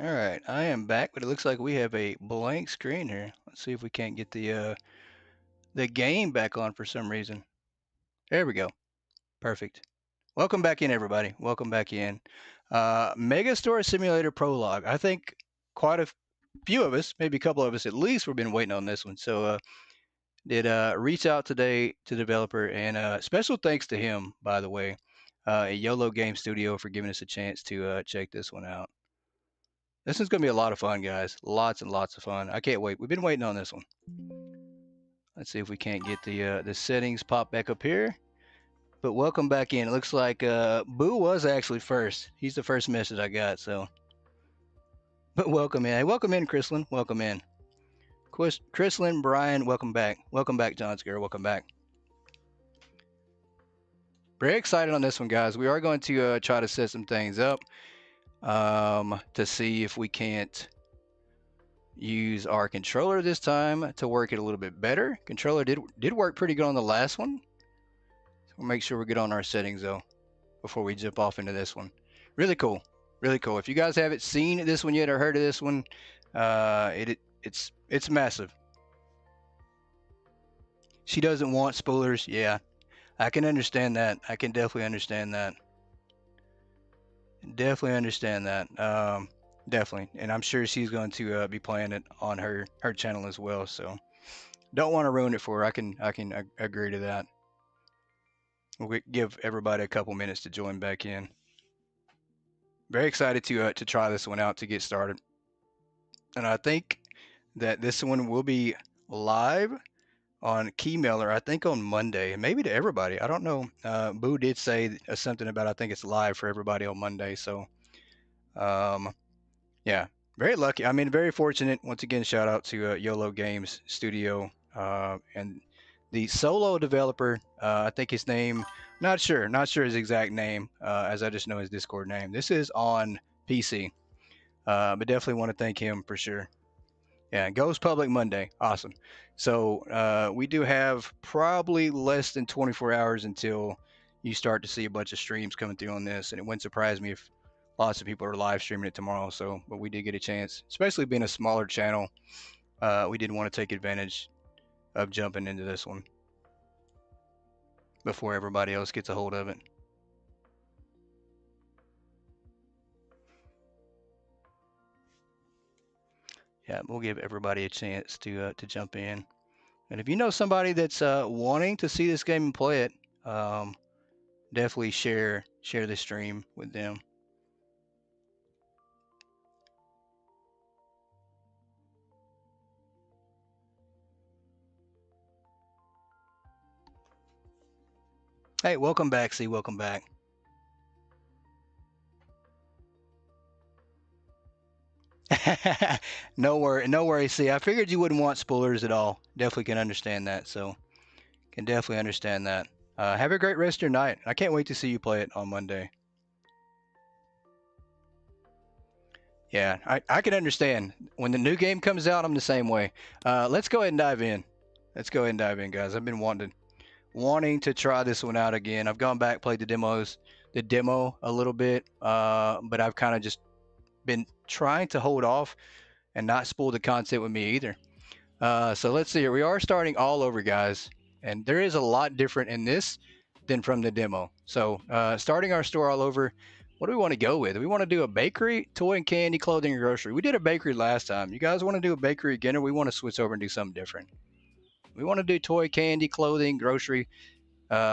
All right, I am back, but it looks like we have a blank screen here. Let's see if we can't get the game back on for some reason. There we go. Perfect. Welcome back in, everybody. Welcome back in. Megastore Simulator Prologue. I think quite a few of us, maybe a couple of us at least, we've been waiting on this one. So did reach out today to the developer, and special thanks to him, by the way, at Yolo Games Studio for giving us a chance to check this one out. This is going to be a lot of fun, guys. Lots and lots of fun. I can't wait. We've been waiting on this one. Let's see if we can't get the settings pop back up here. But welcome back in. It looks like Boo was actually first. He's the first message I got. So, but welcome in. Hey, welcome in, Chrislyn. Welcome in. Chrislyn, Brian, welcome back. Welcome back, John Scare. Welcome back. Very excited on this one, guys. We are going to try to set some things up to see if we can't use our controller this time to work it a little bit better. Controller did work pretty good on the last one. So we'll make sure we get on our settings though before we jump off into this one. Really cool. Really cool. If you guys haven't seen this one yet or heard of this one, it's massive. She doesn't want spoilers. Yeah, I can understand that. I can definitely understand that. Definitely understand that. Definitely, and I'm sure she's going to be playing it on her channel as well. So don't want to ruin it for her. I can agree to that. We'll give everybody a couple minutes to join back in. Very excited to try this one out to get started, and I think that this one will be live on Keymailer. I think on Monday, maybe to everybody. I don't know. Boo did say something about I think it's live for everybody on Monday. So yeah, very lucky. I mean, very fortunate. Once again, shout out to Yolo Games Studio and the solo developer. I think his name, not sure his exact name, as I just know his Discord name. This is on PC, but definitely want to thank him for sure. Yeah, it goes public Monday. Awesome. So we do have probably less than 24 hours until you start to see a bunch of streams coming through on this, and it wouldn't surprise me if lots of people are live streaming it tomorrow. So, but we did get a chance, especially being a smaller channel. We did want to take advantage of jumping into this one before everybody else gets a hold of it. Yeah, we'll give everybody a chance to jump in. And if you know somebody that's wanting to see this game and play it, definitely share the stream with them. Hey, welcome back, C. Welcome back. No worries. See, I figured you wouldn't want spoilers at all. Definitely can understand that. So, can definitely understand that. Have a great rest of your night. I can't wait to see you play it on Monday. Yeah, I can understand. When the new game comes out, I'm the same way. Let's go ahead and dive in. Let's go ahead and dive in, guys. I've been wanting to try this one out again. I've gone back, played the demo a little bit, but I've kind of just been trying to hold off and not spoil the content with me either. So let's see here. We are starting all over, guys, and there is a lot different in this than from the demo. So starting our store all over, what do we want to go with? We want to do a bakery, toy and candy, clothing, and grocery. We did a bakery last time. You guys want to do a bakery again, or we want to switch over and do something different? We want to do toy, candy, clothing, grocery.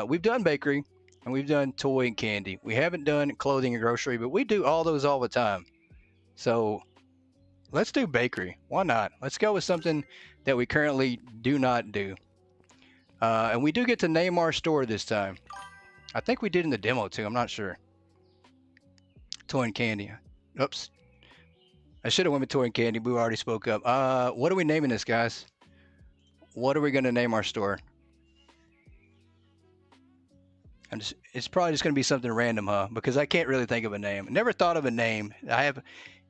We've done bakery, and we've done toy and candy. We haven't done clothing and grocery, but we do all those all the time. So let's do bakery. Why not? Let's go with something that we currently do not do. And we do get to name our store this time. I think we did in the demo too. I'm not sure. Toy and candy. Oops. I should have went with toy and candy. We already spoke up. What are we naming this, guys? What are we going to name our store? It's probably just going to be something random, huh? Because I can't really think of a name. Never thought of a name. I have,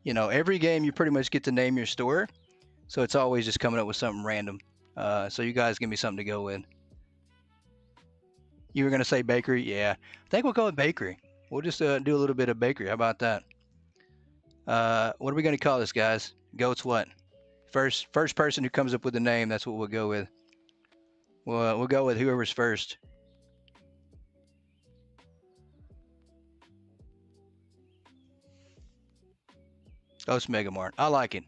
every game you pretty much get to name your store. So it's always just coming up with something random. So you guys give me something to go with. You were going to say bakery? Yeah. I think we'll go with bakery. We'll just do a little bit of bakery. How about that? What are we going to call this, guys? Goats what? First person who comes up with the name, that's what we'll go with. We'll go with whoever's first. Goats Megamart. I like it.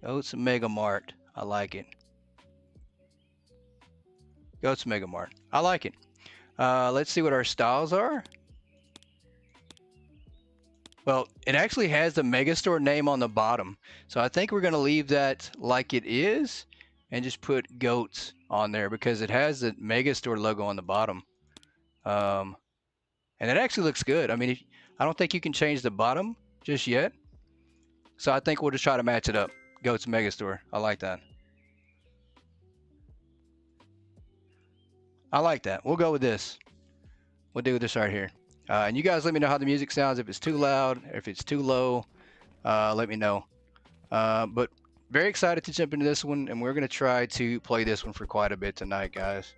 Goats Megamart. I like it. Goats Megamart. I like it. Let's see what our styles are. Well, it actually has the Megastore name on the bottom. So I think we're going to leave that like it is and just put goats on there because it has the Megastore logo on the bottom. And it actually looks good. I mean, I don't think you can change the bottom just yet. So I think we'll just try to match it up. Goats Megastore. I like that. I like that. We'll go with this. We'll do this right here. And you guys let me know how the music sounds. If it's too loud, if it's too low, let me know. But very excited to jump into this one, and we're going to try to play this one for quite a bit tonight, guys.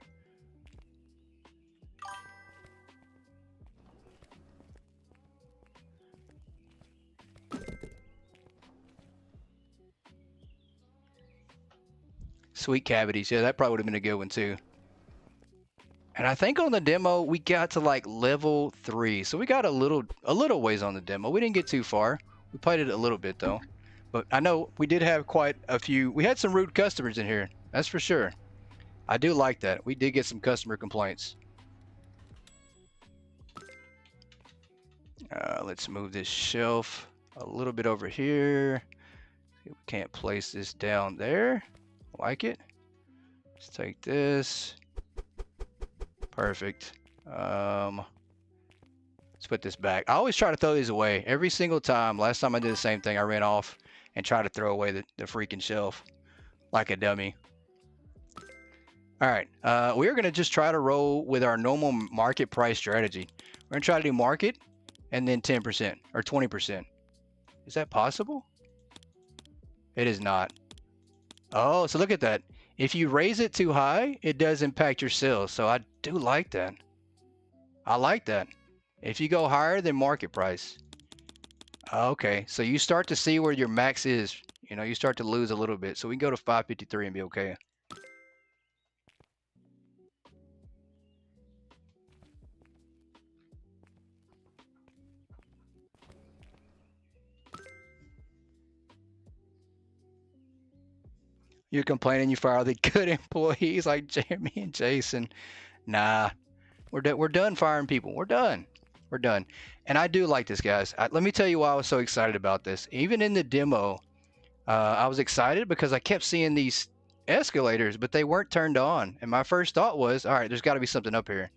Sweet cavities. Yeah, that probably would have been a good one too. And I think on the demo we got to like level 3, so we got a little ways on the demo. We didn't get too far. We played it a little bit though, but I know we did have quite a few. We had some rude customers in here, that's for sure. I do like that. We did get some customer complaints. Let's move this shelf a little bit over here. We can't place this down there. Like it. Let's take this. Perfect. Let's put this back. I always try to throw these away every single time. Last time I did the same thing. I ran off and tried to throw away the freaking shelf like a dummy. All right. We are going to just try to roll with our normal market price strategy. We're going to try to do market and then 10% or 20%. Is that possible? It is not. Oh, so look at that. If you raise it too high, it does impact your sales. So I do like that. I like that. If you go higher than market price. Okay, so you start to see where your max is. You know, you start to lose a little bit. So we can go to 553 and be okay. You're complaining you fire the good employees like Jeremy and Jason. Nah, we're done firing people. We're done. We're done. And I do like this, guys. Let me tell you why I was so excited about this. Even in the demo, I was excited because I kept seeing these escalators, but they weren't turned on. And my first thought was, all right, there's got to be something up here.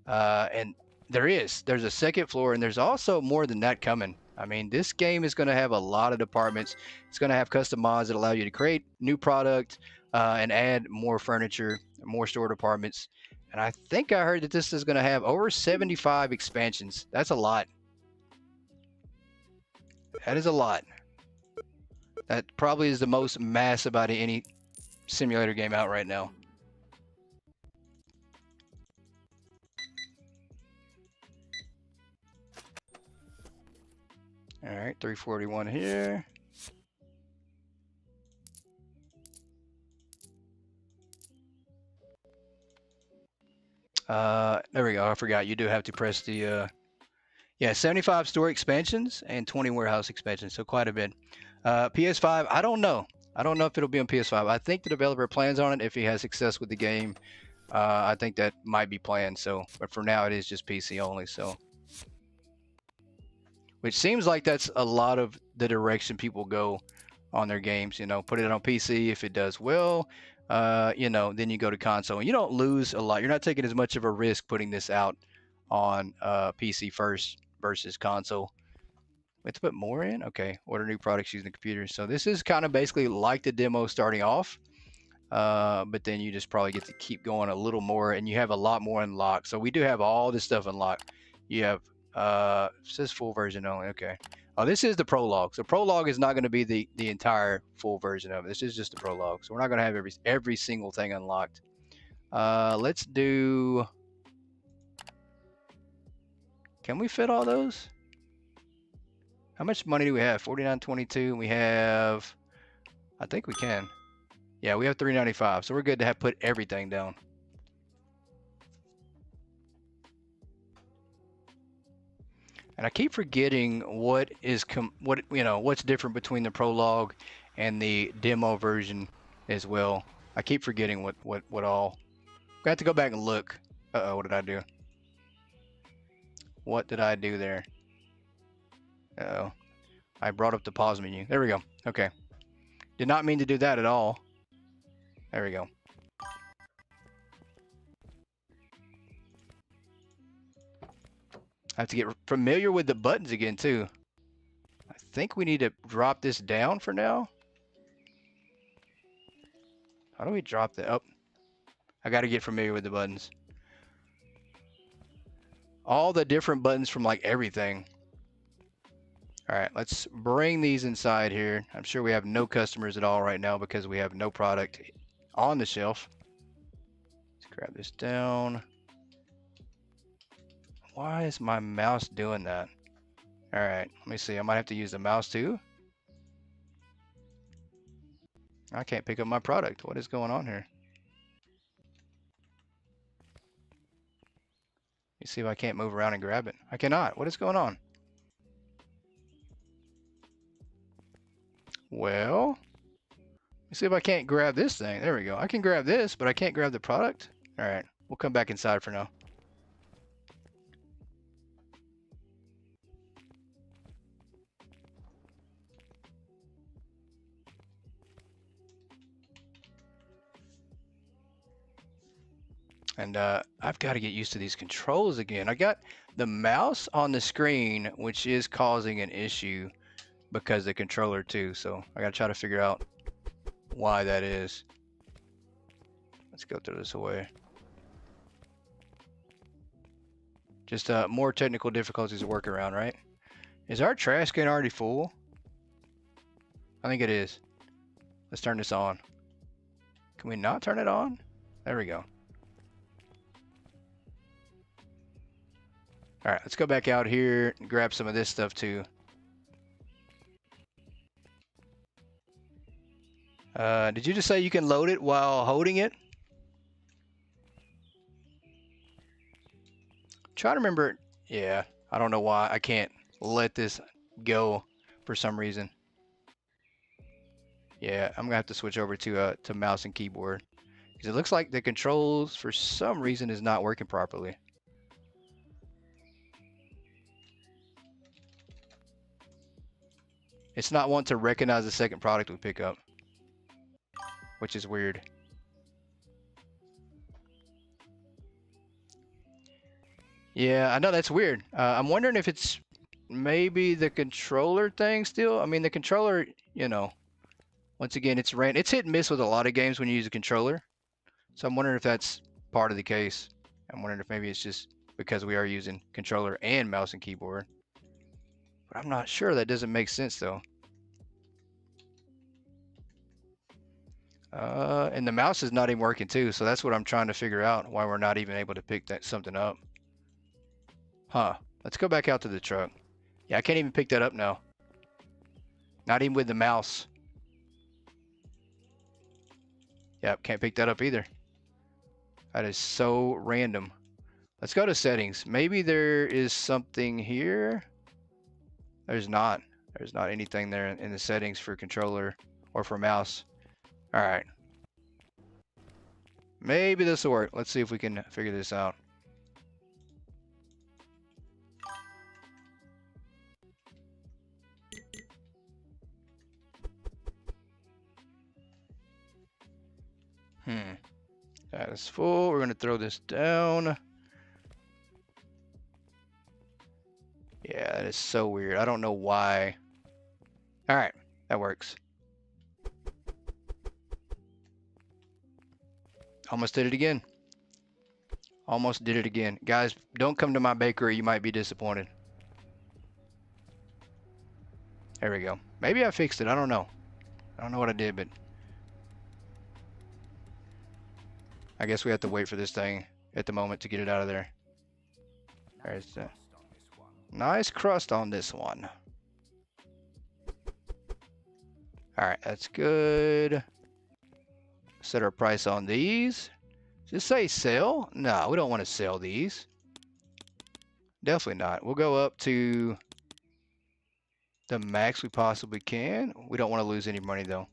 And there is. There's a second floor, and there's also more than that coming. I mean, this game is going to have a lot of departments. It's going to have custom mods that allow you to create new product and add more furniture, more store departments. And I think I heard that this is going to have over 75 expansions. That's a lot. That is a lot. That probably is the most massive out of any simulator game out right now. All right, 341 here. There we go. I forgot. You do have to press the, yeah, 75 store expansions and 20 warehouse expansions. So quite a bit. PS5, I don't know. I don't know if it'll be on PS5. I think the developer plans on it if he has success with the game. I think that might be planned. So, but for now it is just PC only. So, which seems like that's a lot of the direction people go on their games. You know, put it on PC if it does well. You know, then you go to console and you don't lose a lot. You're not taking as much of a risk putting this out on PC first versus console. Let's put more in. Okay, order new products using the computer. So this is kind of basically like the demo starting off, but then you just probably get to keep going a little more, and you have a lot more unlocked. So we do have all this stuff unlocked. You have it says full version only. Okay. Oh, this is the prologue. So prologue is not going to be the entire full version of it. This is just the prologue. So we're not going to have every single thing unlocked. Let's do. Can we fit all those? How much money do we have? 49.22. We have, I think we can. Yeah, we have 395. So we're good to have put everything down. And I keep forgetting what is what's different between the Prologue and the demo version as well. I keep forgetting what all. I have to go back and look. Uh-oh, what did I do? What did I do there? Uh-oh. I brought up the pause menu. There we go. Okay. Did not mean to do that at all. There we go. I have to get familiar with the buttons again too. I think we need to drop this down for now. How do we drop that? Oh, I got to get familiar with the buttons. All the different buttons from like everything. All right, let's bring these inside here. I'm sure we have no customers at all right now because we have no product on the shelf. Let's grab this down. Why is my mouse doing that? All right, let me see. I might have to use the mouse too. I can't pick up my product. What is going on here? Let me see if I can't move around and grab it. I cannot. What is going on? Well, let me see if I can't grab this thing. There we go. I can grab this, but I can't grab the product. All right, we'll come back inside for now. And I've got to get used to these controls again. I got the mouse on the screen, which is causing an issue because the controller too. So I got to try to figure out why that is. Let's go through this away. Just more technical difficulties to work around, right? Is our trash can already full? I think it is. Let's turn this on. Can we not turn it on? There we go. All right, let's go back out here and grab some of this stuff too. Did you just say you can load it while holding it? Try to remember. Yeah, I don't know why I can't let this go for some reason. Yeah, I'm gonna have to switch over to mouse and keyboard because it looks like the controls for some reason is not working properly. It's not wanting to recognize the second product we pick up, which is weird. Yeah, I know that's weird. I'm wondering if it's maybe the controller thing still. I mean, the controller, you know, once again, it's hit and miss with a lot of games when you use a controller. So I'm wondering if that's part of the case. I'm wondering if maybe it's just because we are using controller and mouse and keyboard. But I'm not sure. That doesn't make sense though. And the mouse is not even working too, so that's what I'm trying to figure out, why we're not even able to pick something up. Huh. Let's go back out to the truck. Yeah, I can't even pick that up now. Not even with the mouse. Yep, can't pick that up either. That is so random. Let's go to settings. Maybe there is something here. There's not. There's not anything there in the settings for controller or for mouse. All right. Maybe this will work. Let's see if we can figure this out. That is full. We're going to throw this down. Yeah, that is so weird. I don't know why. All right, that works. Almost did it again. Almost did it again. Guys, don't come to my bakery. You might be disappointed. There we go. Maybe I fixed it. I don't know. I don't know what I did, but I guess we have to wait for this thing at the moment to get it out of there. There's the nice crust on this one. All right, that's good. Set our price on these. Just say sell. No, we don't want to sell these. Definitely not. We'll go up to the max we possibly can. We don't want to lose any money though.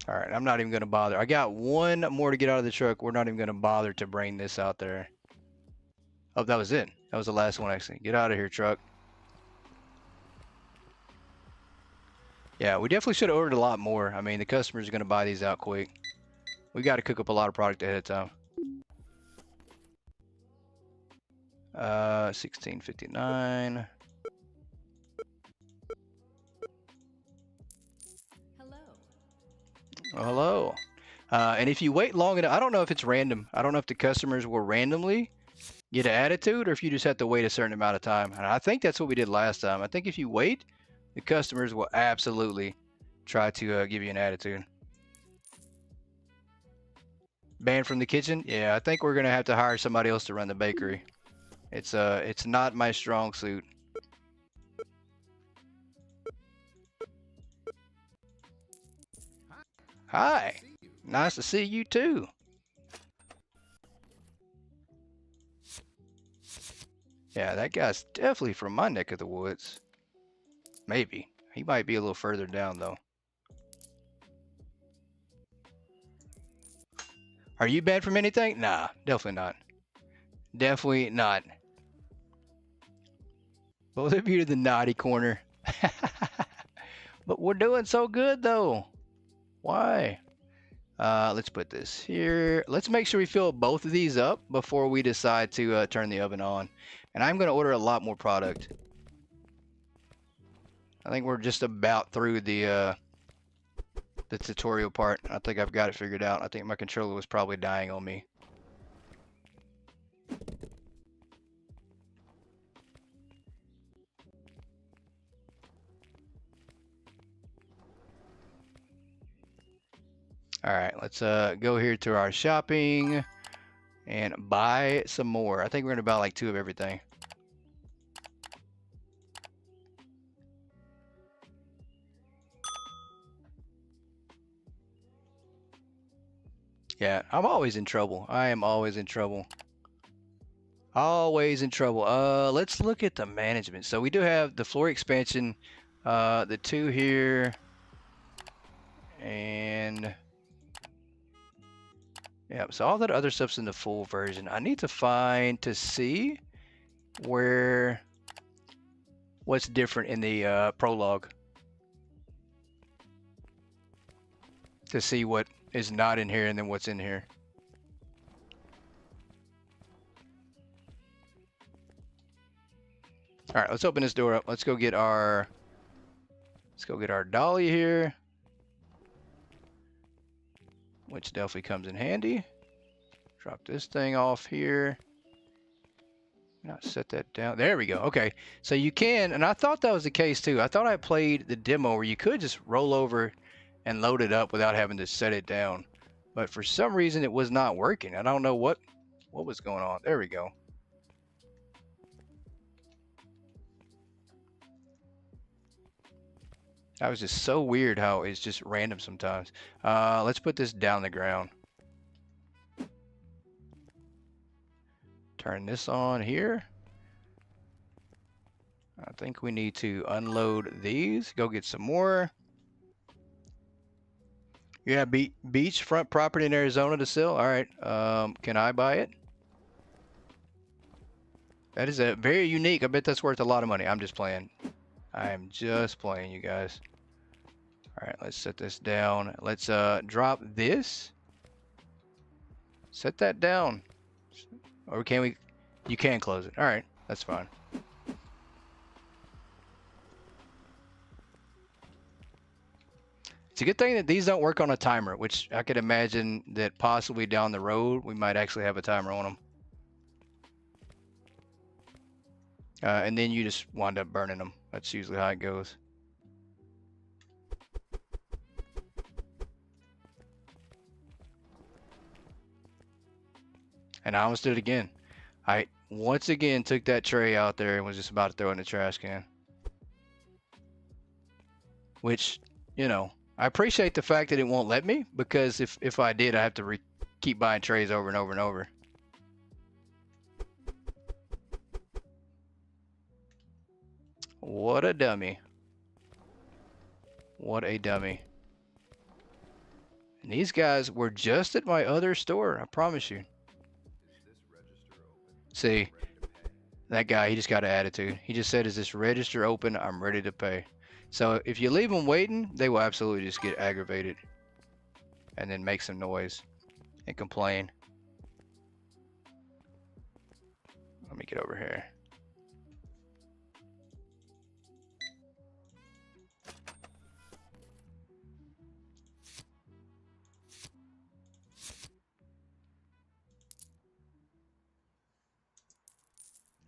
All right, I'm not even going to bother. I got one more to get out of the truck. We're not even going to bother to bring this out there. Oh, that was it. That was the last one actually. Get out of here, truck. Yeah, we definitely should have ordered a lot more. I mean, the customers are going to buy these out quick. We got to cook up a lot of product ahead of time. 1659. Hello. Oh, hello. And if you wait long enough, I don't know if it's random. I don't know if the customers will randomly get an attitude or if you just have to wait a certain amount of time. And I think that's what we did last time. I think if you wait, the customers will absolutely try to give you an attitude. Banned from the kitchen? Yeah, I think we're gonna have to hire somebody else to run the bakery. It's not my strong suit. Hi. Nice to see you too. Yeah, that guy's definitely from my neck of the woods. Maybe. He might be a little further down though. Are you banned from anything? Nah, definitely not. Definitely not. Both of you to the naughty corner. But we're doing so good though. Why? Let's put this here. Let's make sure we fill both of these up before we decide to turn the oven on. And I'm going to order a lot more product. I think we're just about through the tutorial part. I think I've got it figured out. I think my controller was probably dying on me. All right, let's go here to our shopping and buy some more. I think we're going to buy like 2 of everything. Yeah, I'm always in trouble. I am always in trouble. Always in trouble. Let's look at the management. So we do have the floor expansion, the 2 here, and yeah, so all that other stuff's in the full version. I need to find to see what's different in the prologue to see what is not in here and then what's in here. All right, let's open this door up. Let's go get our dolly here, which definitely comes in handy. Drop this thing off here. Not set that down. There we go. Okay, so you can, and I thought that was the case too. I thought I played the demo where you could just roll over and load it up without having to set it down, but for some reason it was not working. I don't know what was going on. There we go. That was just so weird how it's just random sometimes. Let's put this down the ground. Turn this on here. I think we need to unload these. Go get some more. Yeah, beachfront property in Arizona to sell. All right. Can I buy it? That is a very unique. I bet that's worth a lot of money. I'm just playing. I am just playing, you guys. All right, let's set this down. Let's drop this. Set that down. Or can we? You can close it. All right, that's fine. It's a good thing that these don't work on a timer, which I could imagine that possibly down the road we might actually have a timer on them. And then you just wind up burning them. That's usually how it goes. And I almost did it again. once again took that tray out there and was just about to throw it in the trash can. Which, you know, I appreciate the fact that it won't let me, because if I did, I have to keep buying trays over and over and over. What a dummy. What a dummy. And these guys were just at my other store, I promise you. See, that guy, he just got an attitude. He just said, is this register open? I'm ready to pay. So if you leave them waiting, they will absolutely just get aggravated and then make some noise and complain. Let me get over here.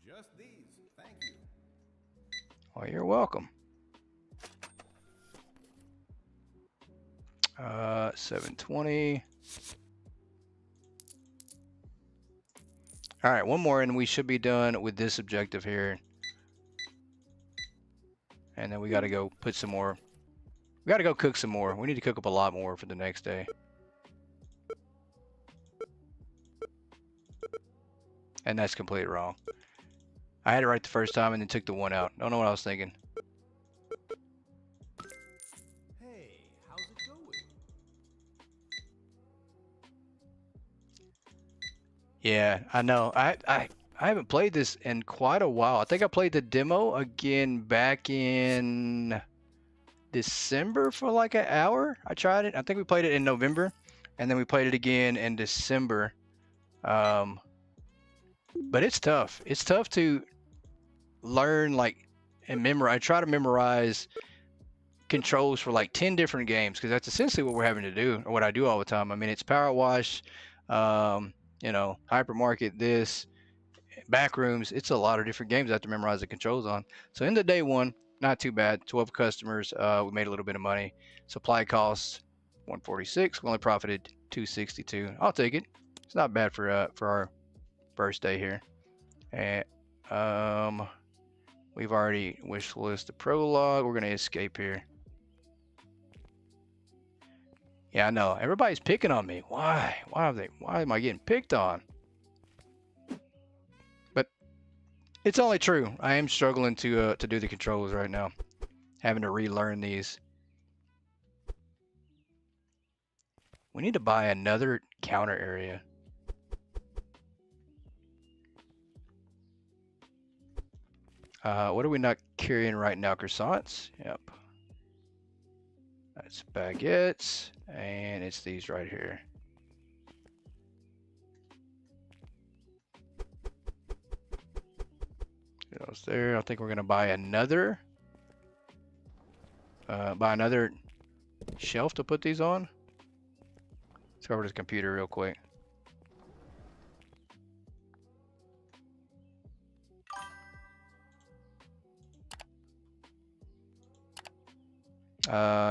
Just these, thank you. Well, you're welcome. 720. All right, one more and we should be done with this objective here. And then we got to go put some more. We got to go cook some more. We need to cook up a lot more for the next day. And that's completely wrong. I had it right the first time and then took the one out. Don't know what I was thinking. Hey, how's it going? Yeah, I know. I haven't played this in quite a while. I think I played the demo again back in December for like an hour. I tried it. I think we played it in November, and then we played it again in December. But it's tough. It's tough to learn and memorize. I try to memorize controls for like 10 different games, because that's essentially what we're having to do, or what I do all the time. I mean, it's power wash, you know, hypermarket, this, backrooms. It's a lot of different games I have to memorize the controls on. So in the day one, not too bad. 12 customers. We made a little bit of money. Supply costs 146. We only profited 262. I'll take it. It's not bad for our first day here. And we've already wish list the prologue. We're gonna escape here. Yeah, I know. Everybody's picking on me. Why? Why am I getting picked on? But it's only true. I am struggling to do the controls right now. Having to relearn these. We need to buy another counter area. What are we not carrying right now? Croissants? Yep. That's baguettes. And it's these right here. Those there. I think we're gonna buy another shelf to put these on. Let's go over to the computer real quick.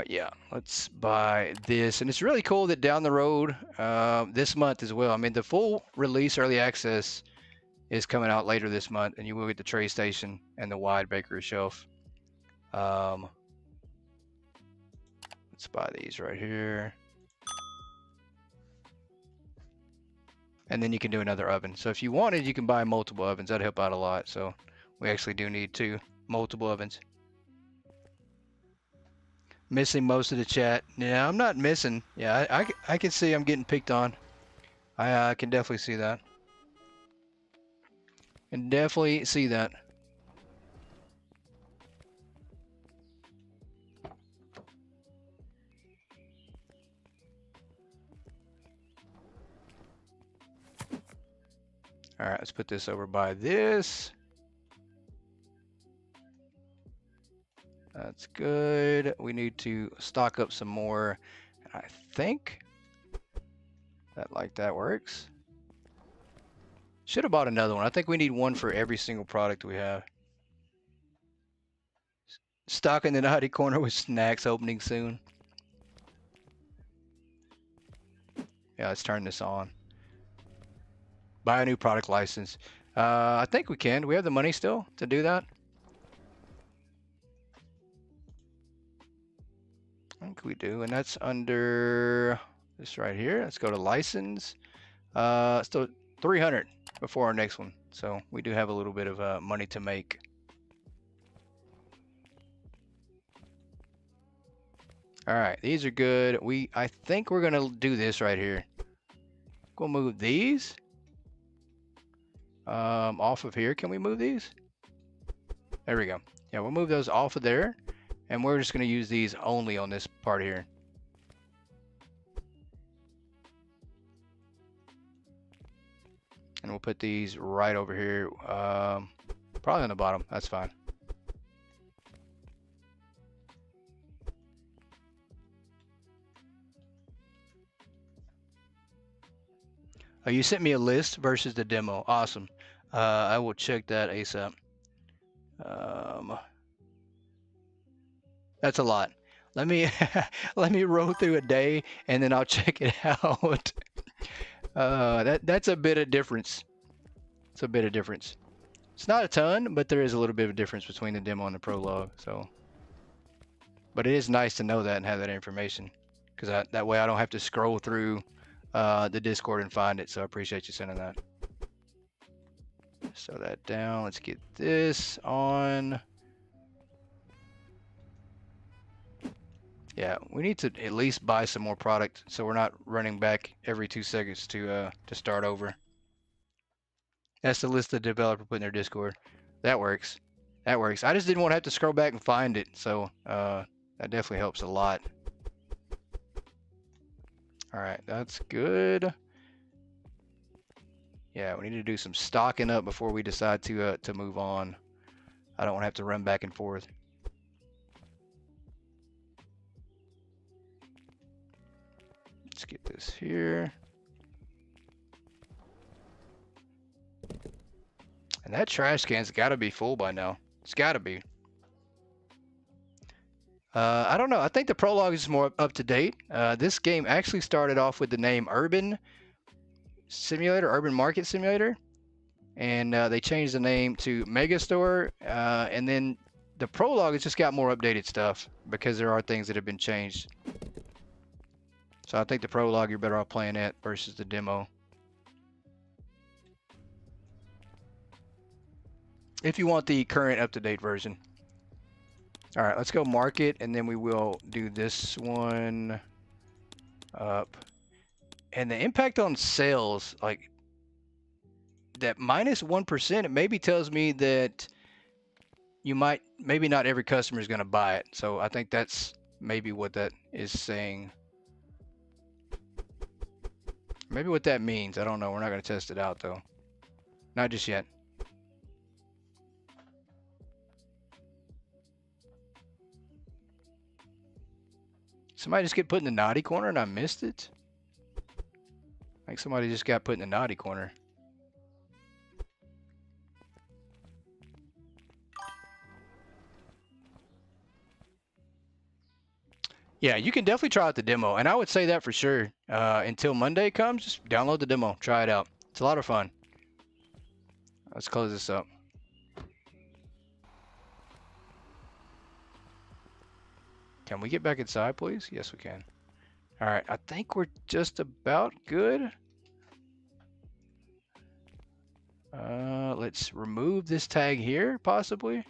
Yeah, let's buy this. And it's really cool that down the road, this month as well. I mean, the full release early access is coming out later this month, and you will get the tray station and the wide bakery shelf. Let's buy these right here. And then you can do another oven. So if you wanted, you can buy multiple ovens. That'd help out a lot. So we actually do need multiple ovens. Missing most of the chat. Yeah, I'm not missing. Yeah, I can see I'm getting picked on. I can definitely see that. Can definitely see that. All right, let's put this over by this. That's good. We need to stock up some more. I think that works. Should have bought another one. I think we need one for every single product we have. Stocking the naughty corner with snacks opening soon. Yeah, let's turn this on. Buy a new product license. I think we can. Do we have the money still to do that? I think we do, and that's under this right here. Let's go to license. Still 300 before our next one. So we do have a little bit of money to make. All right, these are good. I think we're gonna do this right here. Go move these off of here. Can we move these? There we go. Yeah, we'll move those off of there, and we're just gonna use these only on this part here. And we'll put these right over here, probably on the bottom. That's fine. Oh, you sent me a list versus the demo. Awesome. I will check that ASAP. That's a lot. Let me let me roll through a day and then I'll check it out. That's a bit of difference. It's a bit of difference. It's not a ton, but there is a little bit of a difference between the demo and the prologue. So, but it is nice to know that and have that information, because that way I don't have to scroll through the Discord and find it. So I appreciate you sending that. Slow that down. Let's get this on. Yeah, we need to at least buy some more product so we're not running back every 2 seconds to start over. That's the list the developer put in their Discord. That works. That works. I just didn't want to have to scroll back and find it, so that definitely helps a lot. All right, that's good. Yeah, we need to do some stocking up before we decide to move on. I don't want to have to run back and forth. Let's get this here. And that trash can's got to be full by now. It's got to be. I don't know. I think the prologue is more up to date. This game actually started off with the name Urban Simulator, Urban Market Simulator. And they changed the name to Megastore. And then the prologue has just got more updated stuff because there are things that have been changed. So I think the prologue you're better off playing it versus the demo. If you want the current up-to-date version. All right, let's go market, and then we will do this one up. And the impact on sales, like that -1%, it maybe tells me that maybe not every customer is going to buy it. So I think that's maybe what that is saying. Maybe what that means. I don't know. We're not going to test it out, though. Not just yet. Somebody just get put in the naughty corner and I missed it? I think somebody just got put in the naughty corner. Yeah, you can definitely try out the demo, and I would say that for sure. Until Monday comes, just download the demo, try it out. It's a lot of fun. Let's close this up. Can we get back inside, please? Yes, we can. All right, I think we're just about good. Let's remove this tag here, possibly.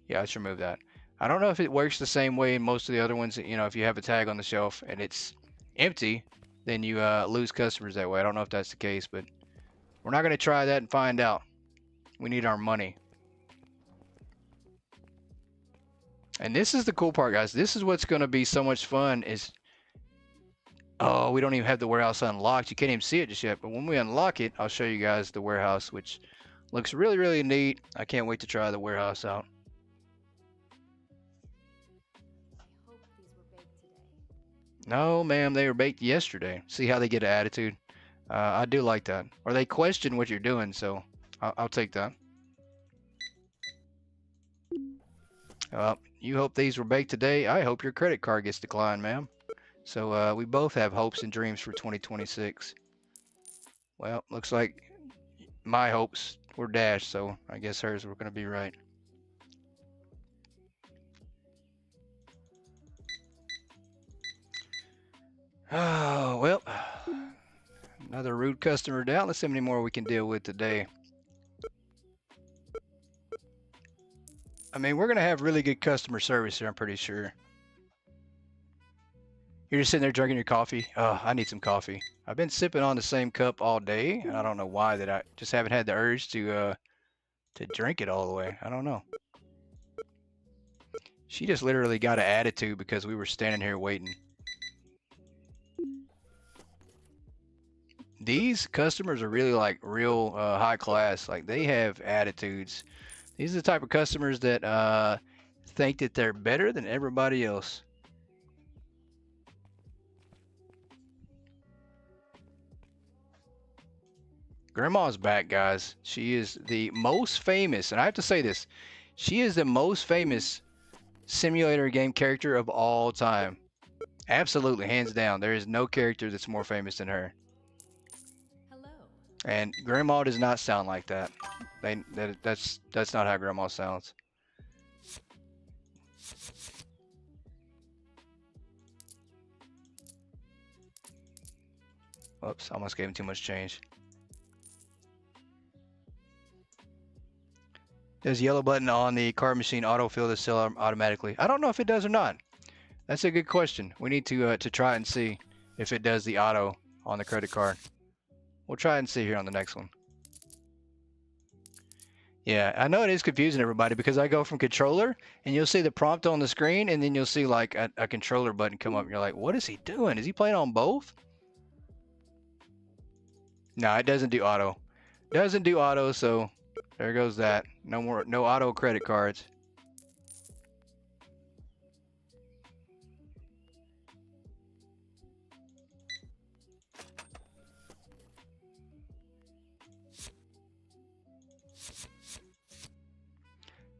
Yeah, let's remove that. I don't know if it works the same way in most of the other ones. You know, if you have a tag on the shelf and it's empty, then you lose customers that way. I don't know if that's the case, but we're not going to try that and find out. We need our money. And this is the cool part, guys. This is what's going to be so much fun is, oh, we don't even have the warehouse unlocked. You can't even see it just yet. But when we unlock it, I'll show you guys the warehouse, which looks really, really neat. I can't wait to try the warehouse out. No, ma'am, they were baked yesterday. See how they get an attitude? I do like that. Or they question what you're doing, so I'll take that. Well, you hope these were baked today. I hope your credit card gets declined, ma'am. So we both have hopes and dreams for 2026. Well, looks like my hopes were dashed, so I guess hers were going to be right. Oh, well, another rude customer down. Let's see how many more we can deal with today. I mean, we're going to have really good customer service here, I'm pretty sure. You're just sitting there drinking your coffee. Oh, I need some coffee. I've been sipping on the same cup all day, and I don't know why that I just haven't had the urge to drink it all the way. I don't know. She just literally got an attitude because we were standing here waiting. These customers are really like real high class. Like they have attitudes. These are the type of customers that think that they're better than everybody else. Grandma's back, guys. She is the most famous, and I have to say this, she is the most famous simulator game character of all time. Absolutely, hands down. There is no character that's more famous than her. Hello. And Grandma does not sound like that. That's not how Grandma sounds. Oops, almost gave him too much change. Does the yellow button on the card machine autofill the cell automatically? I don't know if it does or not. That's a good question. We need to try and see if it does the auto on the credit card. We'll try and see here on the next one. Yeah, I know it is confusing everybody because I go from controller and you'll see the prompt on the screen and then you'll see like a controller button come up and you're like, what is he doing? Is he playing on both? No, it doesn't do auto. Doesn't do auto, so there goes that. No auto credit cards.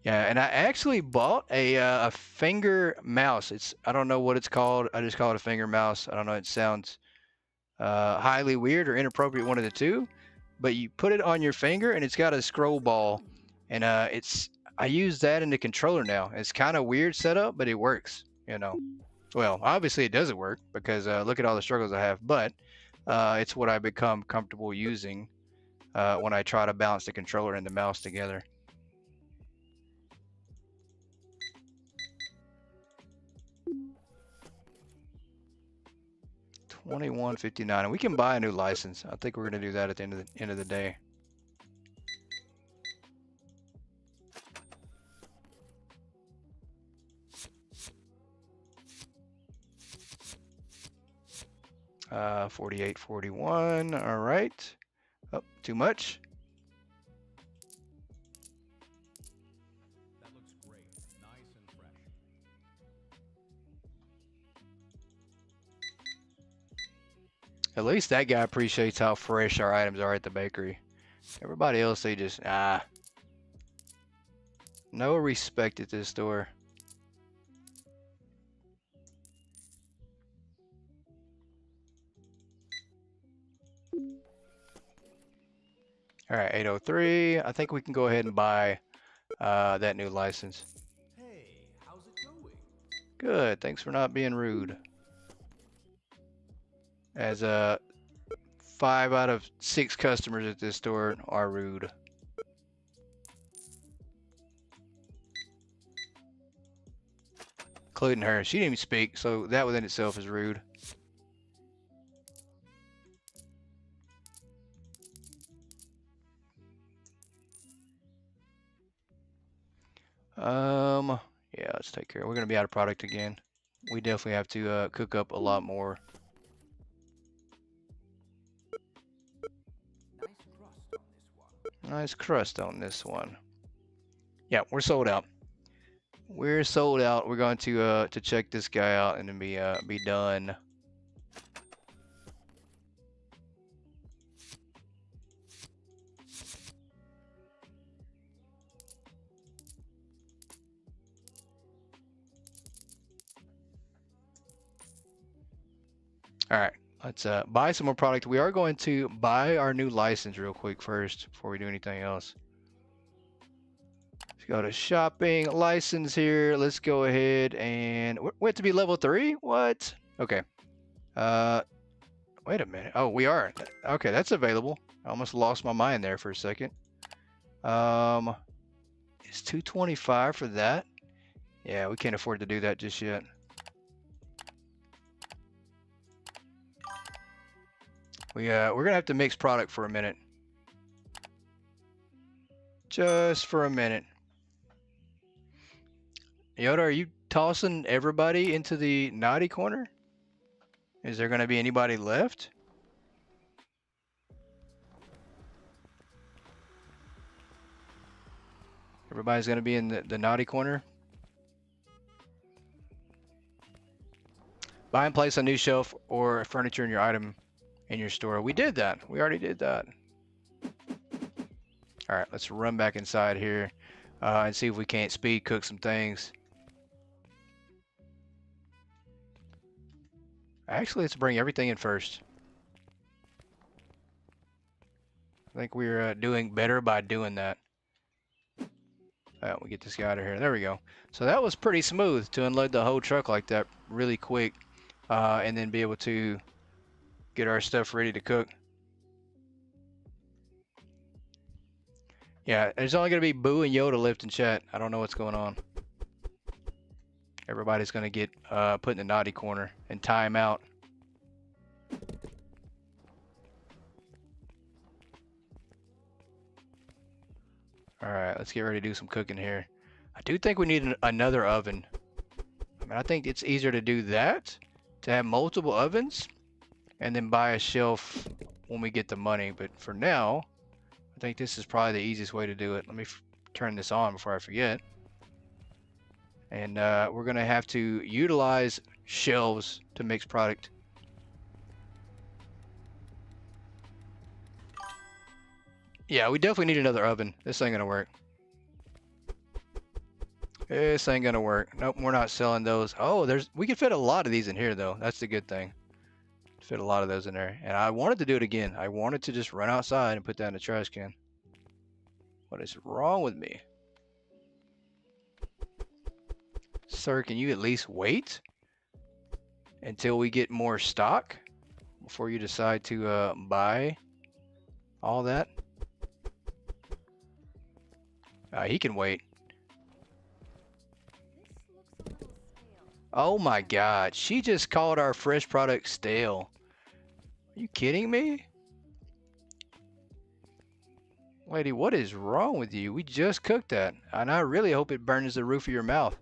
Yeah, and I actually bought a finger mouse. I don't know what it's called. I just call it a finger mouse. I don't know. It sounds highly weird or inappropriate, one of the two. But you put it on your finger and it's got a scroll ball, and I use that in the controller now. It's kind of weird setup, but it works. You know. Well, obviously it doesn't work because look at all the struggles I have. But it's what I become comfortable using when I try to balance the controller and the mouse together. 21.59, and we can buy a new license. I think we're gonna do that at the end of the day. Uh, 48.41. All right. Oh, too much. That looks great. Nice and fresh. At least that guy appreciates how fresh our items are at the bakery. Everybody else, they just no respect at this store. All right, 803. I think we can go ahead and buy that new license. Hey, how's it going? Good. Thanks for not being rude. As 5 out of 6 customers at this store are rude. Including her. She didn't even speak, so that within itself is rude. Yeah, let's take care. We're gonna be out of product again. We definitely have to cook up a lot more. Nice crust on this one. Nice crust on this one. Yeah, we're sold out. We're sold out. We're going to check this guy out and then be done. All right, Let's buy some more product. We are going to buy our new license real quick first before we do anything else. Let's go to shopping license here. Let's go ahead and we have to be level 3. What? Okay. Wait a minute. Oh, we are. Okay, that's available. I almost lost my mind there for a second. It's 225 for that. Yeah, we can't afford to do that just yet. We're gonna have to mix product for a minute. Just for a minute. Yoda, are you tossing everybody into the naughty corner? Is there gonna be anybody left? Everybody's gonna be in the naughty corner. Buy and place a new shelf or furniture in your item in your store. We did that. We already did that. All right, let's run back inside here and see if we can't speed cook some things. Actually, let's bring everything in first. I think we're doing better by doing that. We get this guy out of here. There we go. So that was pretty smooth to unload the whole truck like that really quick and then be able to get our stuff ready to cook. Yeah, there's only going to be Boo and Yoda left in chat. I don't know what's going on. Everybody's going to get put in the naughty corner and time out. All right, let's get ready to do some cooking here. I do think we need another oven. I mean, I think it's easier to do that, to have multiple ovens, and then buy a shelf when we get the money. But for now, I think this is probably the easiest way to do it. Let me turn this on before I forget. And we're going to have to utilize shelves to mix product. Yeah, we definitely need another oven. This ain't going to work. This ain't going to work. Nope, we're not selling those. Oh, we can fit a lot of these in here, though. That's the good thing. Fit a lot of those in there. And I wanted to do it again. I wanted to just run outside and put that in the trash can. What is wrong with me? Sir, can you at least wait until we get more stock before you decide to buy all that? He can wait. Oh my God, she just called our fresh product stale. Are you kidding me? Lady, what is wrong with you? We just cooked that, and I really hope it burns the roof of your mouth.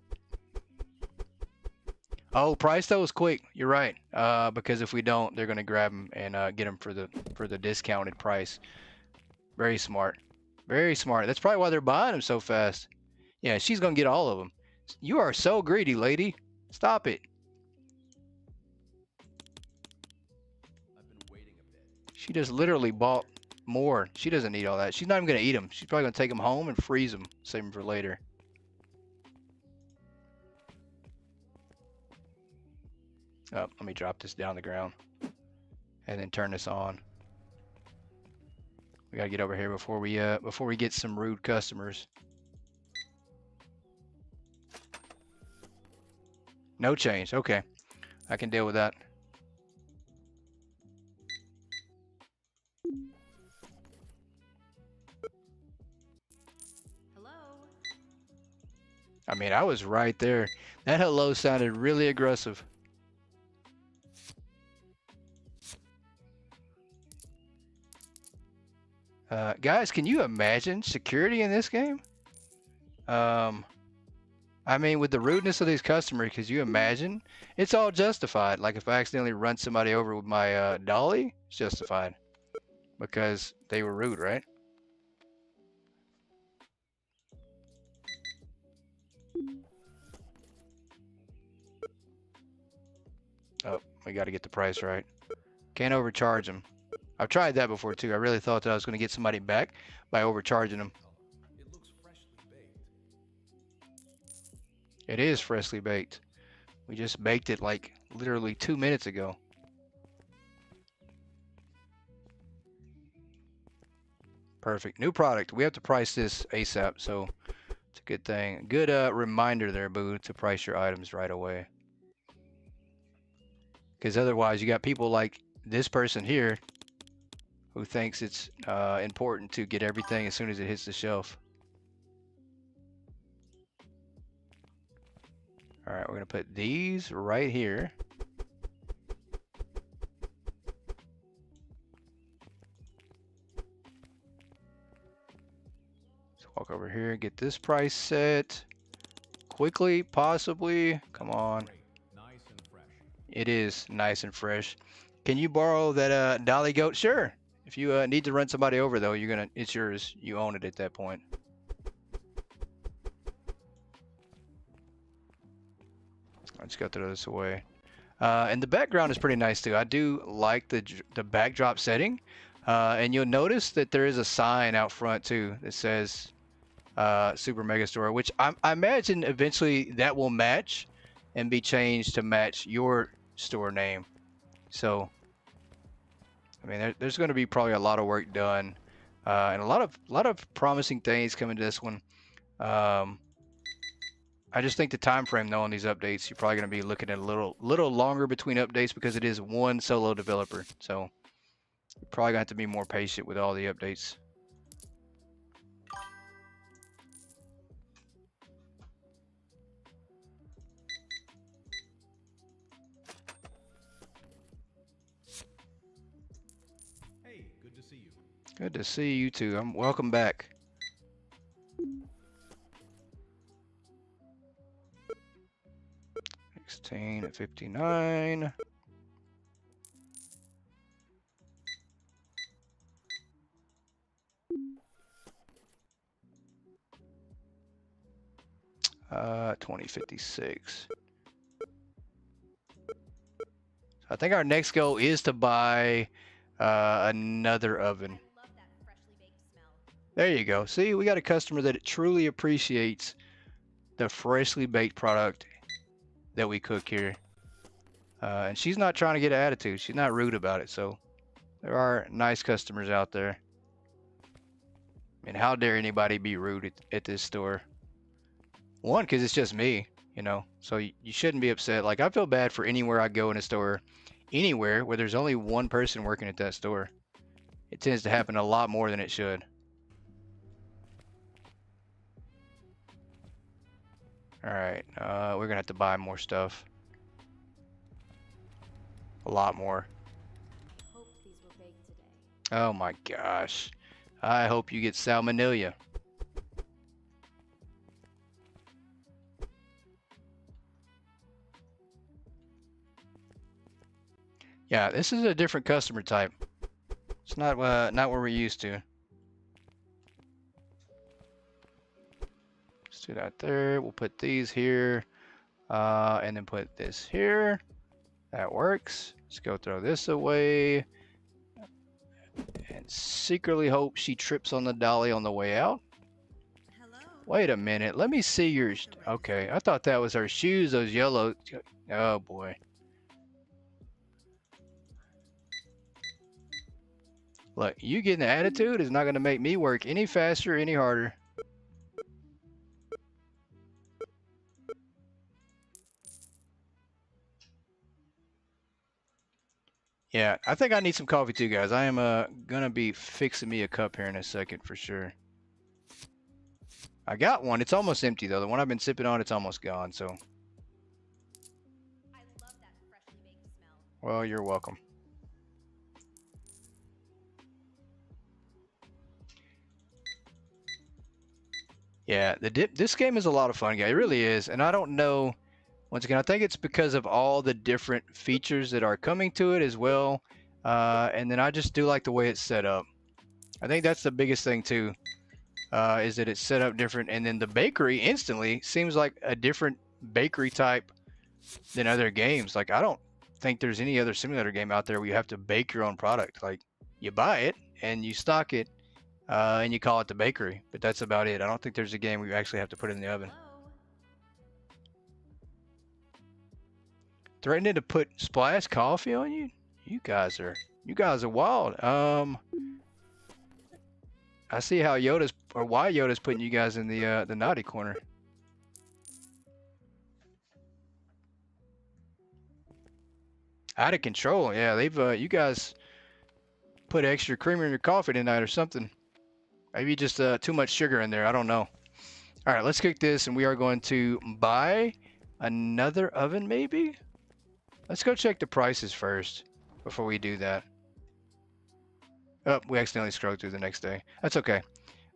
Oh, price though is quick. You're right. Because if we don't, they're gonna grab them and get them for the discounted price. Very smart. Very smart. That's probably why they're buying them so fast. Yeah, she's gonna get all of them. You are so greedy, lady. Stop it. I've been waiting a bit. She just literally bought more. She doesn't need all that. She's not even gonna eat them. She's probably gonna take them home and freeze them, save them for later. Oh, let me drop this down the ground and then turn this on. We gotta get over here before we get some rude customers. No change. Okay, I can deal with that. Hello. I mean, I was right there. That hello sounded really aggressive. Guys, can you imagine security in this game? I mean, with the rudeness of these customers, could you imagine? It's all justified. Like if I accidentally run somebody over with my dolly, it's justified because they were rude, right? Oh, we got to get the price right. Can't overcharge them. I've tried that before too. I really thought that I was going to get somebody back by overcharging them. It looks freshly baked. It is freshly baked. We just baked it like literally 2 minutes ago. Perfect. New product. We have to price this ASAP, so it's a good thing. Good reminder there, Boo, to price your items right away. Because otherwise, you got people like this person here who thinks it's important to get everything as soon as it hits the shelf. All right, we're gonna put these right here. Let's walk over here and get this price set quickly, possibly. Come on. Nice and fresh. It is nice and fresh. Can you borrow that dolly goat? Sure. If you need to run somebody over though, it's yours. You own it at that point. Let's go throw this away. And the background is pretty nice too. I do like the backdrop setting. And you'll notice that there is a sign out front too that says Super Megastore, which I imagine eventually that will match and be changed to match your store name. So, I mean, there's going to be probably a lot of work done, and a lot of promising things coming to this one. I just think the time frame though on these updates, you're probably going to be looking at a little longer between updates because it is one solo developer. So, you're probably going to have to be more patient with all the updates. Hey, good to see you. Good to see you too. Welcome back. At 59. Uh, 2056. I think our next goal is to buy another oven. There you go. See, we got a customer that truly appreciates the freshly baked product that we cook here. And she's not trying to get an attitude. She's not rude about it. So there are nice customers out there. I mean, how dare anybody be rude at this store? One, because it's just me, you know. So you shouldn't be upset. Like, I feel bad for anywhere I go in a store, anywhere where there's only one person working at that store. It tends to happen a lot more than it should. All right, we're gonna have to buy more stuff. A lot more. Hope these were baked today. Oh my gosh. I hope you get salmonella. Yeah, this is a different customer type. It's not what we're used to. Let's do that there. We'll put these here, and then put this here. That works. Let's go throw this away. And secretly hope she trips on the dolly on the way out. Hello. Wait a minute. Let me see yours. Okay, I thought that was her shoes, those yellow. Oh boy. Look, you getting the attitude is not going to make me work any faster, any harder. Yeah, I think I need some coffee too, guys. I am gonna be fixing me a cup here in a second for sure. I got one. It's almost empty though. The one I've been sipping on, it's almost gone. So. I love that freshly baked smell. Well, you're welcome. Yeah, this game is a lot of fun, guys. It really is, and I don't know. Once again, I think it's because of all the different features that are coming to it as well. And then I just do like the way it's set up. I think that's the biggest thing too, is that it's set up different. And then the bakery instantly seems like a different bakery type than other games. Like, I don't think there's any other simulator game out there where you have to bake your own product. Like, you buy it and you stock it, and you call it the bakery. But that's about it. I don't think there's a game where you actually have to put it in the oven. Hello. Threatening to put splash coffee on you? You guys are wild. I I see how Yoda's or why Yoda's putting you guys in the naughty corner. Out of control. Yeah, they've you guys put extra creamer in your coffee tonight or something. Maybe just too much sugar in there. I don't know. All right, let's cook this, and we are going to buy another oven, maybe? Let's go check the prices first before we do that. Oh, we accidentally scrolled through the next day. That's okay.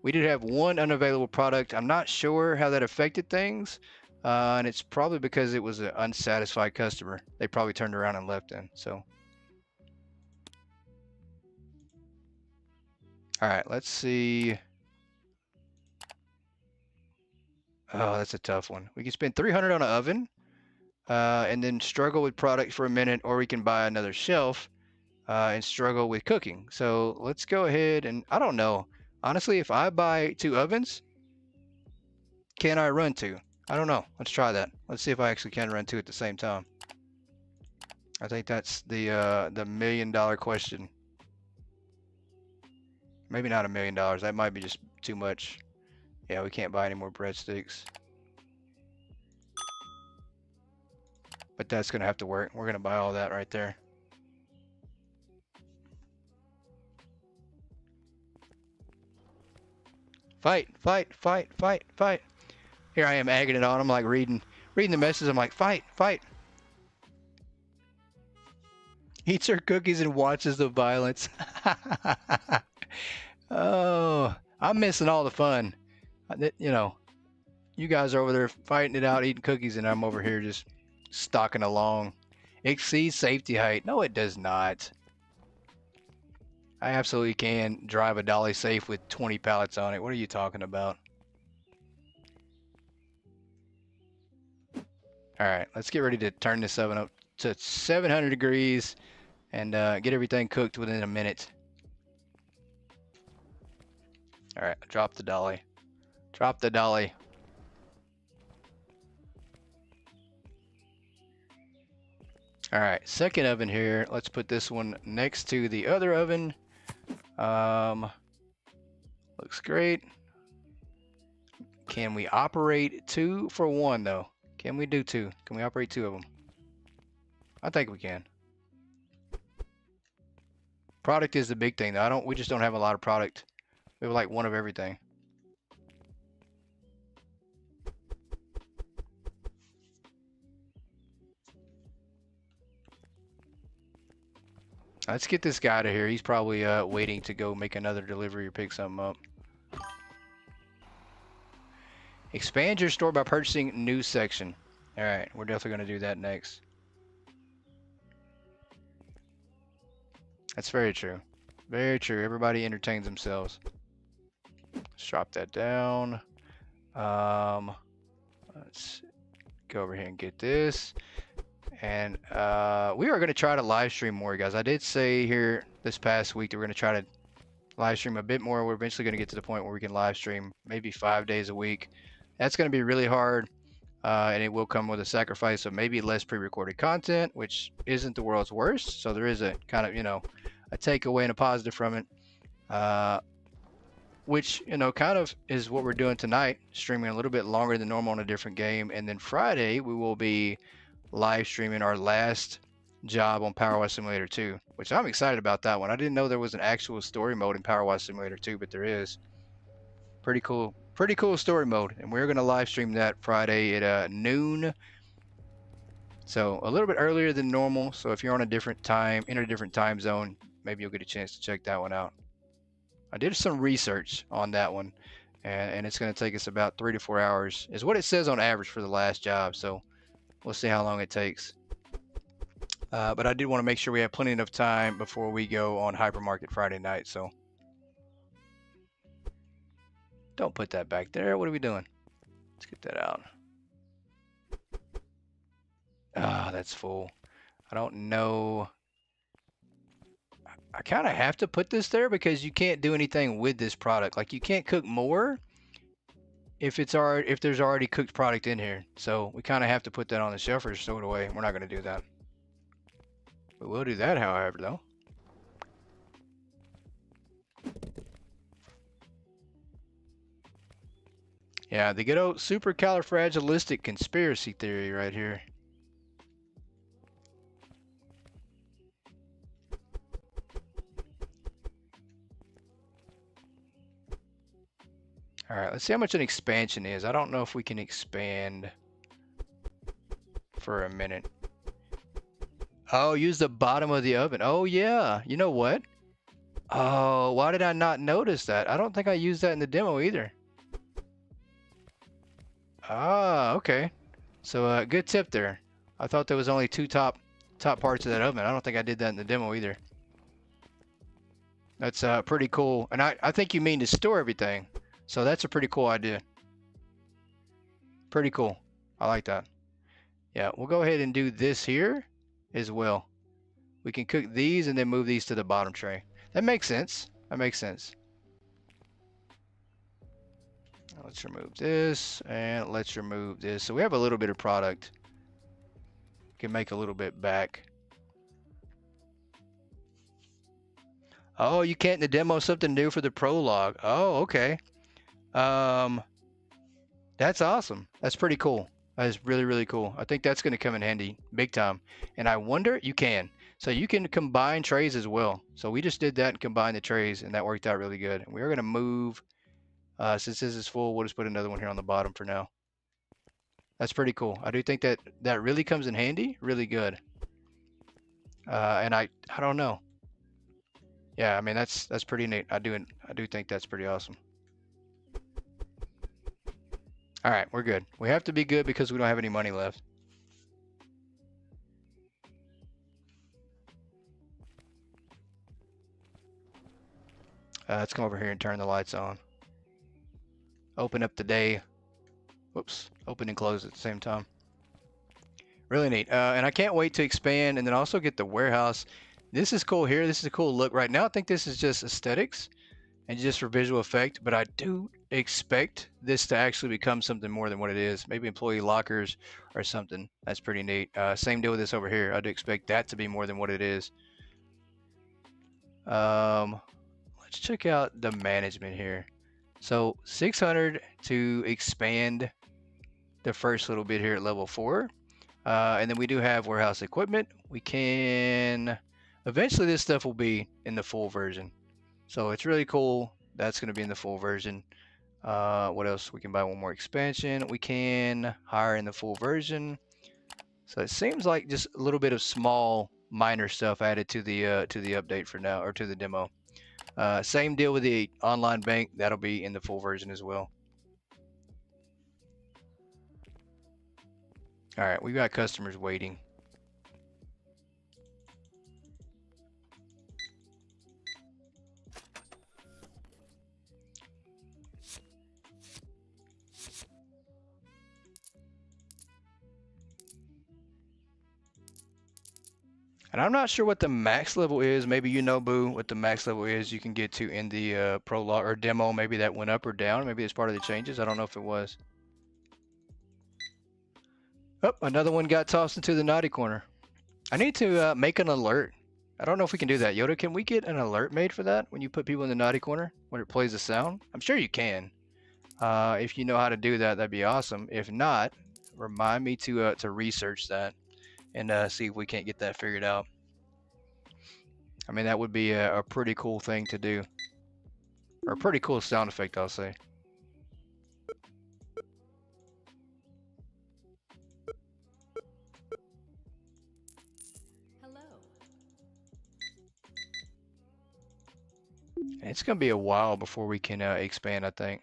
We did have one unavailable product. I'm not sure how that affected things, and it's probably because it was an unsatisfied customer. They probably turned around and left then, so. All right, let's see. Oh, that's a tough one. We can spend 300 on an oven, and then struggle with product for a minute, or we can buy another shelf and struggle with cooking. So let's go ahead and, I don't know. Honestly, if I buy 2 ovens, can I run 2? I don't know. Let's try that. Let's see if I actually can run 2 at the same time. I think that's the $1 million question. Maybe not $1 million. That might be just too much. Yeah, we can't buy any more breadsticks. But that's gonna have to work. We're gonna buy all that right there. Fight, fight, fight, fight, fight. Here I am egging it on. I'm like reading the message. I'm like, fight, fight. Eats her cookies and watches the violence. Oh, I'm missing all the fun. You know, you guys are over there fighting it out, eating cookies, and I'm over here just stalking along. Exceeds safety height. No, it does not. I absolutely can drive a dolly safe with 20 pallets on it. What are you talking about? All right, let's get ready to turn this oven up to 700 degrees and get everything cooked within a minute. All right, drop the dolly. Drop the dolly. All right, second oven here. Let's put this one next to the other oven. Looks great. Can we operate 2 for 1 though? Can we do 2? Can we operate 2 of them? I think we can. Product is the big thing though. We just don't have a lot of product. We have like 1 of everything. Let's get this guy out of here. He's probably waiting to go make another delivery or pick something up. Expand your store by purchasing new section. All right, we're definitely going to do that next. That's very true. Very true. Everybody entertains themselves. Let's drop that down. Let's go over here and get this. And we are going to try to live stream more, guys. I did say here this past week that we're going to try to live stream a bit more. We're eventually going to get to the point where we can live stream maybe 5 days a week. That's going to be really hard, and it will come with a sacrifice of maybe less pre-recorded content, which isn't the world's worst. So there is a kind of, you know, a takeaway and a positive from it, which, you know, kind of is what we're doing tonight, streaming a little bit longer than normal on a different game. And then Friday, we will be live streaming our last job on Power Wash Simulator 2, which I'm excited about that one. I didn't know there was an actual story mode in Power Wash Simulator 2, but there is. Pretty cool story mode, and we're going to live stream that Friday at noon. So a little bit earlier than normal. So if you're on a different time, in a different time zone, maybe you'll get a chance to check that one out. I did some research on that one, and it's going to take us about 3 to 4 hours, is what it says on average for the last job. So we'll see how long it takes. But I did want to make sure we have plenty enough time before we go on Hypermarket Friday night. So don't put that back there. What are we doing? Let's get that out. Ah, that's full. I don't know. I kind of have to put this there because you can't do anything with this product. Like, you can't cook more if there's already cooked product in here. So we kind of have to put that on the shelf or stow it away. We're not going to do that. We will do that, however, though. Yeah, the good old supercalifragilistic conspiracy theory right here. All right, let's see how much an expansion is. I don't know if we can expand for a minute. Oh, use the bottom of the oven. Oh, yeah. You know what? Oh, why did I not notice that? I don't think I used that in the demo either. Ah, okay. So, good tip there. I thought there was only two top parts of that oven. I don't think I did that in the demo either. That's pretty cool. And I think you mean to store everything. So that's a pretty cool idea. Pretty cool. I like that. Yeah, we'll go ahead and do this here as well. We can cook these and then move these to the bottom tray. That makes sense. That makes sense. Let's remove this and let's remove this. So we have a little bit of product. Can make a little bit back. Oh, you can't in the demo something new for the prologue. Oh, okay. That's awesome. That's pretty cool. That is really, really cool. I think that's going to come in handy big time. And I wonder, you can. So you can combine trays as well. So we just did that and combined the trays, and that worked out really good. We're going to move, since this is full, we'll just put another one here on the bottom for now. That's pretty cool. I do think that really comes in handy. Really good. And I don't know. Yeah, I mean, that's pretty neat. I do think that's pretty awesome. All right, we're good. We have to be good because we don't have any money left. Let's come over here and turn the lights on. Open up the day. Whoops, open and close at the same time. Really neat. And I can't wait to expand and then also get the warehouse. This is cool here. This is a cool look. Right now, I think this is just aesthetics and just for visual effect, but I do expect this to actually become something more than what it is. Maybe employee lockers or something. That's pretty neat. Same deal with this over here. I do expect that to be more than what it is. Let's check out the management here. So 600 to expand the first little bit here at level 4. And then we do have warehouse equipment. We can, eventually this stuff will be in the full version. So it's really cool. That's going to be in the full version. What else? We can buy one more expansion. We can hire in the full version. So it seems like just a little bit of small minor stuff added to the update for now, or to the demo. Same deal with the online bank. That'll be in the full version as well. All right, we've got customers waiting. And I'm not sure what the max level is. Maybe you know, Boo, what the max level is you can get to in the prologue or demo. Maybe that went up or down. Maybe it's part of the changes. I don't know if it was. Oh, another one got tossed into the naughty corner. I need to make an alert. I don't know if we can do that. Yoda, can we get an alert made for that when you put people in the naughty corner when it plays a sound? I'm sure you can. If you know how to do that, that'd be awesome. If not, remind me to research that and see if we can't get that figured out. I mean, that would be a pretty cool thing to do. Or a pretty cool sound effect, I'll say. Hello. It's going to be a while before we can expand, I think.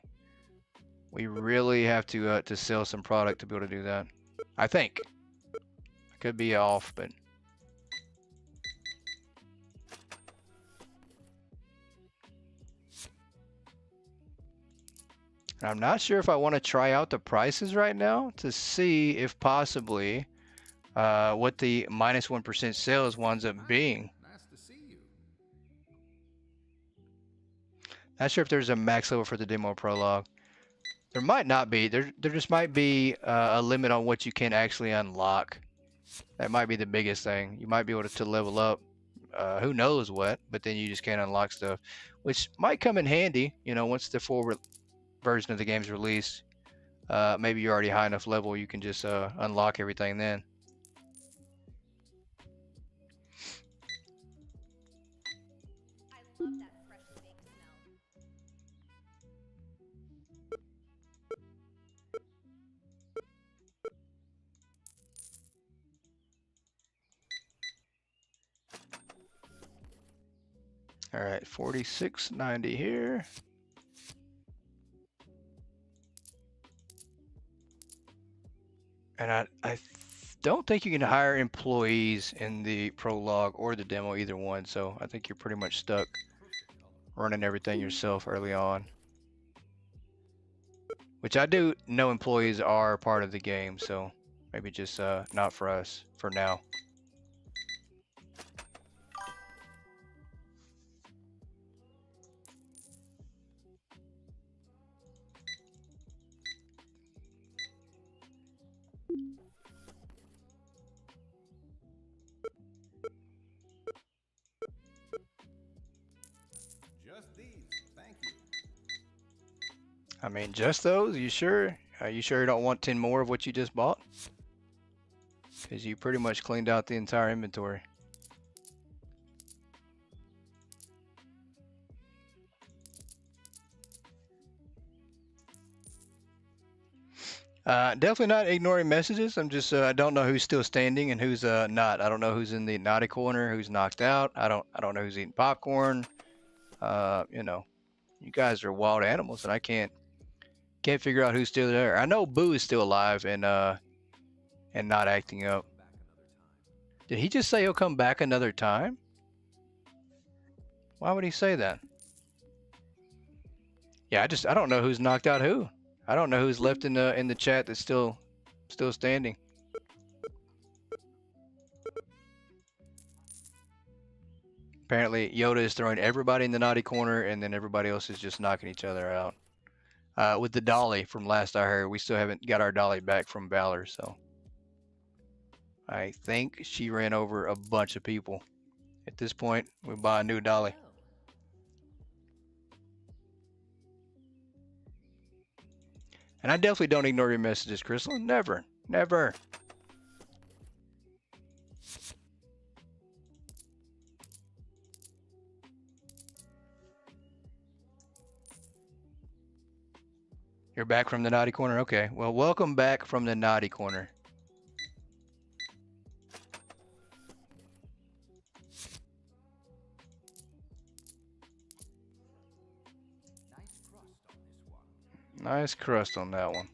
We really have to sell some product to be able to do that. I think. I could be off, but... I'm not sure if I want to try out the prices right now to see if possibly what the minus 1% sales winds up being. Nice to see you. Not sure if there's a max level for the demo prologue. There might not be. There just might be a limit on what you can actually unlock. That might be the biggest thing. You might be able to level up. Who knows what, but then you just can't unlock stuff, which might come in handy, you know, once the full version of the game's released. maybe you're already high enough level you can just unlock everything then. I love that freshly baked smell. All right, 46.90 here. And I don't think you can hire employees in the prologue or the demo, either one. So I think you're pretty much stuck running everything yourself early on. Which I do know employees are part of the game, so maybe just not for us for now. Just these, thank you. I mean, just those? You sure? Are you sure you don't want 10 more of what you just bought? Because you pretty much cleaned out the entire inventory. Definitely not ignoring messages. I'm just I don't know who's still standing and who's not. I don't know who's in the naughty corner, who's knocked out. I don't know who's eating popcorn. You know, you guys are wild animals, and I can't figure out who's still there. I know Boo is still alive and not acting up. Did he just say he'll come back another time? Why would he say that? Yeah, I don't know who's knocked out who. I don't know who's left in the chat that's still standing. Apparently, Yoda is throwing everybody in the naughty corner, and then everybody else is just knocking each other out. With the dolly, from last I heard, we still haven't got our dolly back from Valor, so I think she ran over a bunch of people. At this point, we buy a new dolly. Hello. And I definitely don't ignore your messages, Crystal. Never, never. You're back from the naughty corner? Okay. Well, welcome back from the naughty corner. Nice crust on that one.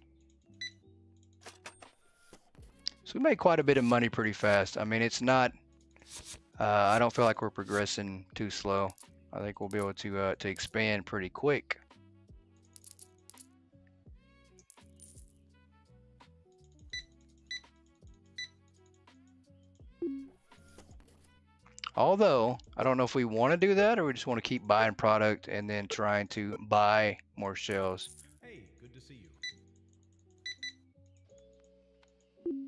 So we made quite a bit of money pretty fast. I mean, it's not, I don't feel like we're progressing too slow. I think we'll be able to expand pretty quick. Although, I don't know if we want to do that or we just want to keep buying product and then trying to buy more shelves. Hey, good to see you.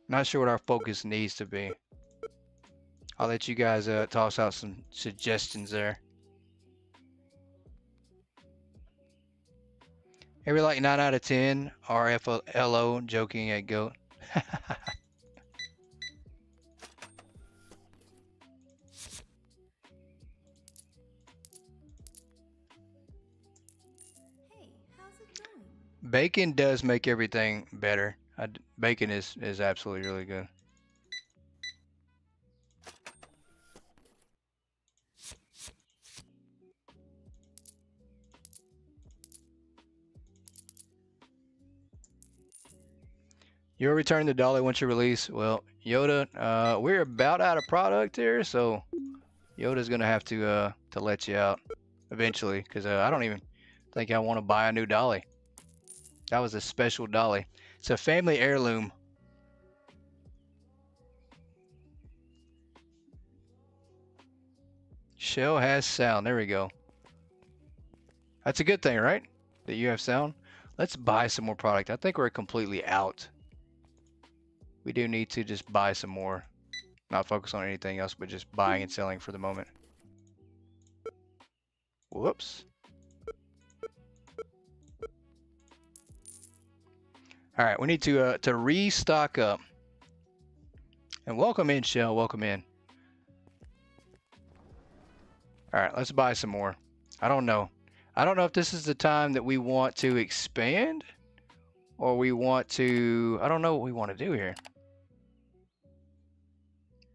Not sure what our focus needs to be. I'll let you guys toss out some suggestions there. Maybe like 9 out of 10 RFLO joking at GOAT. Hey, how's it going? Bacon does make everything better. Bacon is absolutely really good. You'll return the dolly once you release. Well, Yoda, we're about out of product here, so Yoda's gonna have to let you out eventually, because I don't even think I want to buy a new dolly. That was a special dolly. It's a family heirloom. Shell has sound. There we go. That's a good thing, right? That you have sound. Let's buy some more product. I think we're completely out. We do need to just buy some more. Not focus on anything else, but just buying and selling for the moment. Whoops. All right, we need to restock up. And welcome in, Shell. Welcome in. All right, let's buy some more. I don't know. I don't know if this is the time that we want to expand or we want to... I don't know what we want to do here.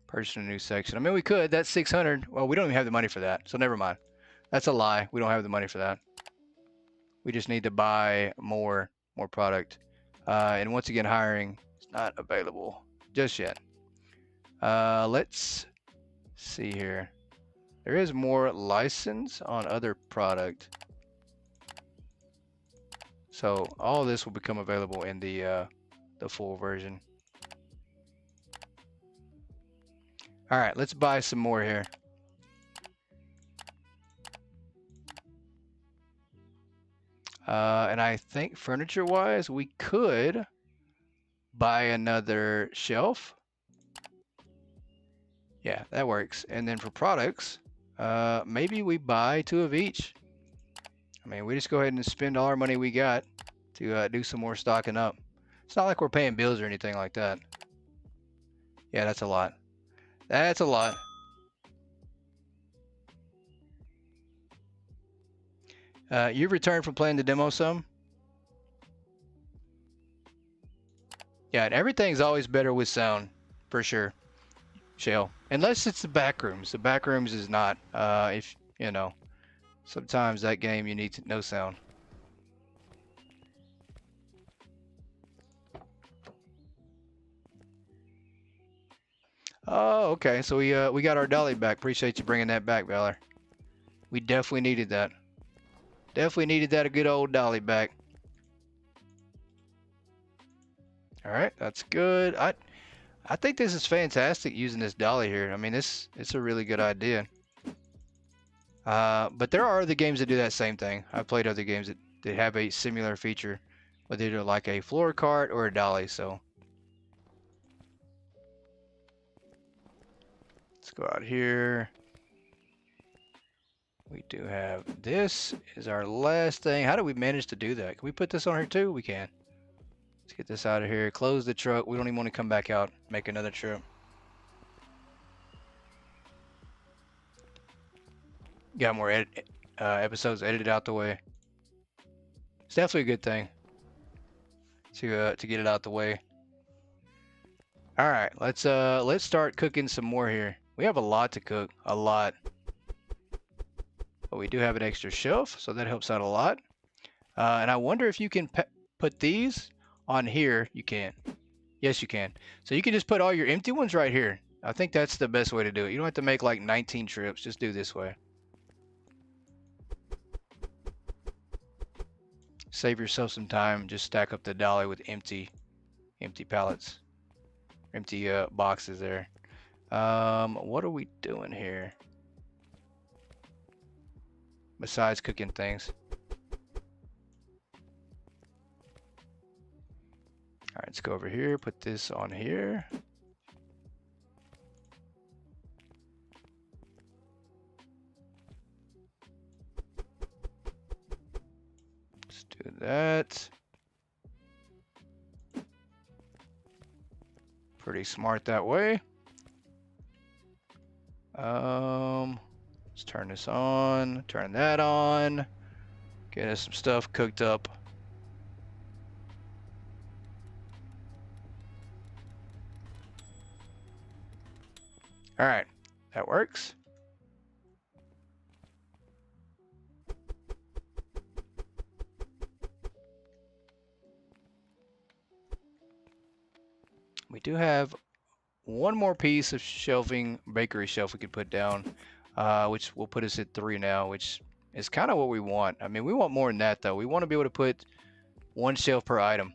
Purchase a new section. I mean, we could. That's 600. Well, we don't even have the money for that, so never mind. That's a lie. We don't have the money for that. We just need to buy more product. And once again, hiring is not available just yet. Let's see here. There is more license on other product. So all this will become available in the full version. All right, let's buy some more here. And I think furniture-wise, we could buy another shelf. Yeah, that works. And then for products, maybe we buy 2 of each. I mean, we just go ahead and spend all our money we got to do some more stocking up. It's not like we're paying bills or anything like that. Yeah, that's a lot. That's a lot. You've returned from playing the demo some? Yeah, and everything's always better with sound, for sure. Shell. Unless it's the back rooms. The back rooms is not. If, you know, sometimes that game you need no sound. Oh, okay. So we got our dolly back. Appreciate you bringing that back, Valor. We definitely needed that. Definitely needed that, a good old dolly back. All right, that's good. I think this is fantastic using this dolly here. I mean, it's a really good idea. But there are other games that do that same thing. I've played other games that have a similar feature, whether either like a floor cart or a dolly. So let's go out here. We do have this is our last thing. How do we manage to do that? Can we put this on here too? We can. Let's get this out of here. Close the truck. We don't even want to come back out, make another trip. Got more episodes edited out the way. It's definitely a good thing to get it out the way. All right, let's start cooking some more here. We have a lot to cook, a lot. But we do have an extra shelf, so that helps out a lot. And I wonder if you can put these on here. You can. Yes, you can. So you can just put all your empty ones right here. I think that's the best way to do it. You don't have to make like 19 trips. Just do this way. Save yourself some time. Just stack up the dolly with empty pallets, empty boxes there. What are we doing here? Besides cooking things. All right, let's go over here. Put this on here. Let's do that. Pretty smart that way. Let's turn this on, turn that on, get us some stuff cooked up. All right, that works. We do have one more piece of shelving, bakery shelf we could put down, which will put us at 3 now, which is kind of what we want. I mean, we want more than that though. We want to be able to put 1 shelf per item,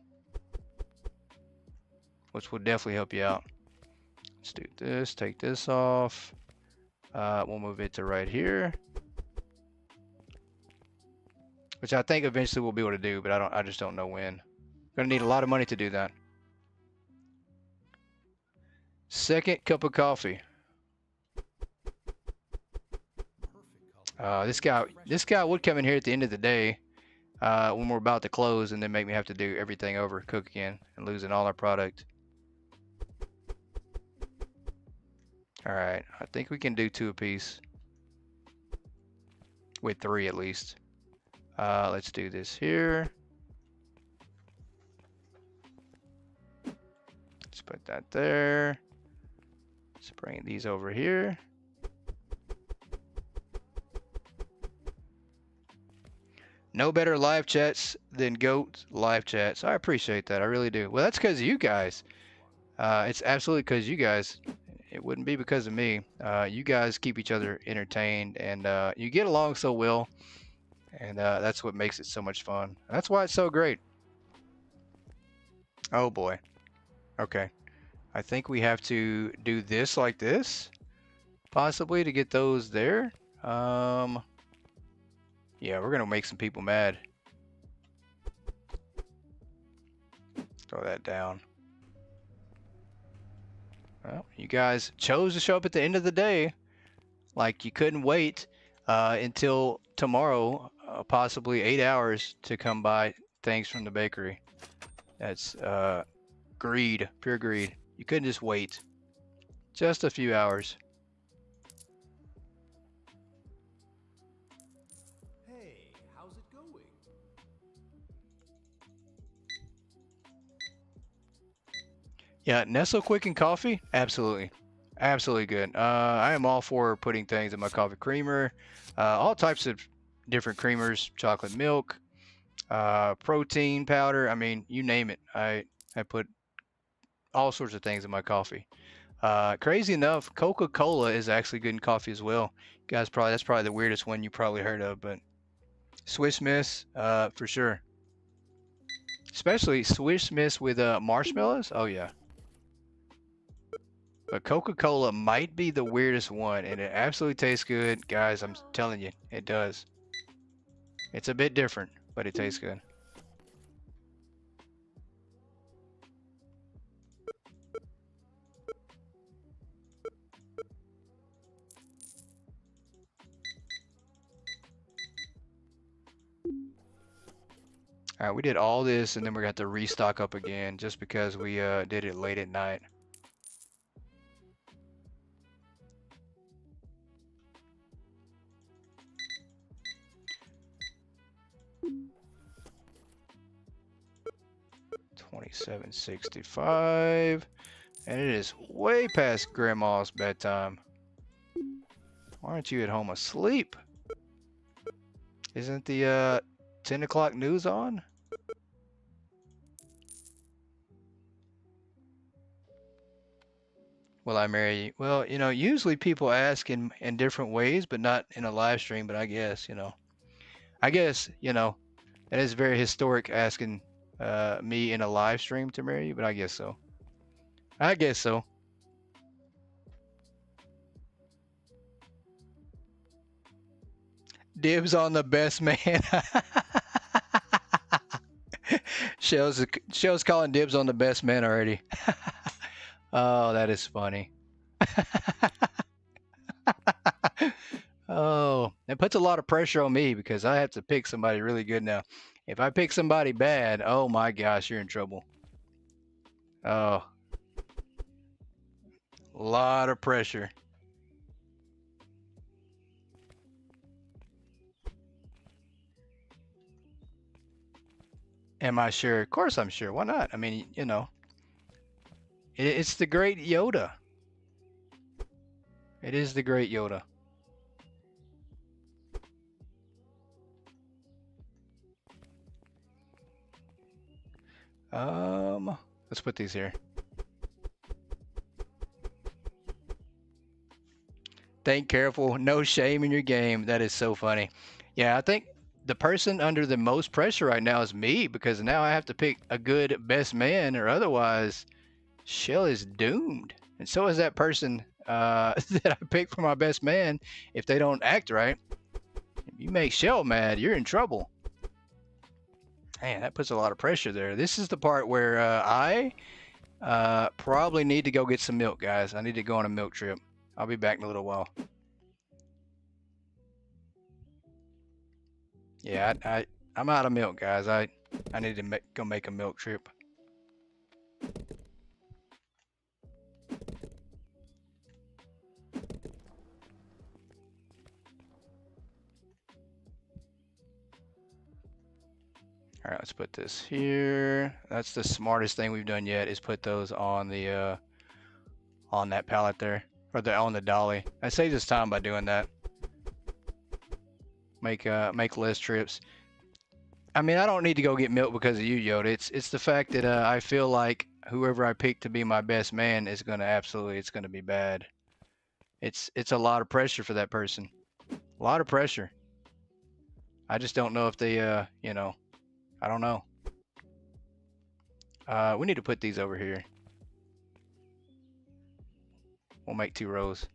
which will definitely help you out. Let's do this, take this off. We'll move it to right here, which I think eventually we'll be able to do, but I just don't know when. Gonna need a lot of money to do that. Second cup of coffee. This guy would come in here at the end of the day, when we're about to close, and then make me have to do everything over, cook again, and losing all our product. All right, I think we can do 2 apiece. With 3 at least. Let's do this here. Let's put that there. Let's bring these over here. No better live chats than GOAT live chats. I appreciate that. I really do. Well, that's because of you guys. It's absolutely because you guys. It wouldn't be because of me. You guys keep each other entertained, and you get along so well. And that's what makes it so much fun. That's why it's so great. Oh boy. Okay. I think we have to do this like this, possibly, to get those there. Yeah, we're gonna make some people mad. Throw that down. Well, you guys chose to show up at the end of the day. Like you couldn't wait until tomorrow, possibly 8 hours, to come buy things from the bakery. That's greed, pure greed. You couldn't just wait. Just a few hours. Hey, how's it going? Yeah, Nestle Quicken coffee, absolutely, absolutely good. I am all for putting things in my coffee creamer, all types of different creamers, chocolate milk, protein powder. I mean, you name it. I put all sorts of things in my coffee. Crazy enough, Coca-Cola is actually good in coffee as well. Guys, that's probably the weirdest one you probably heard of, but Swiss Miss, for sure. Especially Swiss Miss with marshmallows. Oh yeah. But Coca-Cola might be the weirdest one, and it absolutely tastes good. Guys, I'm telling you, it does. It's a bit different, but it tastes good. All right, we did all this, and then we're going to have to restock up again just because we did it late at night. $27.65, and it is way past Grandma's bedtime. Why aren't you at home asleep? Isn't the 10 o'clock news on? Will I marry you? Well, you know, usually people ask in different ways, but not in a live stream. But I guess, you know, that is very historic asking me in a live stream to marry you, but I guess so. I guess so. Dibs on the best man. Shell's calling dibs on the best man already. Oh, that is funny. Oh, it puts a lot of pressure on me because I have to pick somebody really good now. If I pick somebody bad, oh my gosh, you're in trouble. Oh, a lot of pressure. Am I sure? Of course I'm sure. Why not? I mean, you know, it's the great Yoda. It is the great Yoda. Let's put these here. Think careful. No shame in your game. That is so funny. Yeah, I think the person under the most pressure right now is me because now I have to pick a good best man or otherwise Shell is doomed. And so is that person that I picked for my best man if they don't act right. If you make Shell mad, you're in trouble. Man, that puts a lot of pressure there. This is the part where I probably need to go get some milk, guys. I need to go on a milk trip. I'll be back in a little while. Yeah, I'm out of milk, guys. I need to go make a milk trip. All right, let's put this here. That's the smartest thing we've done yet, is put those on the on that pallet there, or on the dolly. I saved us time by doing that. Make less trips. I mean, I don't need to go get milk because of you, Yoda. It's the fact that I feel like whoever I pick to be my best man is gonna it's gonna be bad. It's a lot of pressure for that person. A lot of pressure. I just don't know if they you know, I don't know. We need to put these over here. We'll make 2 rows.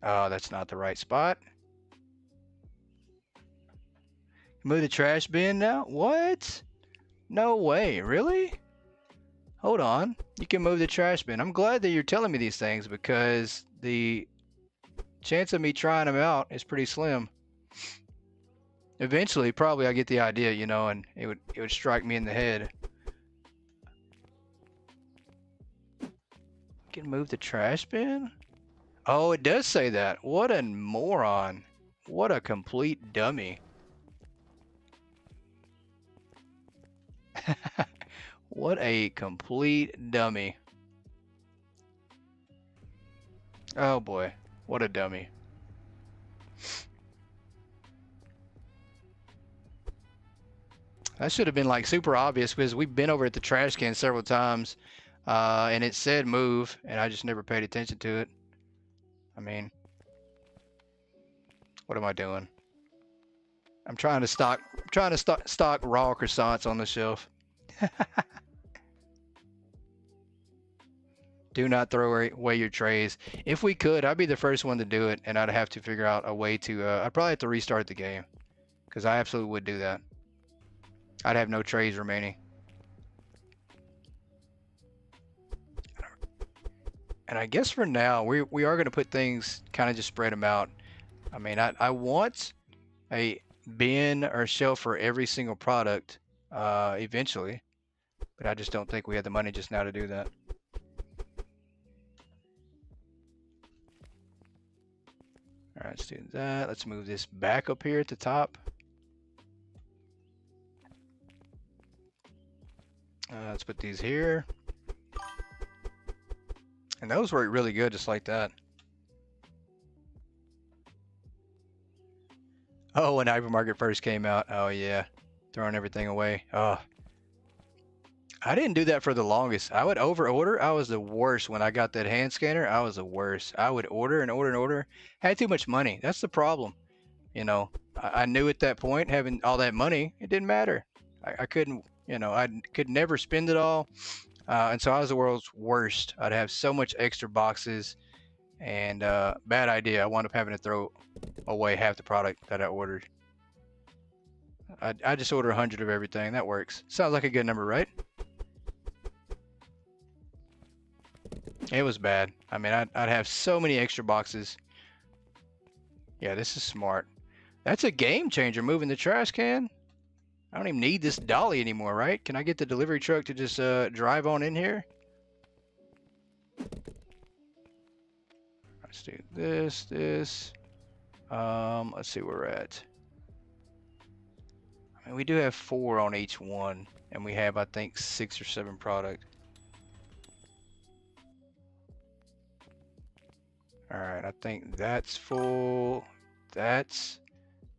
Oh, that's not the right spot. Move the trash bin now? What? No way, really? Hold on. You can move the trash bin. I'm glad that you're telling me these things, because the chance of me trying them out is pretty slim. Eventually, probably I get the idea, you know, and it would strike me in the head. You can move the trash bin? Oh, it does say that. What a moron. What a complete dummy. What a complete dummy. Oh boy, what a dummy. That should have been like super obvious, because we've been over at the trash can several times and it said move, and I just never paid attention to it. I mean, what am I doing? I'm trying to stock raw croissants on the shelf. Do not throw away your trays. If we could, I'd be the first one to do it, and I'd have to figure out a way to I'd probably have to restart the game, because I absolutely would do that. I'd have no trays remaining. And I guess for now, we are going to put things, kind of just spread them out. I mean, I want a bin or shelf for every single product eventually, but I just don't think we have the money just now to do that. All right, let's do that. Let's move this back up here at the top. Let's put these here. And those work really good just like that. Oh, when Hypermarket first came out. Oh yeah, throwing everything away. Oh, I didn't do that for the longest. I would over order. I was the worst when I got that hand scanner. I was the worst. I would order and order and order. Had too much money. That's the problem. You know, I knew at that point, having all that money, it didn't matter. I couldn't, you know, I could never spend it all. And so I was the world's worst. I'd have so much extra boxes, and bad idea. I wound up having to throw away half the product that I ordered. I just order 100 of everything. That works. Sounds like a good number, right? It was bad. I mean, I'd have so many extra boxes. Yeah, this is smart. That's a game changer, moving the trash can. I don't even need this dolly anymore, right? Can I get the delivery truck to just drive on in here? Let's do this. Let's see where we're at. I mean, we do have 4 on each one, and we have, I think, 6 or 7 product. All right, I think that's full. That's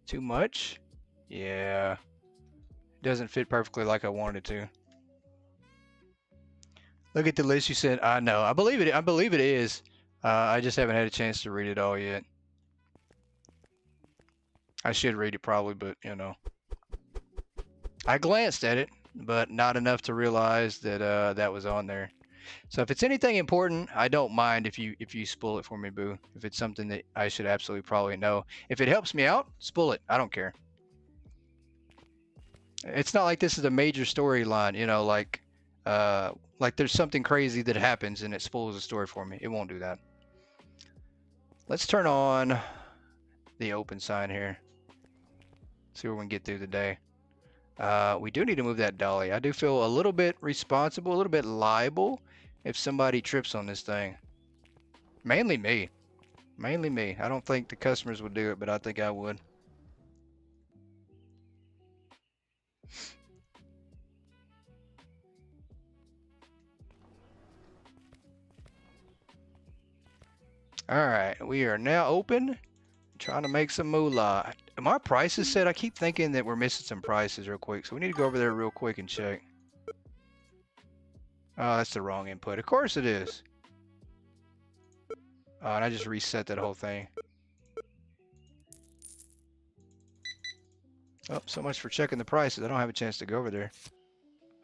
too much. Yeah, it doesn't fit perfectly like I wanted it to. Look at the list you sent. I know. I believe it. I believe it is. I just haven't had a chance to read it all yet. I should read it probably, but you know, I glanced at it, but not enough to realize that that was on there. So if it's anything important, I don't mind if you spool it for me, boo. If it's something that I should absolutely probably know. If it helps me out, spool it. I don't care. It's not like this is a major storyline, you know, like there's something crazy that happens and it spoils the story for me. It won't do that. Let's turn on the open sign here. See where we can get through the day. We do need to move that dolly. I do feel a little bit responsible, a little bit liable if somebody trips on this thing. Mainly me. Mainly me. I don't think the customers would do it, but I think I would. Alright, we are now open. Trying to make some moolah. My prices set? I keep thinking that we're missing some prices real quick, so we need to go over there real quick and check. Oh, that's the wrong input. Of course it is. Oh, and I just reset that whole thing. Oh, so much for checking the prices. I don't have a chance to go over there.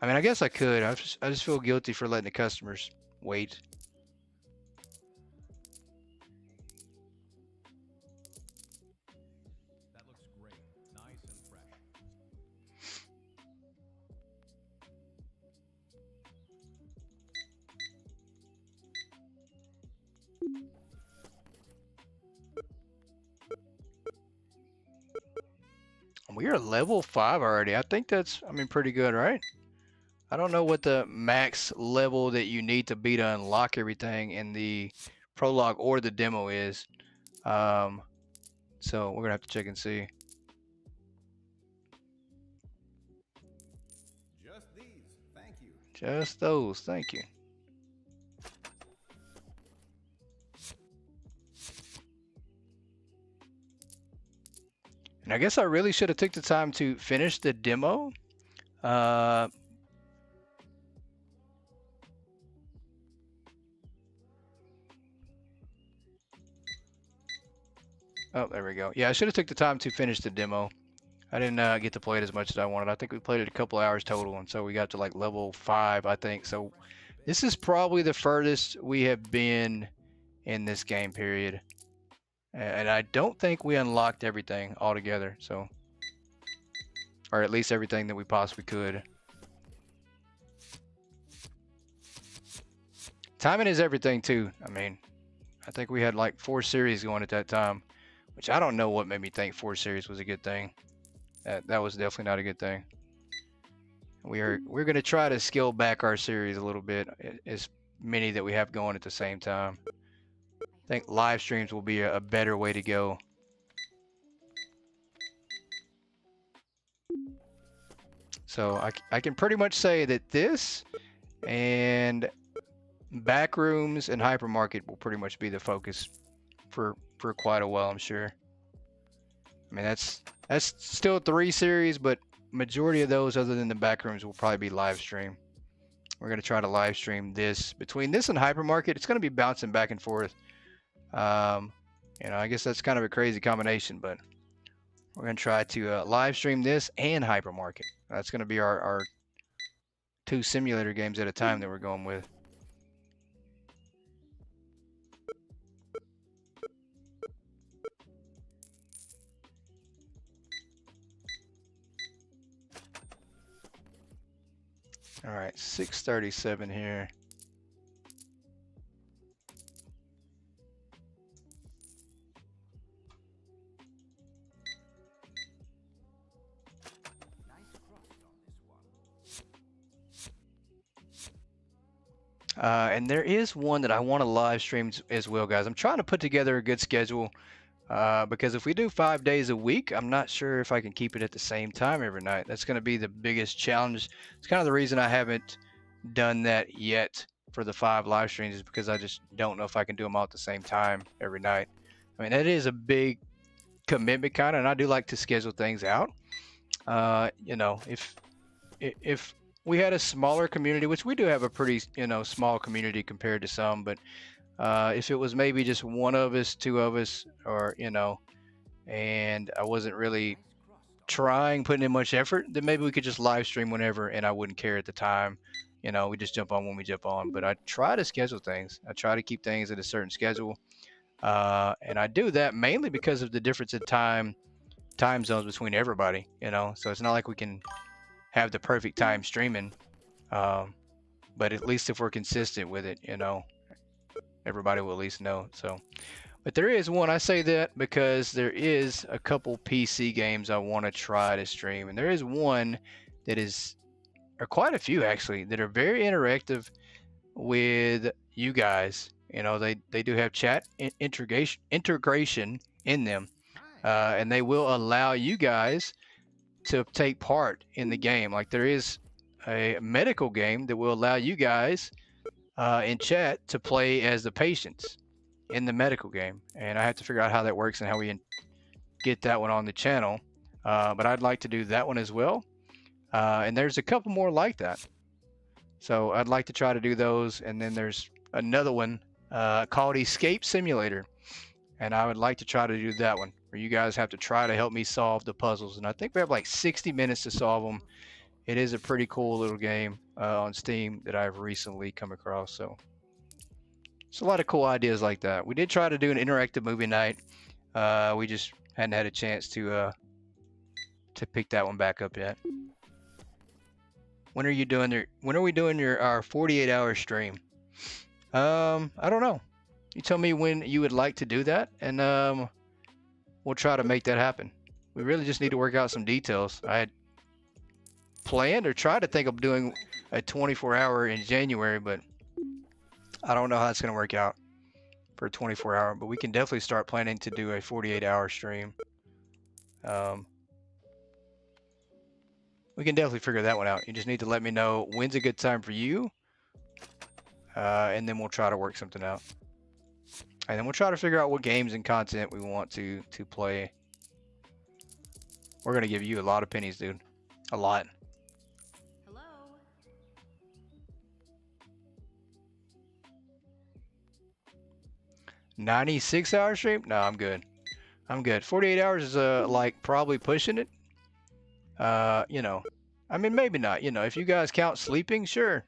I mean, I guess I could. I just feel guilty for letting the customers wait. That looks great. Nice and fresh. We are level 5 already. I think that's, I mean, pretty good, right? I don't know what the max level that you need to be to unlock everything in the prologue or the demo is. So we're gonna have to check and see. Just these. Thank you. Just those, thank you. And I guess I really should have took the time to finish the demo. Oh, there we go. Yeah, I should have took the time to finish the demo. I didn't get to play it as much as I wanted. I think we played it a couple hours total, and so we got to like level 5, I think. So this is probably the furthest we have been in this game period. And I don't think we unlocked everything altogether, so, or at least everything that we possibly could. Timing is everything too. I mean, I think we had like 4 series going at that time, which I don't know what made me think 4 series was a good thing. That was definitely not a good thing. We're going to try to scale back our series a little bit, as many that we have going at the same time. I think live streams will be a better way to go. So I can pretty much say that this and backrooms and hypermarket will pretty much be the focus for quite a while, I'm sure. I mean, that's still 3 series, but majority of those other than the backrooms will probably be live stream. We're going to try to live stream this. Between this and hypermarket, it's going to be bouncing back and forth. You know, I guess that's kind of a crazy combination, but we're going to try to live stream this and hypermarket. That's going to be our 2 simulator games at a time that we're going with. All right, 637 here. And there is one that I want to live stream as well, guys. I'm trying to put together a good schedule because if we do 5 days a week, I'm not sure if I can keep it at the same time every night. That's going to be the biggest challenge. It's kind of the reason I haven't done that yet for the 5 live streams, is because I just don't know if I can do them all at the same time every night. I mean, that is a big commitment kind of, and I do like to schedule things out. You know, if we had a smaller community, which we do have a pretty, you know, small community compared to some, but if it was maybe just 1 of us, 2 of us, or, you know, and I wasn't really putting in much effort, then maybe we could just live stream whenever and I wouldn't care at the time. You know, we just jump on when we jump on. But I try to schedule things. I try to keep things at a certain schedule. And I do that mainly because of the difference in time zones between everybody, you know. So it's not like we can have the perfect time streaming. But at least if we're consistent with it, you know, everybody will at least know. So But there is one. I say that because there is a couple PC games I want to try to stream, and there is one that is, or quite a few actually, that are very interactive with you guys. You know, they do have chat integration in them, and they will allow you guys to take part in the game. Like there is a medical game that will allow you guys in chat to play as the patients in the medical game, and I have to figure out how that works and how we get that one on the channel. But I'd like to do that one as well, and there's a couple more like that. So I'd like to try to do those, and then there's another one called Escape Simulator, and I would like to try to do that one where you guys have to try to help me solve the puzzles, and I think we have like 60 minutes to solve them. It is a pretty cool little game on Steam that I've recently come across. So it's a lot of cool ideas like that. We did try to do an interactive movie night. We just hadn't had a chance to pick that one back up yet. When are you doing your? When are we doing our 48-hour stream? I don't know. You tell me when you would like to do that, and we'll try to make that happen. We really just need to work out some details. I had planned or tried to think of doing a 24-hour in January, but I don't know how it's going to work out for a 24-hour. But we can definitely start planning to do a 48-hour stream. We can definitely figure that one out. You just need to let me know when's a good time for you, and then we'll try to work something out. And then we'll try to figure out what games and content we want to play. We're gonna give you a lot of pennies, dude. A lot. Hello? 96-hour stream? No, I'm good. I'm good. 48 hours is like probably pushing it. You know, I mean, maybe not. You know, if you guys count sleeping, sure.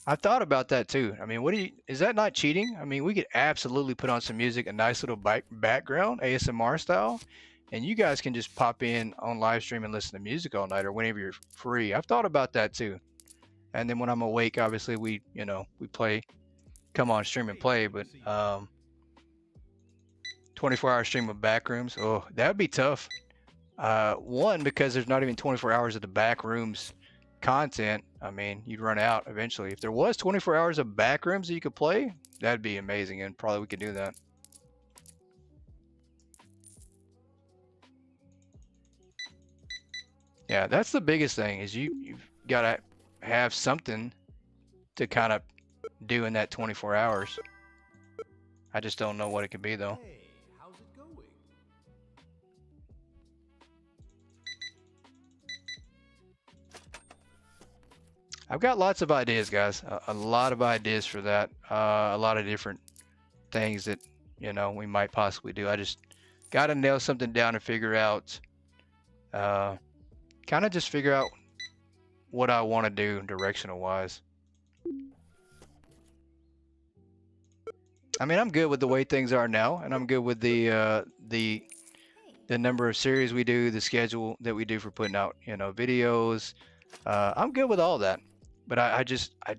I've thought about that too. I mean, is that not cheating? I mean, we could absolutely put on some music, a nice little background, ASMR style, and you guys can just pop in on live stream and listen to music all night or whenever you're free. I've thought about that too. And then when I'm awake, obviously we play, come on stream and play, but 24-hour stream of backrooms. Oh, that'd be tough. One, because there's not even 24 hours of the backrooms content. I mean, you'd run out eventually. If there was 24 hours of backrooms that you could play, that'd be amazing, and probably we could do that. Yeah, that's the biggest thing, is you've got to have something to kind of do in that 24 hours. I just don't know what it could be, though. Hey, how's it going? I've got lots of ideas, guys. A lot of ideas for that. A lot of different things that, we might possibly do. I just got to nail something down and figure out, kind of just figure out what I want to do directional wise. I mean, I'm good with the way things are now, and I'm good with the number of series we do, the schedule that we do for putting out, videos. I'm good with all that, but I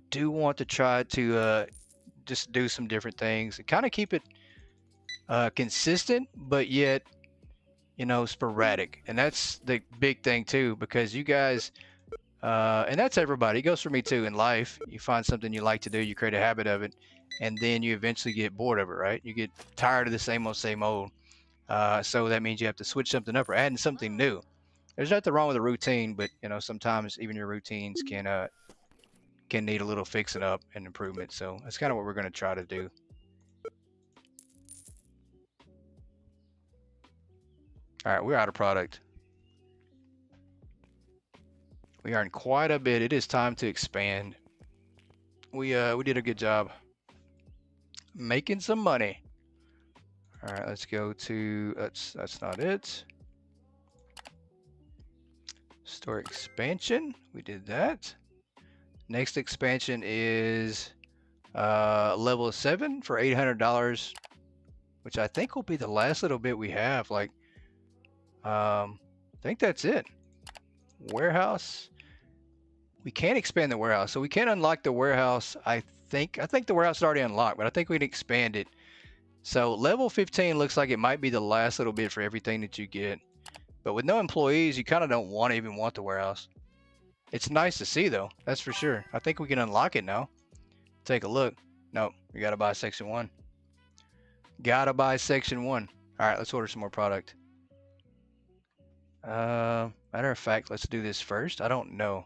do want to try to just do some different things and kind of keep it consistent, but yet, sporadic. And that's the big thing too, because you guys, and that's everybody. It goes for me too in life. You find something you like to do, you create a habit of it, and then you eventually get bored of it, right? You get tired of the same old, same old. So that means you have to switch something up or add something new. There's nothing wrong with a routine, but sometimes even your routines can need a little fixing up and improvement. So that's kind of what we're going to try to do. All right, we're out of product. We earned quite a bit. It is time to expand. We did a good job making some money. All right, let's go to, that's not it. Store expansion, we did that. Next expansion is level 7 for $800, which I think will be the last little bit we have. Like, I think that's it. Warehouse. We can't expand the warehouse, so we can't unlock the warehouse. I think the warehouse is already unlocked, but I think we can expand it So level 15 looks like it might be the last little bit for everything that you get. But with no employees, you kind of don't even want the warehouse. It's nice to see though, that's for sure. I think we can unlock it now. Take a look. Nope, we gotta buy section 1. Gotta buy section 1. All right, let's order some more product. Matter of fact, let's do this first. I don't know.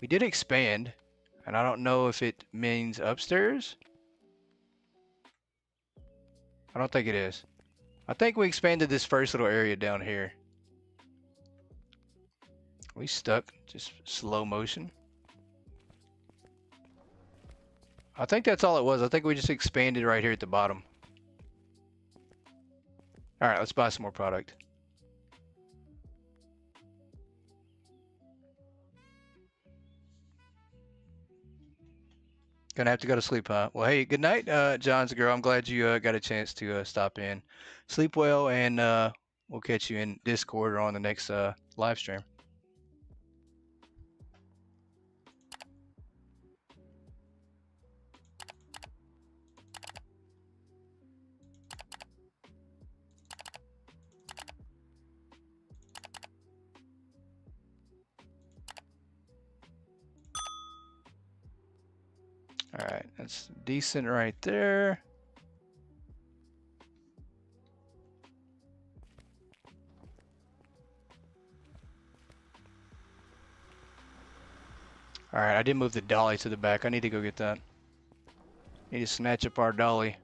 We did expand, and I don't know if it means upstairs. I don't think it is. I think we expanded this first little area down here. We stuck, just slow motion. I think that's all it was. I think we just expanded right here at the bottom. All right, let's buy some more product. Gonna have to go to sleep, huh? Well, hey, good night, John's girl. I'm glad you got a chance to stop in. Sleep well, and we'll catch you in Discord or on the next live stream. All right, that's decent right there. All right, I did move the dolly to the back. I need to go get that. Need to snatch up our dolly.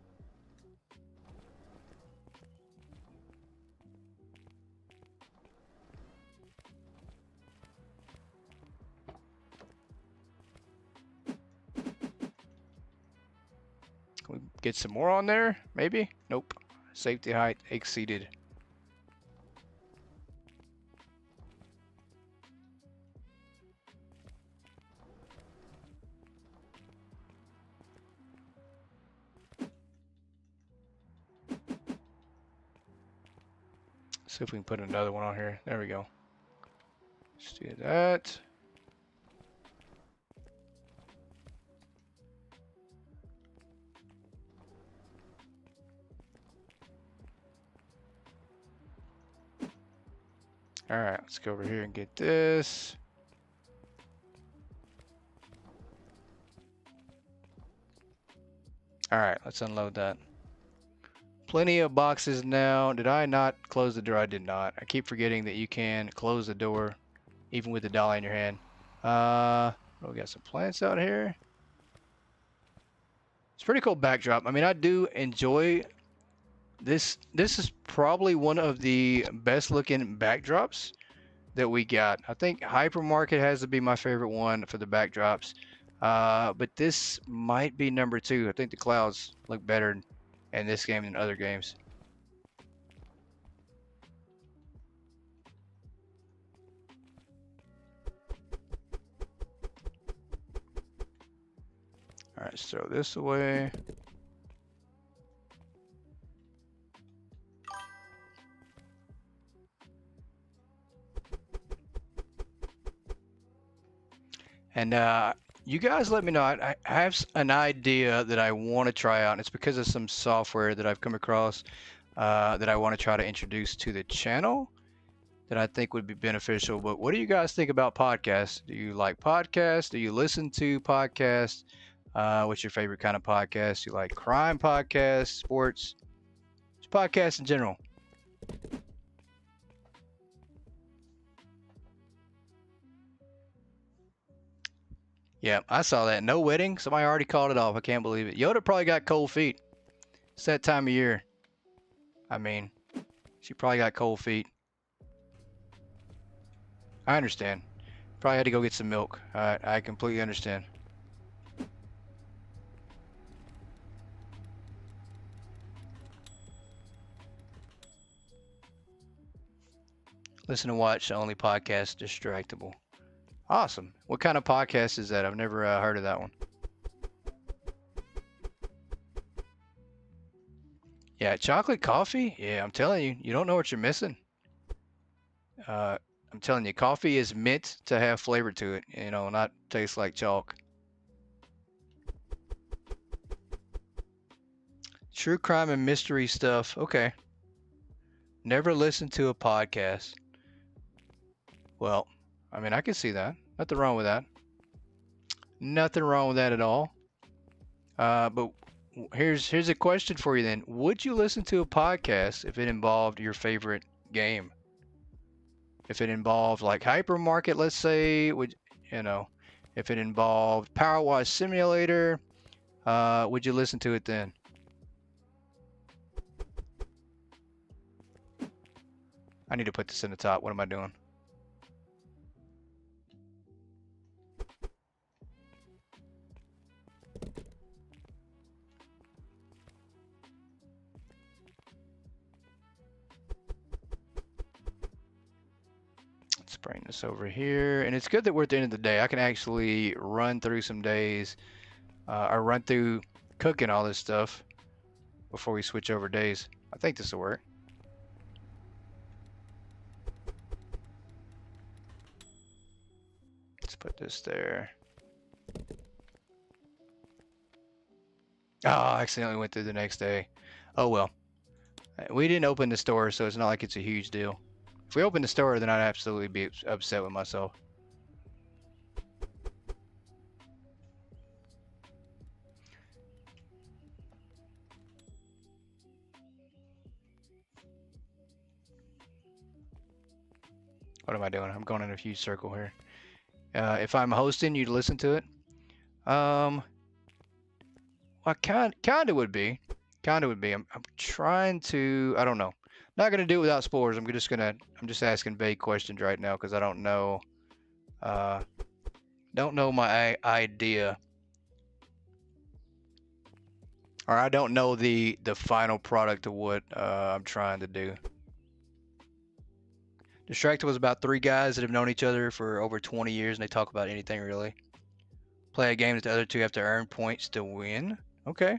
Can we get some more on there? Maybe? Nope. Safety height exceeded. See if we can put another one on here. There we go. Let's do that. All right, let's go over here and get this. All right, let's unload that. Plenty of boxes now. Did I not close the door? I did not. I keep forgetting that you can close the door even with the dolly in your hand. We got some plants out here. It's a pretty cool backdrop. I mean, I do enjoy this. This is probably one of the best looking backdrops that we got. I think Hypermarket has to be my favorite one for the backdrops. But this might be number 2. I think the clouds look better in this game than other games. All right, let's throw this away. And you guys let me know. I have an idea that I want to try out, and it's because of some software that I've come across that I want to try to introduce to the channel that I think would be beneficial. But what do you guys think about podcasts? Do you like podcasts? Do you listen to podcasts? What's your favorite kind of podcast? You like crime podcasts, sports, just podcasts in general? Yeah, I saw that. No wedding. Somebody already called it off. I can't believe it. Yoda probably got cold feet. It's that time of year. I mean, she probably got cold feet. I understand. Probably had to go get some milk. I completely understand. Listen and watch the only podcast distractible. Awesome. What kind of podcast is that? I've never heard of that one. Yeah, chocolate coffee? Yeah, I'm telling you, you don't know what you're missing. I'm telling you, coffee is meant to have flavor to it, you know, not taste like chalk. True crime and mystery stuff. Okay. Never listened to a podcast. Well, I mean, I can see that. Nothing wrong with that. Nothing wrong with that at all. But here's a question for you then. Would you listen to a podcast if it involved your favorite game? If it involved like Hypermarket, let's say, would you know, if it involved Power Wash Simulator, would you listen to it then? I need to put this in the top. What am I doing? Let's bring this over here. And it's good that we're at the end of the day. I can actually run through some days, or run through cooking all this stuff before we switch over days. I think this will work. Let's put this there. Oh, I accidentally went through the next day. Oh well. We didn't open the store, so it's not like it's a huge deal. If we opened the store, then I'd absolutely be upset with myself. What am I doing? I'm going in a huge circle here. If I'm hosting, you'd listen to it. Well, kinda would be. Kinda would be. I'm trying to. I don't know. Not gonna do it without spoilers. I'm just asking vague questions right now because I don't know. Don't know my idea, or I don't know the final product of what I'm trying to do. Distracted was about 3 guys that have known each other for over 20 years, and they talk about anything really. Play a game that the other two have to earn points to win. Okay.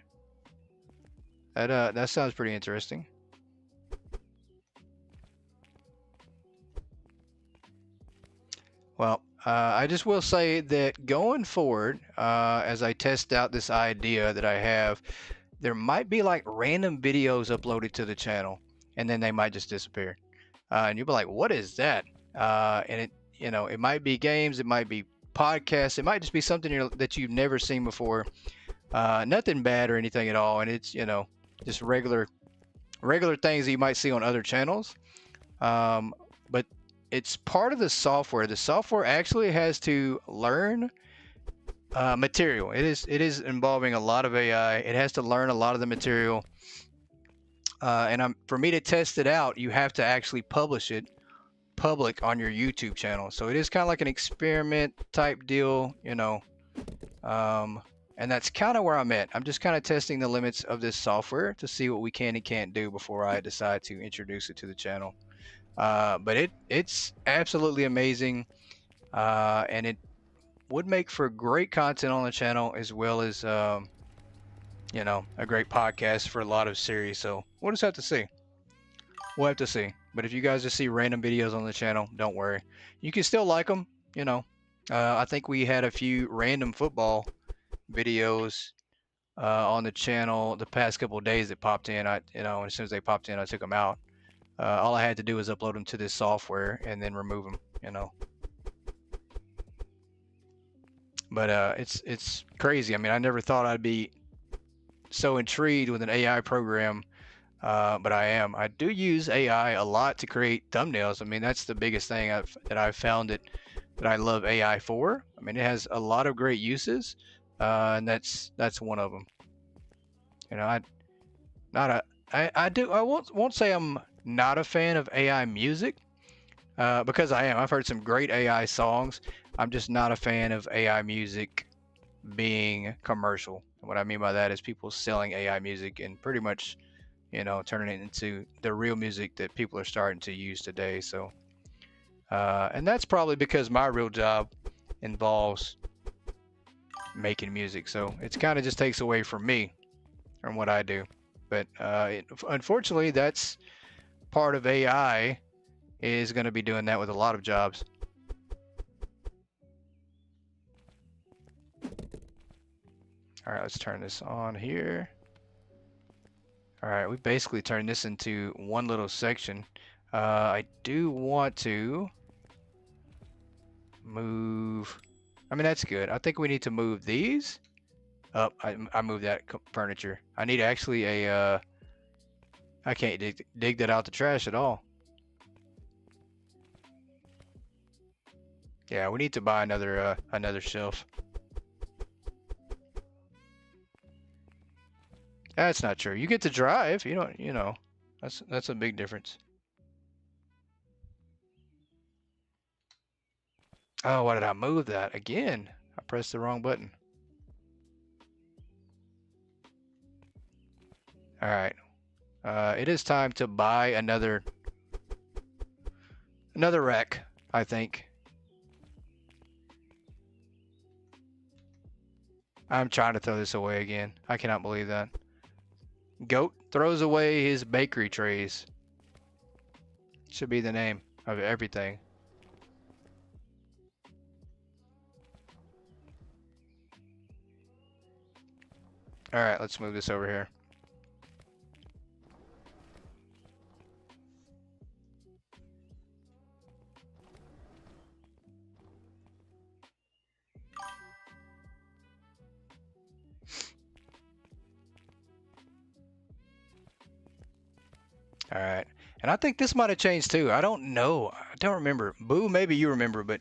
That sounds pretty interesting. Well, I just will say that going forward, as I test out this idea that I have, there might be like random videos uploaded to the channel, and then they might just disappear. And you'll be like, "What is that?" And it might be games, it might be podcasts, it might just be something that you've never seen before. Nothing bad or anything at all, and it's just regular things that you might see on other channels. But it's part of the software. The software actually has to learn material. It is involving a lot of AI. It has to learn a lot of the material. And for me to test it out, you have to actually publish it public on your YouTube channel. So it is kind of like an experiment type deal, and that's kind of where I'm at. I'm just kind of testing the limits of this software to see what we can and can't do before I decide to introduce it to the channel. But it's absolutely amazing, and it would make for great content on the channel as well as a great podcast for a lot of series. So we'll just have to see. We'll have to see. But if you guys just see random videos on the channel, don't worry. You can still like them. I think we had a few random football videos on the channel the past couple of days that popped in. As soon as they popped in, I took them out. All I had to do was upload them to this software and then remove them. But it's crazy. I mean, I never thought I'd be so intrigued with an AI program, but I am. I do use AI a lot to create thumbnails. I mean, that's the biggest thing that I've found that I love AI for. I mean, it has a lot of great uses, and that's one of them. I won't say I'm not a fan of AI music, because I am. I've heard some great AI songs. I'm just not a fan of AI music being commercial. What I mean by that is people selling AI music and pretty much, turning it into the real music that people are starting to use today. So, and that's probably because my real job involves making music. So it's kind of just takes away from me from what I do. But unfortunately, that's part of AI is going to be doing that with a lot of jobs. All right, let's turn this on here. All right, we basically turned this into one little section. I do want to move. I mean, that's good. I think we need to move these. Up. I moved that furniture. I need actually a. I can't dig that out the trash at all. Yeah, we need to buy another shelf. That's not true. You get to drive. You don't. You know, that's a big difference. Oh, why did I move that again? I pressed the wrong button. All right. It is time to buy another rack, I think. I'm trying to throw this away again. I cannot believe that. Goat throws away his bakery trays. Should be the name of everything. All right, let's move this over here. All right. And I think this might have changed too. I don't know. I don't remember. Boo, maybe you remember, but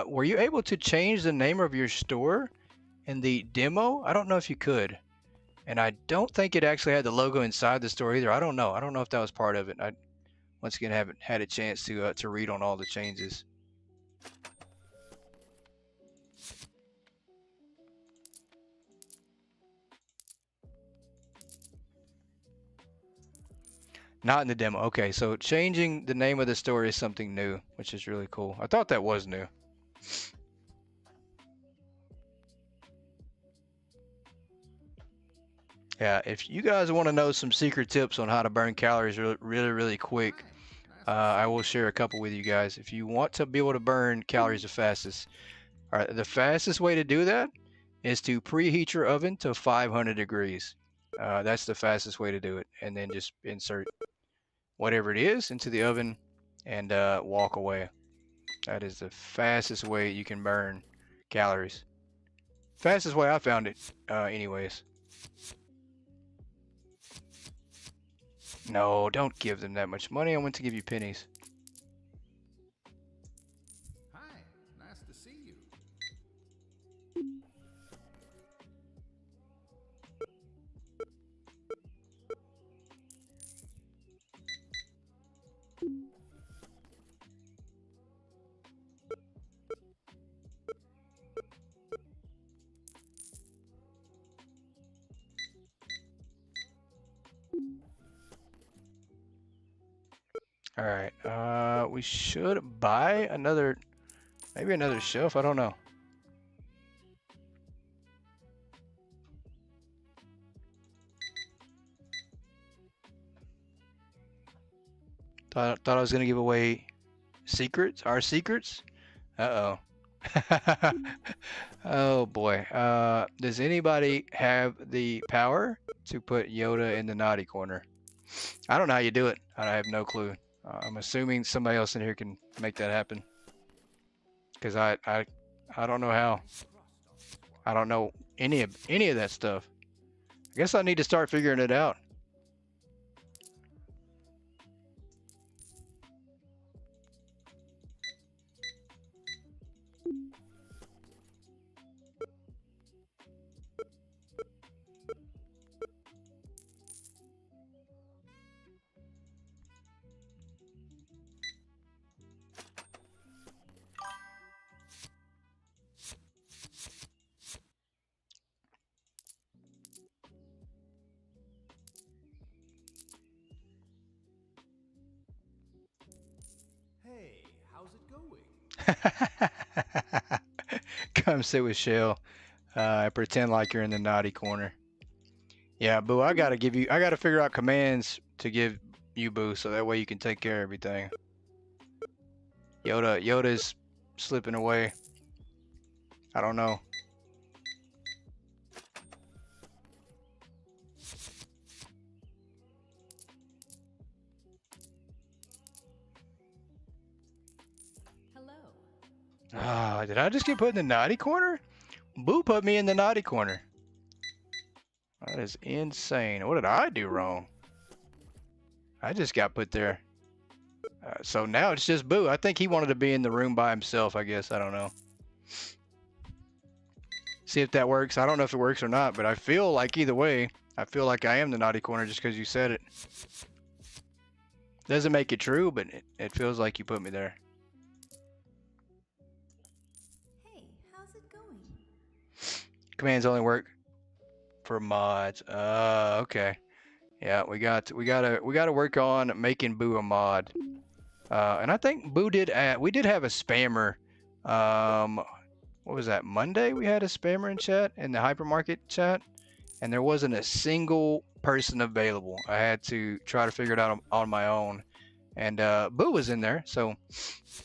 were you able to change the name of your store in the demo? I don't know if you could. And I don't think it actually had the logo inside the store either. I don't know. I don't know if that was part of it. I once again haven't had a chance to read on all the changes. Not in the demo. Okay, so changing the name of the store is something new, which is really cool. I thought that was new. Yeah, if you guys want to know some secret tips on how to burn calories really quick, I will share a couple with you guys. If you want to be able to burn calories the fastest, all right, the fastest way to do that is to preheat your oven to 500 degrees. That's the fastest way to do it. And then just insert whatever it is into the oven and walk away. That is the fastest way you can burn calories. Fastest way I found it, anyways. No, don't give them that much money. I want to give you pennies. Hi, nice to see you. All right. We should buy maybe another shelf. I don't know. Thought I was gonna give away secrets. Our secrets. Uh-oh. Oh boy. Does anybody have the power to put Yoda in the naughty corner? I don't know how you do it. I have no clue. I'm assuming somebody else in here can make that happen. Because I don't know how. I don't know any of that stuff. I guess I need to start figuring it out. Hey, how's it going? Come sit with Shell. Pretend like you're in the naughty corner. Yeah, Boo, I gotta figure out commands to give you, Boo, so that way you can take care of everything. Yoda's slipping away. I don't know. Did I just get put in the naughty corner? Boo put me in the naughty corner. That is insane. What did I do wrong? I just got put there. So now it's just Boo. I think he wanted to be in the room by himself, I guess. I don't know. See if that works. I don't know if it works or not, but I feel like either way, I feel like I am the naughty corner just because you said it. Doesn't make it true, but it feels like you put me there. Hey, how's it going? Commands only work for mods. Okay. Yeah, we gotta work on making Boo a mod. And I think Boo did we did have a spammer. What was that? Monday we had a spammer in chat, in the hypermarket chat, and there wasn't a single person available. I had to try to figure it out on my own. And Boo was in there, so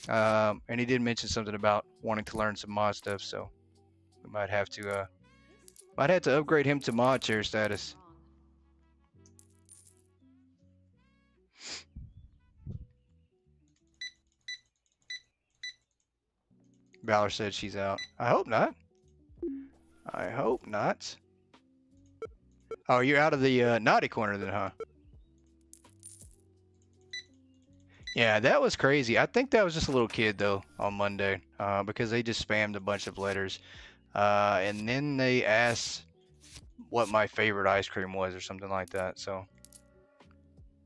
and he did mention something about wanting to learn some mod stuff, so we might have to upgrade him to mod chair status. Valor said she's out. I hope not. I hope not. Oh, you're out of the naughty corner then, huh? Yeah, that was crazy. I think that was just a little kid though on Monday, because they just spammed a bunch of letters, and then they asked what my favorite ice cream was or something like that. So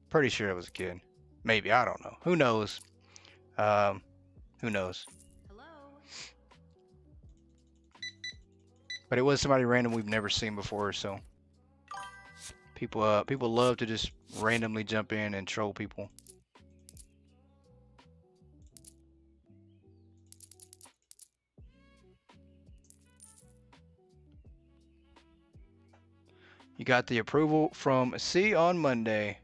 pretty sure it was a kid. Maybe, I don't know. Who knows? Who knows? Hello? But it was somebody random we've never seen before, so people love to just randomly jump in and troll people. You got the approval from C on Monday.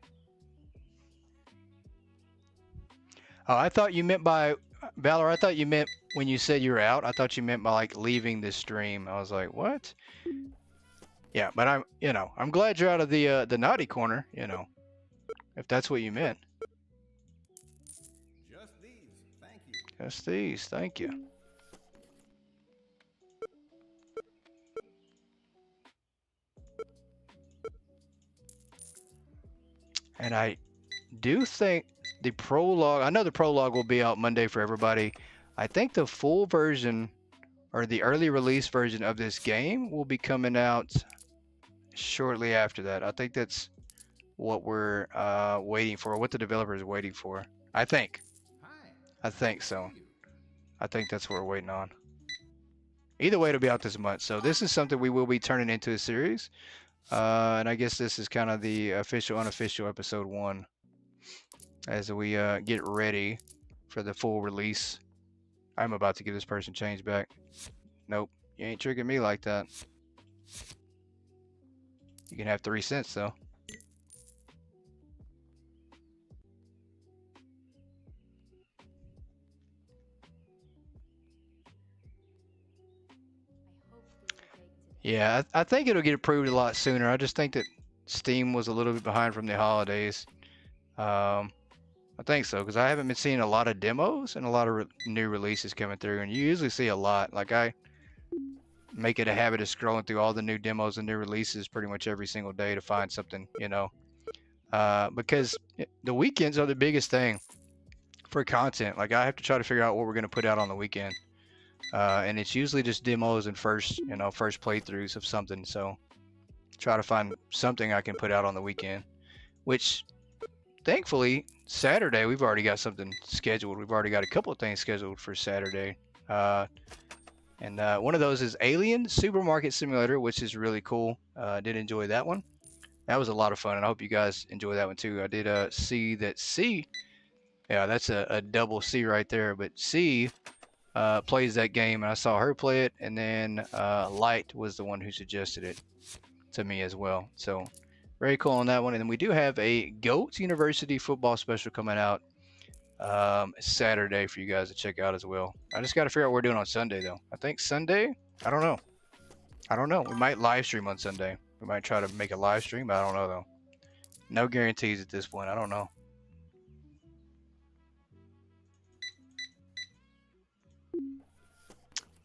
Oh, I thought you meant by Valor. I thought you meant when you said you were out. I thought you meant by like leaving the stream. I was like, what? Yeah, but I'm glad you're out of the naughty corner. If that's what you meant. Just these, thank you. Just these, thank you. And I do think the prologue, I know the prologue will be out Monday for everybody. I think the full version or the early release version of this game will be coming out shortly after that. I think that's what we're waiting for, what the developer is waiting for. I think so. I think that's what we're waiting on. Either way, it'll be out this month. So this is something we will be turning into a series. And I guess this is kind of the official, unofficial episode 1 as we get ready for the full release. I'm about to give this person change back. Nope, you ain't tricking me like that. You can have 3 cents though. Yeah, I think it'll get approved a lot sooner. I just think that Steam was a little bit behind from the holidays. I think so, because I haven't been seeing a lot of demos and a lot of new releases coming through, and you usually see a lot. Like, I make it a habit of scrolling through all the new demos and new releases pretty much every single day to find something, because the weekends are the biggest thing for content. Like, I have to try to figure out what we're going to put out on the weekend. And it's usually just demos and first playthroughs of something. So try to find something I can put out on the weekend, which thankfully Saturday we've already got something scheduled. We've already got a couple of things scheduled for Saturday. And one of those is Alien Supermarket Simulator, which is really cool. Did enjoy that one. That was a lot of fun, and I hope you guys enjoy that one too. I did see that C, yeah, that's a double C right there, but C plays that game, and I saw her play it, and then Light was the one who suggested it to me as well. So very cool on that one. And then we do have a GOAT University football special coming out Saturday for you guys to check out as well. I just got to figure out what we're doing on Sunday though. I think Sunday, I don't know. We might live stream on Sunday. We might try to make a live stream, but I don't know though. No guarantees at this point. I don't know.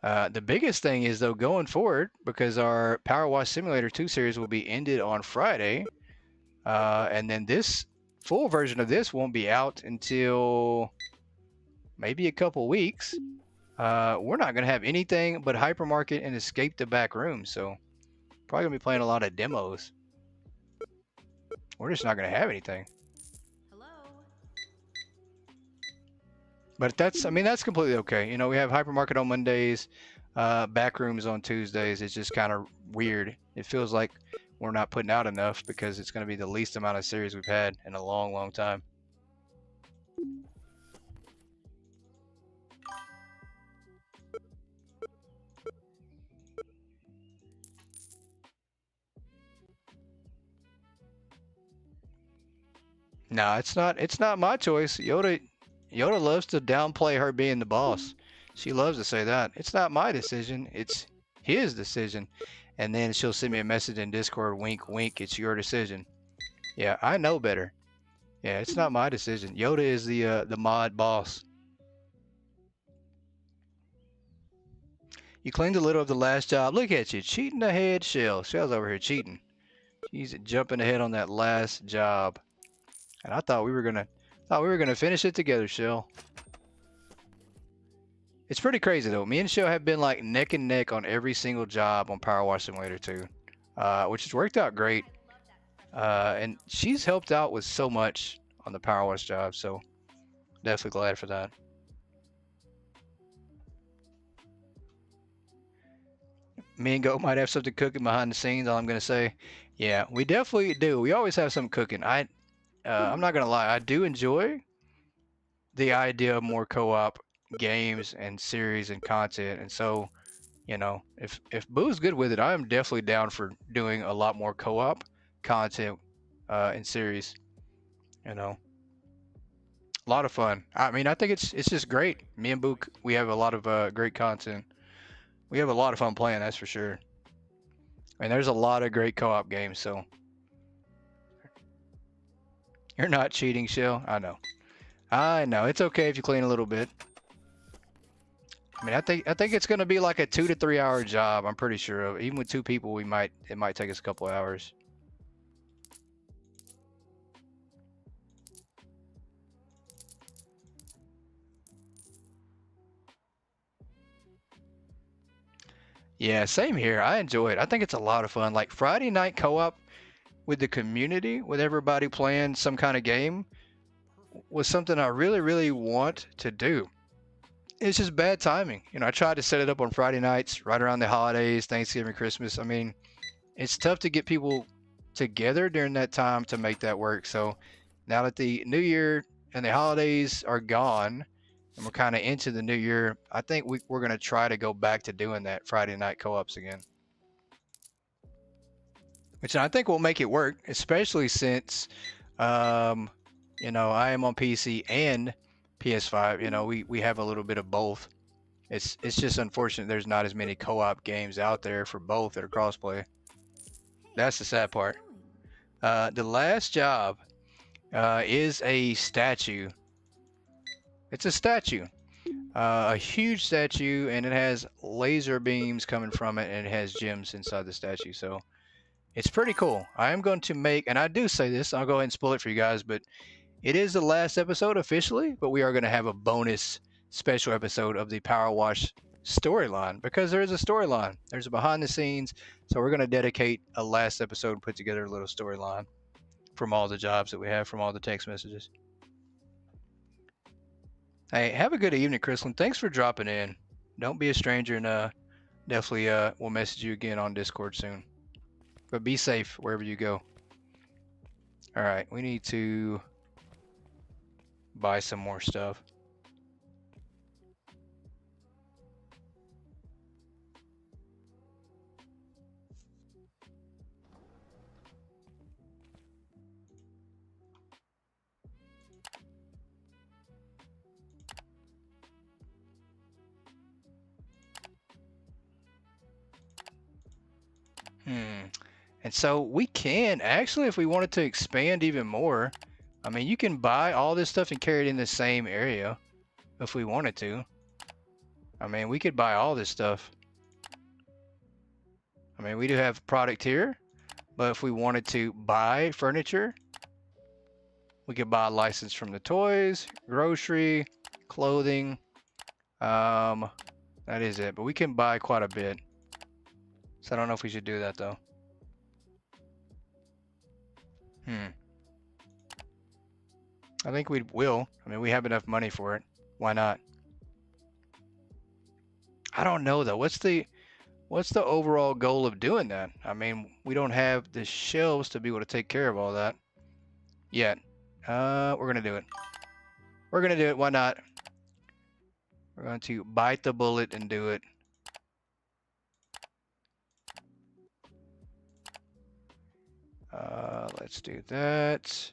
The biggest thing is though going forward, because our Power Wash Simulator 2 series will be ended on Friday, and then this full version of this won't be out until maybe a couple weeks. We're not gonna have anything but Hypermarket and Escape the Back Room, so probably gonna be playing a lot of demos. We're just not gonna have anything. Hello? But that's, I mean, that's completely okay. You know, we have Hypermarket on Mondays, back rooms on Tuesdays. It's just kind of weird. It feels like we're not putting out enough because it's going to be the least amount of series we've had in a long, long time. No, it's not. It's not my choice. Yoda loves to downplay her being the boss. She loves to say that. It's not my decision. It's his decision. And then she'll send me a message in Discord, wink, wink, it's your decision. Yeah, I know better. Yeah, it's not my decision. Yoda is the mod boss. You cleaned a little of the last job. Look at you, cheating ahead, Shell. Shell's over here cheating. She's jumping ahead on that last job. And I thought we were gonna finish it together, Shell. It's pretty crazy though. Me and Shell have been like neck and neck on every single job on Power Wash Simulator 2, which has worked out great. And she's helped out with so much on the Power Wash job, so definitely glad for that. Me and Goat might have something cooking behind the scenes. All I'm gonna say, yeah, we definitely do. We always have something cooking. I'm not gonna lie, I do enjoy the idea of more co-op games and series and content, and so, you know, if Boo's good with it, I am definitely down for doing a lot more co-op content and series. You know, a lot of fun. I mean, I think it's just great. Me and Boo, we have a lot of great content. We have a lot of fun playing, that's for sure. And there's a lot of great co-op games, so you're not cheating, Shell. I know. I know. It's okay if you clean a little bit. I mean, I think it's gonna be like a 2 to 3 hour job. I'm pretty sure of. Even with 2 people, it might take us a couple hours. Yeah, same here. I enjoy it. I think it's a lot of fun. Like Friday night co-op with the community, with everybody playing some kind of game, was something I really, really want to do. It's just bad timing. You know, I tried to set it up on Friday nights, right around the holidays, Thanksgiving, Christmas. I mean, it's tough to get people together during that time to make that work. So now that the new year and the holidays are gone and we're kind of into the new year, I think we're going to try to go back to doing that Friday night co-ops again. Which I think will make it work, especially since, you know, I am on PC and PS5. You know, we have a little bit of both. It's just unfortunate there's not as many co-op games out there for both that are crossplay. Hey, That's the sad how's it part. going? The last job is a statue. It's a statue, a huge statue, and it has laser beams coming from it, and it has gems inside the statue. So it's pretty cool. I am going to make, and I do say this, I'll go ahead and spoil it for you guys, but it is the last episode officially, but we are going to have a bonus special episode of the Power Wash storyline because there is a storyline. There's a behind the scenes. So we're going to dedicate a last episode and put together a little storyline from all the jobs that we have, from all the text messages. Hey, have a good evening, Chrislyn. Thanks for dropping in. Don't be a stranger, and definitely we'll message you again on Discord soon. But be safe wherever you go. All right, we need to buy some more stuff. And so we can actually, if we wanted to expand even more, I mean, you can buy all this stuff and carry it in the same area if we wanted to. I mean, we could buy all this stuff. I mean, we do have product here, but if we wanted to buy furniture, we could buy a license from the toys, grocery, clothing. That is it. But we can buy quite a bit. So I don't know if we should do that though. I think we will. I mean, we have enough money for it. Why not? I don't know though. What's the overall goal of doing that? I mean, we don't have the shelves to be able to take care of all that yet. We're gonna do it. We're gonna do it. Why not? We're going to bite the bullet and do it. Let's do that.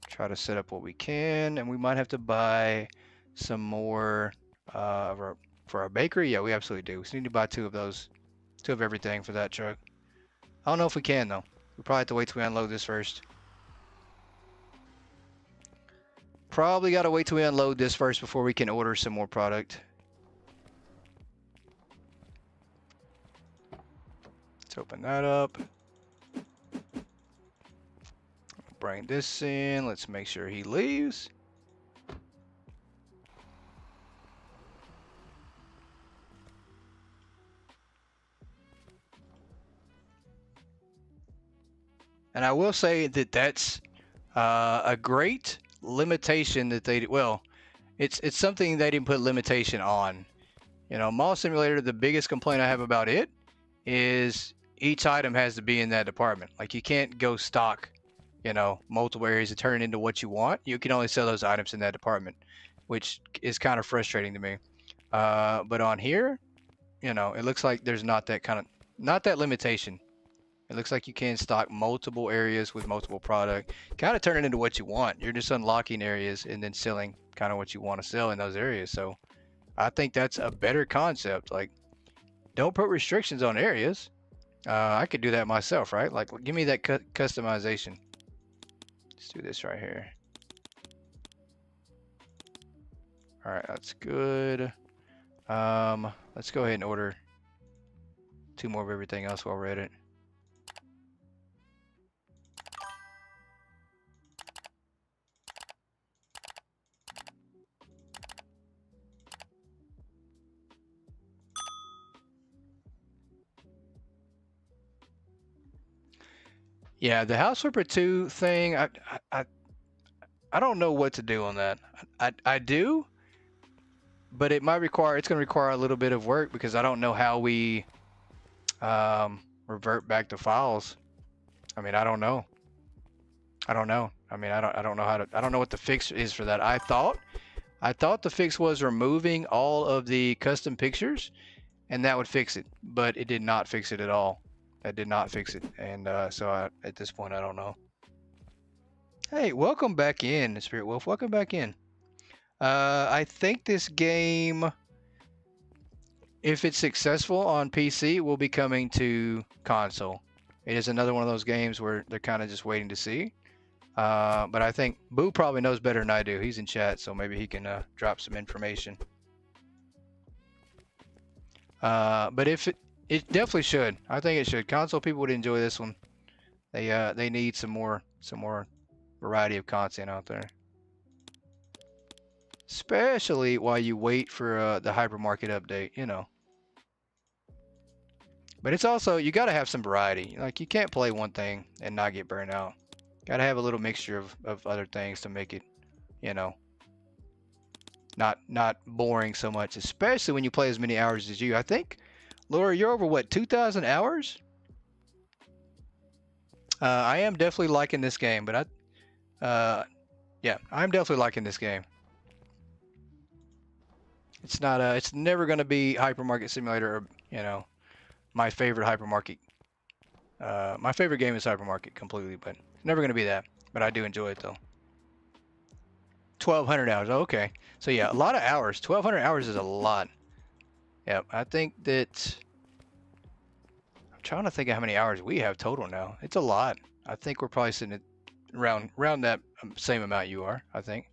Try to set up what we can, and we might have to buy some more for our bakery. Yeah, we absolutely do. We need to buy 2 of those, 2 of everything for that truck. I don't know if we can though. We probably have to wait till we unload this first. Probably got to wait till we unload this first before we can order some more product. Let's open that up. Bring this in. Let's make sure he leaves. And I will say that that's a great limitation that they, well, it's something they didn't put limitation on. You know, Mall Simulator, the biggest complaint I have about it is each item has to be in that department. Like you can't go stock, you know, multiple areas and turn it into what you want. You can only sell those items in that department, which is kind of frustrating to me. But on here, you know, it looks like there's not that limitation. It looks like you can stock multiple areas with multiple product. Kind of turn it into what you want. You're just unlocking areas and then selling kind of what you want to sell in those areas. So I think that's a better concept. Like, don't put restrictions on areas. I could do that myself, right? Like, give me that customization. Let's do this right here. All right, that's good. Let's go ahead and order 2 more of everything else while we're at it. Yeah, the House Flipper 2 thing, I don't know what to do on that. I do, but it's going to require a little bit of work because I don't know how we revert back to files. I mean, I don't know. I don't know. I mean, I don't know I don't know what the fix is for that. I thought the fix was removing all of the custom pictures and that would fix it, but it did not fix it at all. That did not fix it, and so at this point, I don't know. Hey, welcome back in, Spirit Wolf. Welcome back in. I think this game, if it's successful on PC, will be coming to console. It is another one of those games where they're kind of just waiting to see. But I think Boo probably knows better than I do. He's in chat, so maybe he can drop some information. But if it definitely should. I think it should. Console people would enjoy this one. They need some more variety of content out there. Especially while you wait for the hypermarket update, you know. But it's also, you got to have some variety. Like, you can't play one thing and not get burned out. Got to have a little mixture of other things to make it, you know, not boring so much, especially when you play as many hours as you. I think, Laura, you're over what, 2,000 hours? I am definitely liking this game, but yeah, I'm definitely liking this game. It's not it's never going to be Hypermarket Simulator, or, you know, my favorite hypermarket. My favorite game is Hypermarket completely, but it's never going to be that. But I do enjoy it though. 1,200 hours. Oh, okay. So yeah, a lot of hours. 1,200 hours is a lot. Yeah, I think that. I'm trying to think of how many hours we have total now. It's a lot. I think we're probably sitting at around that same amount you are, I think.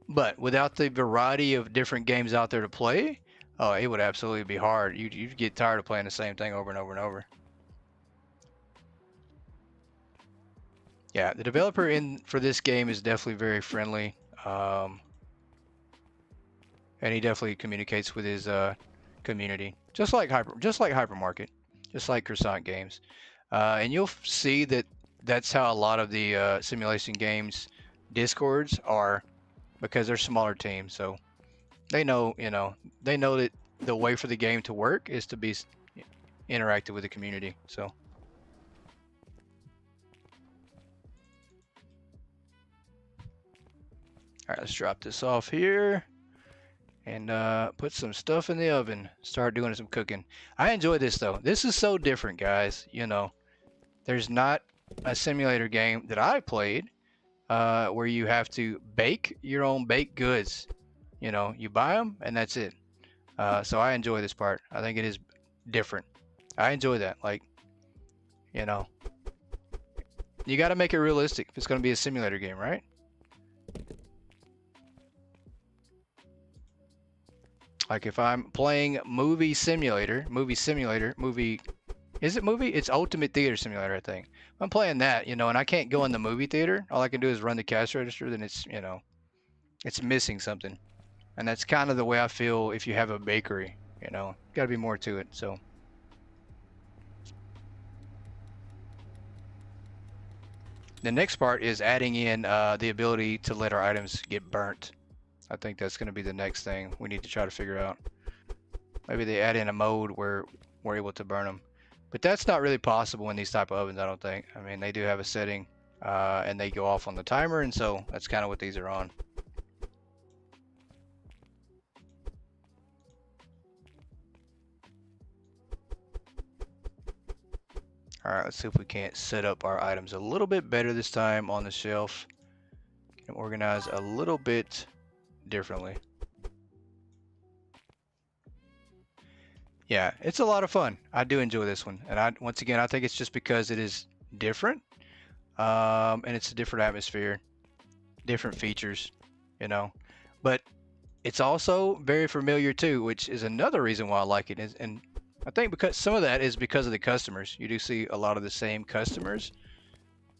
But without the variety of different games out there to play, oh, it would absolutely be hard. You'd get tired of playing the same thing over and over and over. Yeah, the developer in for this game is definitely very friendly, and he definitely communicates with his community, just like Hypermarket, just like Croissant Games, and you'll see that that's how a lot of the simulation games discords are, because they're smaller teams, so they know, they know that the way for the game to work is to be interactive with the community. So. All right, let's drop this off here and put some stuff in the oven. Start doing some cooking. I enjoy this though. This is so different, guys. There's not a simulator game that I played where you have to bake your own baked goods. You buy them and that's it. So I enjoy this part. I think it is different. I enjoy that. Like, you got to make it realistic if it's going to be a simulator game, right? Like if I'm playing movie simulator, is it movie? It's Ultimate Theater Simulator, I think. If I'm playing that, and I can't go in the movie theater, all I can do is run the cash register, then it's missing something. And that's kind of the way I feel if you have a bakery, got to be more to it, so. The next part is adding in the ability to let our items get burnt. I think that's going to be the next thing we need to try to figure out. Maybe they add in a mode where we're able to burn them. But that's not really possible in these type of ovens, I don't think. I mean, they do have a setting and they go off on the timer, and so that's kind of what these are on. All right, let's see if we can't set up our items a little bit better this time on the shelf. Get them organized a little bit differently. Yeah, it's a lot of fun. I do enjoy this one, and once again I think it's just because it is different, and it's a different atmosphere, different features, but it's also very familiar too, which is another reason why I like it. And I think because some of that is because of the customers. You do see a lot of the same customers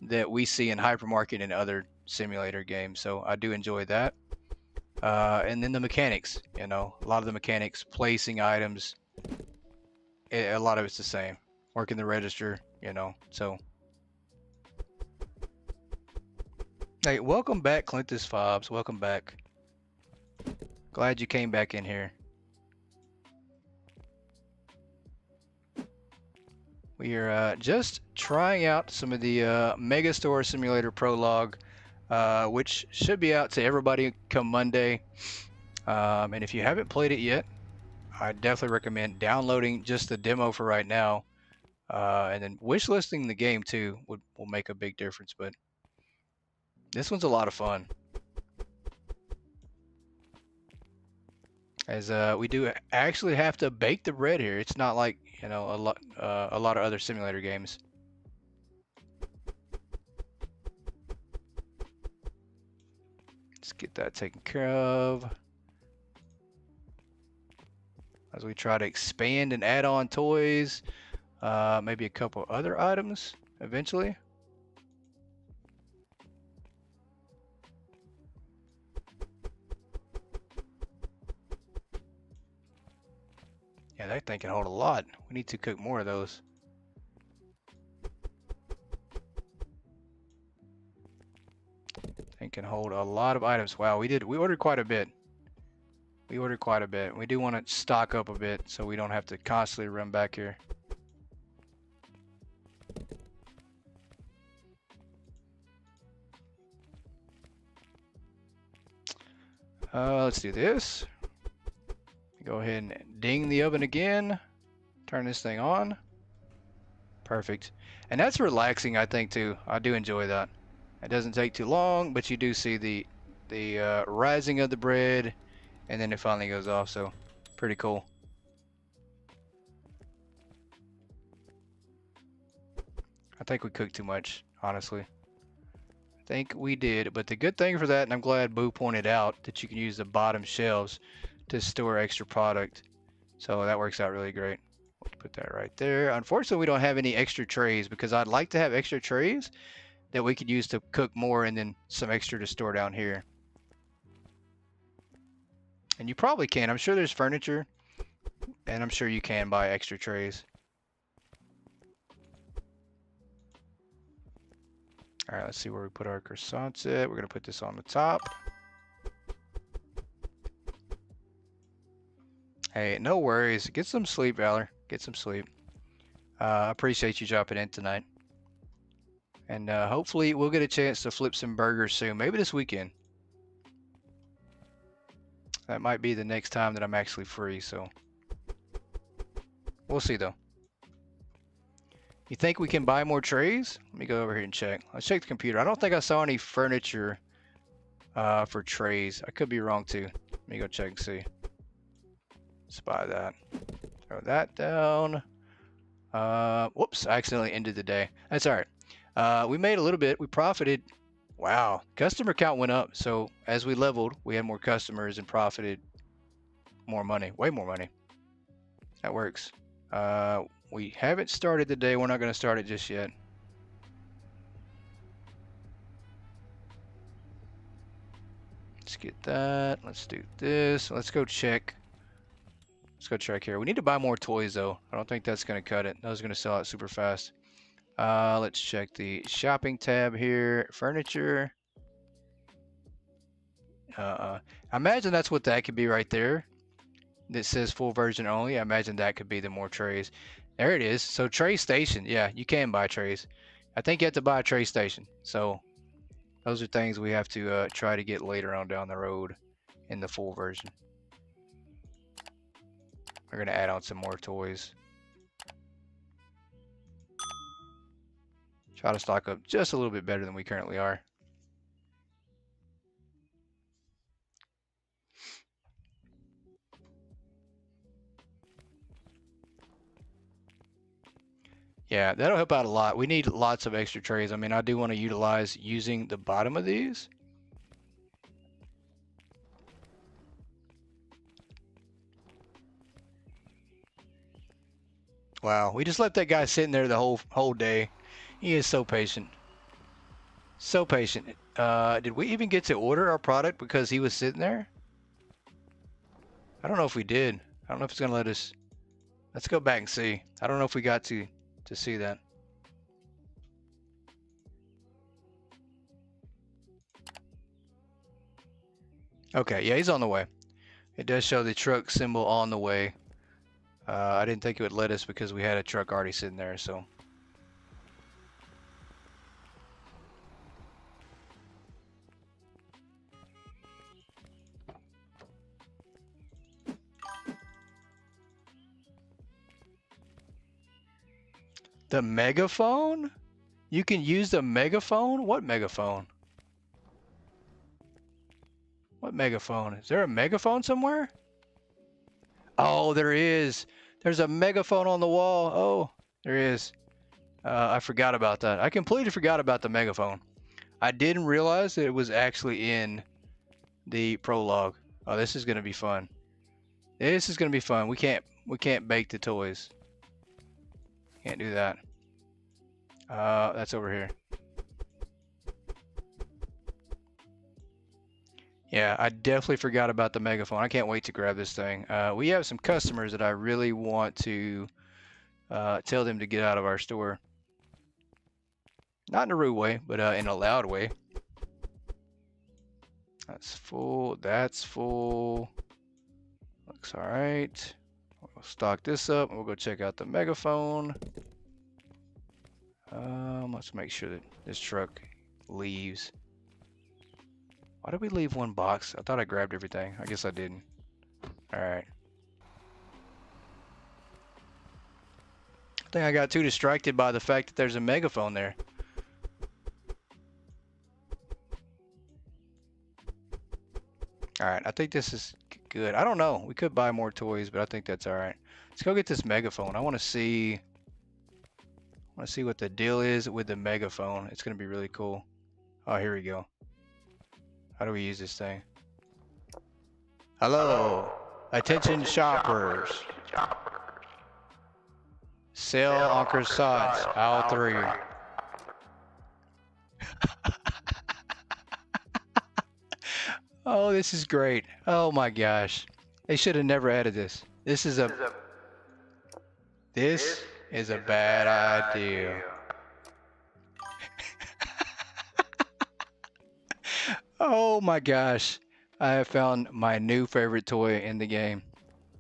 that we see in Hypermarket and other simulator games, so I do enjoy that. And then the mechanics, a lot of the mechanics, placing items, a lot of it's the same. Working the register, so. Hey, welcome back, Clintus Fobs. Welcome back. Glad you came back in here. We are just trying out some of the Megastore Simulator Prologue, which should be out to everybody come Monday. And if you haven't played it yet, I definitely recommend downloading just the demo for right now, and then wishlisting the game too will make a big difference. But this one's a lot of fun, as we do actually have to bake the bread here. It's not like a lot of other simulator games. Let's get that taken care of as we try to expand and add on toys, maybe a couple other items eventually. Yeah, that thing can hold a lot. We need to cook more of those. Thing can hold a lot of items. Wow, we ordered quite a bit. We ordered quite a bit. We do want to stock up a bit so we don't have to constantly run back here. Let's do this. Go ahead and ding the oven again. Turn this thing on. Perfect. And that's relaxing, I think, too. I do enjoy that. It doesn't take too long, but you do see the rising of the bread, and then it finally goes off, so pretty cool. I think we cooked too much, honestly. I think we did. But the good thing for that, and I'm glad Boo pointed out that you can use the bottom shelves to store extra product. So that works out really great. Put that right there. Unfortunately, we don't have any extra trays because I'd like to have extra trays that we could use to cook more and then some extra to store down here. And you probably can. I'm sure there's furniture, and I'm sure you can buy extra trays. All right, let's see where we put our croissants at. We're going to put this on the top. Hey, no worries. Get some sleep, Valor. Get some sleep. I appreciate you dropping in tonight. And hopefully we'll get a chance to flip some burgers soon. Maybe this weekend. That might be the next time that I'm actually free, so we'll see though. You think we can buy more trays? Let me go over here and check. Let's check the computer. I don't think I saw any furniture for trays. I could be wrong too. Let me go check and see. Let's buy that. Throw that down. Whoops, I accidentally ended the day. That's all right. We made a little bit. We profited. Wow, customer count went up. So as we leveled, we had more customers and profited more money, way more money. That works. We haven't started the day. We're not going to start it just yet. Let's get that. Let's do this. Let's go check. Let's go check here. We need to buy more toys though. I don't think that's going to cut it. Those are going to sell out super fast. Let's check the shopping tab here. Furniture. I imagine that's what that could be right there. That says full version only. I imagine that could be the more trays. There it is. So tray station. Yeah, you can buy trays. I think you have to buy a tray station. So those are things we have to try to get later on down the road in the full version. We're going to add on some more toys. Try to stock up just a little bit better than we currently are. Yeah, that'll help out a lot. We need lots of extra trays. I mean, I do want to utilize using the bottom of these. Wow, we just left that guy sitting there the whole day. He is so patient. So patient. Did we even get to order our product because he was sitting there? I don't know if we did. I don't know if it's gonna let us. Let's go back and see. I don't know if we got to see that. Okay, yeah, he's on the way. It does show the truck symbol on the way. I didn't think it would let us because we had a truck already sitting there, so. The megaphone? You can use the megaphone? What megaphone? What megaphone? Is there a megaphone somewhere? Oh, there is. There's a megaphone on the wall. Oh, there is. I forgot about that. I completely forgot about the megaphone. I didn't realize that it was actually in the prologue. Oh, this is gonna be fun. This is gonna be fun. We can't bake the toys. Can't do that. That's over here. Yeah, I definitely forgot about the megaphone. I can't wait to grab this thing. We have some customers that I really want to tell them to get out of our store. Not in a rude way, but in a loud way. That's full. That's full. Looks all right. We'll stock this up and we'll go check out the megaphone. Let's make sure that this truck leaves. Why did we leave one box? I thought I grabbed everything. I guess I didn't. All right. I think I got too distracted by the fact that there's a megaphone there. All right, I think this is good. I don't know. We could buy more toys, but I think that's all right. Let's go get this megaphone. I want to see what the deal is with the megaphone. It's going to be really cool. Oh, here we go. How do we use this thing? Hello. Attention shoppers. Sale on croissants. Aisle 3. Oh, this is great. Oh my gosh. They should have never added this. This is a bad idea. Oh my gosh. I have found my new favorite toy in the game.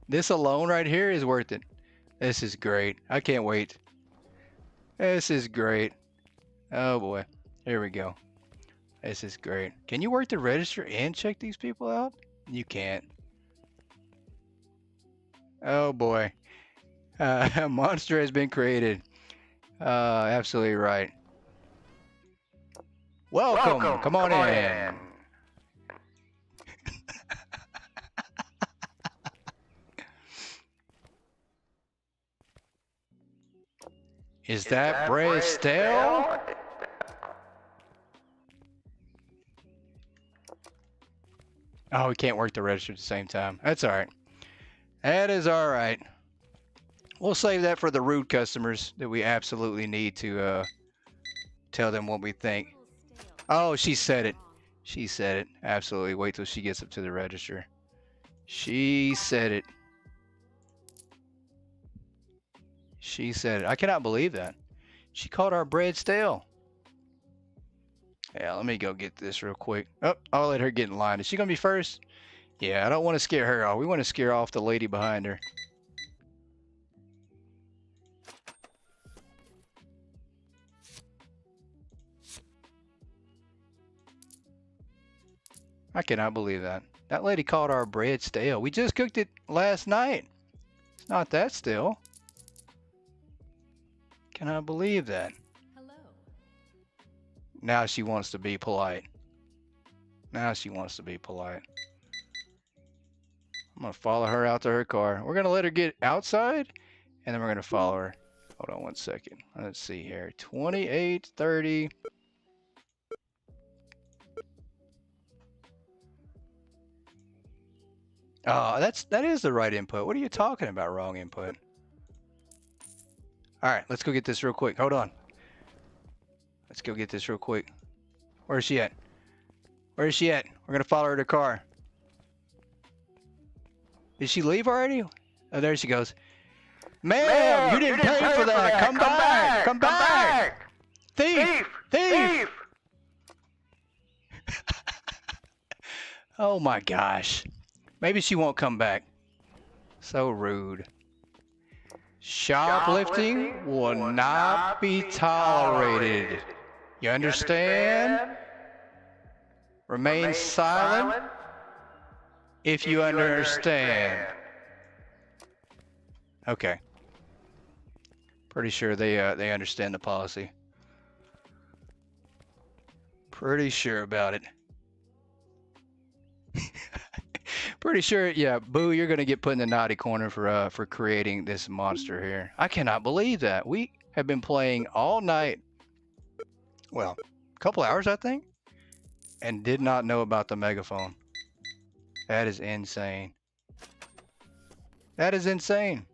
This alone right here is worth it. This is great. I can't wait. This is great. Oh boy. Here we go. This is great. Can you work the register and check these people out? You can't. Oh boy. A monster has been created. Absolutely right. Welcome. Come on in. Is that bread stale? Oh, we can't work the register at the same time. That's all right. That is all right. We'll save that for the rude customers that we absolutely need to tell them what we think. Oh, she said it. She said it. Absolutely. Wait till she gets up to the register. She said it. She said it. I cannot believe that. She called our bread stale. Yeah, let me go get this real quick. Oh, I'll let her get in line. Is she going to be first? Yeah, I don't want to scare her off. We want to scare off the lady behind her. I cannot believe that. That lady called our bread stale. We just cooked it last night. It's not that stale. Cannot believe that. Hello. Now she wants to be polite. Now she wants to be polite. I'm going to follow her out to her car. We're going to let her get outside, and then we're going to follow her. Hold on one second. Let's see here. 28:30. Oh, that is the right input. What are you talking about, wrong input? All right, let's go get this real quick. Hold on. Let's go get this real quick. Where is she at? Where is she at? We're going to follow her to the car. Did she leave already? Oh, there she goes. Ma'am, you didn't pay for that. Come back. Come back. Thief. Thief. Oh my gosh. Maybe she won't come back. So rude. Shoplifting will not be tolerated. You understand? Remain silent if you understand. Okay. Pretty sure they understand the policy. Pretty sure about it. Pretty sure, yeah, Boo, you're gonna get put in the naughty corner for creating this monster here. I cannot believe that. We have been playing all night. Well, a couple hours, I think, and did not know about the megaphone. That is insane. That is insane.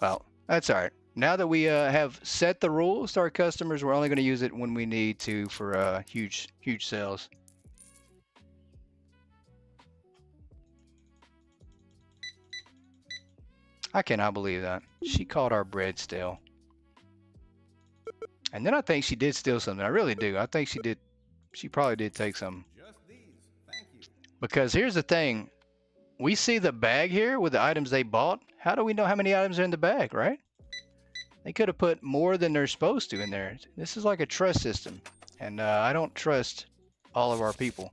Well, that's all right. Now that we have set the rules to our customers, we're only going to use it when we need to for huge sales. I cannot believe that. She called our bread stale. And then I think she did steal something. I really do. I think she did. She probably did take some. Just these. Thank you. Because here's the thing. We see the bag here with the items they bought. How do we know how many items are in the bag, right? They could have put more than they're supposed to in there. This is like a trust system. And I don't trust all of our people.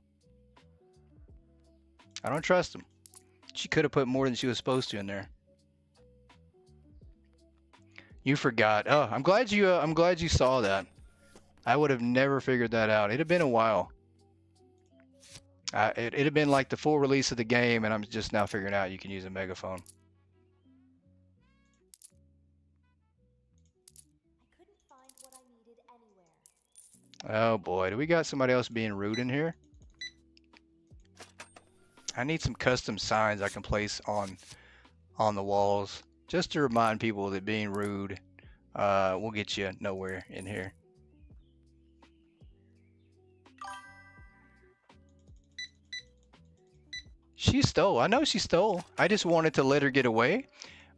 I don't trust them. She could have put more than she was supposed to in there. You forgot. Oh, I'm glad you saw that. I would have never figured that out. It'd have been a while. It'd have been like the full release of the game, and I'm just now figuring out you can use a megaphone. I couldn't find what I needed anywhere. Oh boy, do we got somebody else being rude in here? I need some custom signs I can place on the walls just to remind people that being rude will get you nowhere in here. She stole. I know she stole. I just wanted to let her get away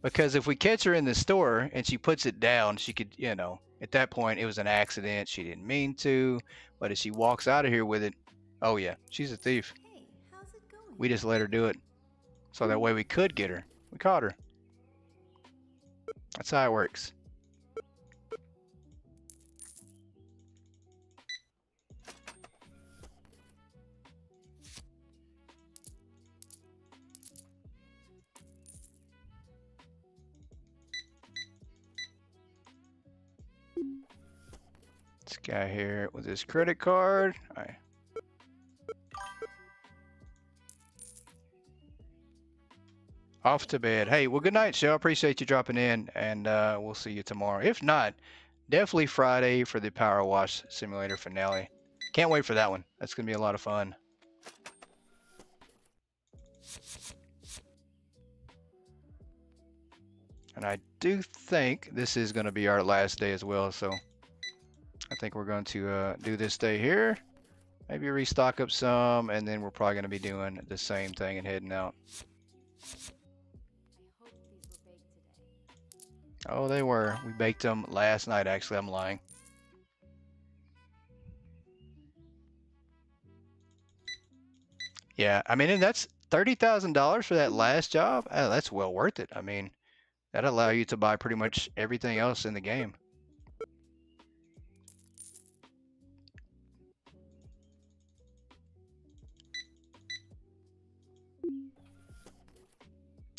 because if we catch her in the store and she puts it down, she could, you know, at that point it was an accident. She didn't mean to. But if she walks out of here with it, oh yeah, she's a thief. Hey, how's it going? We just let her do it. So that way we could get her. We caught her. That's how it works. This guy here with his credit card. All right. Off to bed. Hey, well, good night, Shell. Appreciate you dropping in, and we'll see you tomorrow. If not, definitely Friday for the Power Wash Simulator finale. Can't wait for that one. That's going to be a lot of fun. And I do think this is going to be our last day as well, so I think we're going to do this day here. Maybe restock up some, and then we're probably going to be doing the same thing and heading out. I hope these were baked today. Oh, they were. We baked them last night, actually. I'm lying. Yeah, I mean, and that's $30,000 for that last job. Oh, that's well worth it. I mean, that'll allow you to buy pretty much everything else in the game.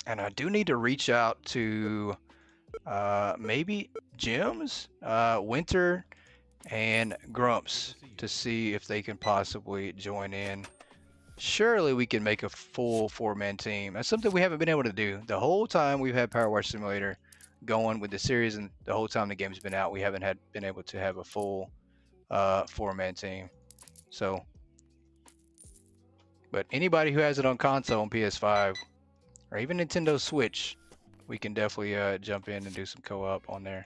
And I do need to reach out to maybe Jim's, Winter, and Grumps to see if they can possibly join in. Surely we can make a full four-man team. That's something we haven't been able to do. The whole time we've had Power Wash Simulator going with the series, and the whole time the game's been out, we haven't been able to have a full four-man team. So, but anybody who has it on console, on PS5, or even Nintendo Switch, we can definitely jump in and do some co-op on there.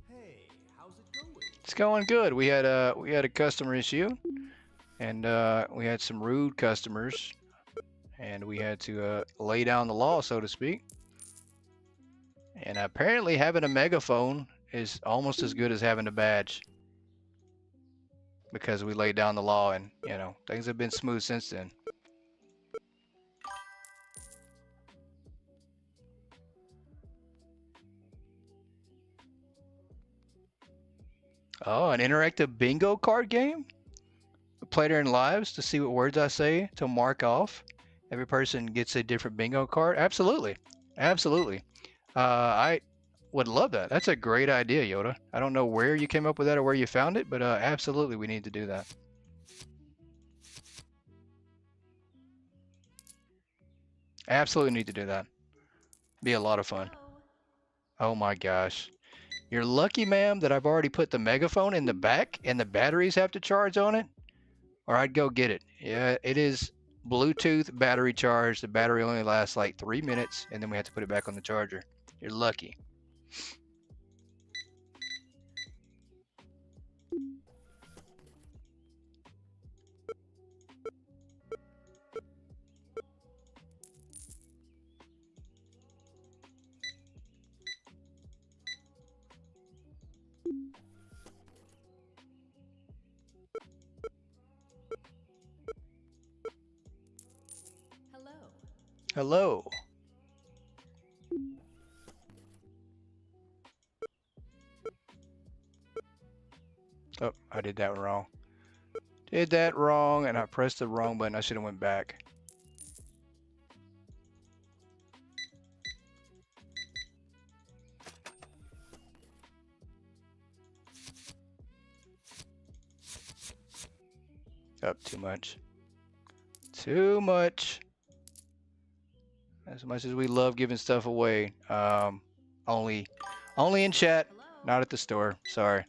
Hey, how's it going? It's going good. We had a customer issue, and we had some rude customers, and we had to lay down the law, so to speak. And apparently, having a megaphone is almost as good as having a badge, because we laid down the law, and you know things have been smooth since then. Oh, an interactive bingo card game? Play during lives to see what words I say to mark off. Every person gets a different bingo card. Absolutely. Absolutely. I would love that. That's a great idea, Yoda. I don't know where you came up with that or where you found it, but absolutely we need to do that. Absolutely need to do that. Be a lot of fun. Hello. Oh my gosh. You're lucky, ma'am, that I've already put the megaphone in the back and the batteries have to charge on it, or I'd go get it. Yeah, it is Bluetooth battery charged. The battery only lasts like 3 minutes, and then we have to put it back on the charger. You're lucky. Hello. Hello. Oh, I did that wrong. Did that wrong, and I pressed the wrong button. I should have went back. Up too much. Too much. As much as we love giving stuff away, only in chat, Hello? not at the store. Sorry.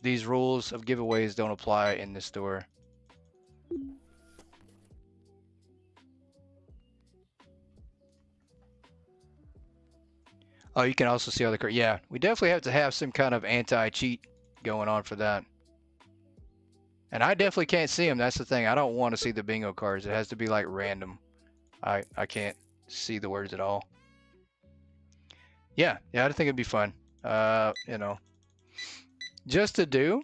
These rules of giveaways don't apply in the store. Oh, you can also see all the cards. Yeah, we definitely have to have some kind of anti-cheat going on for that. And I definitely can't see them. That's the thing. I don't want to see the bingo cards. It has to be like random. I can't see the words at all. Yeah, I think it'd be fun. You know, just to do.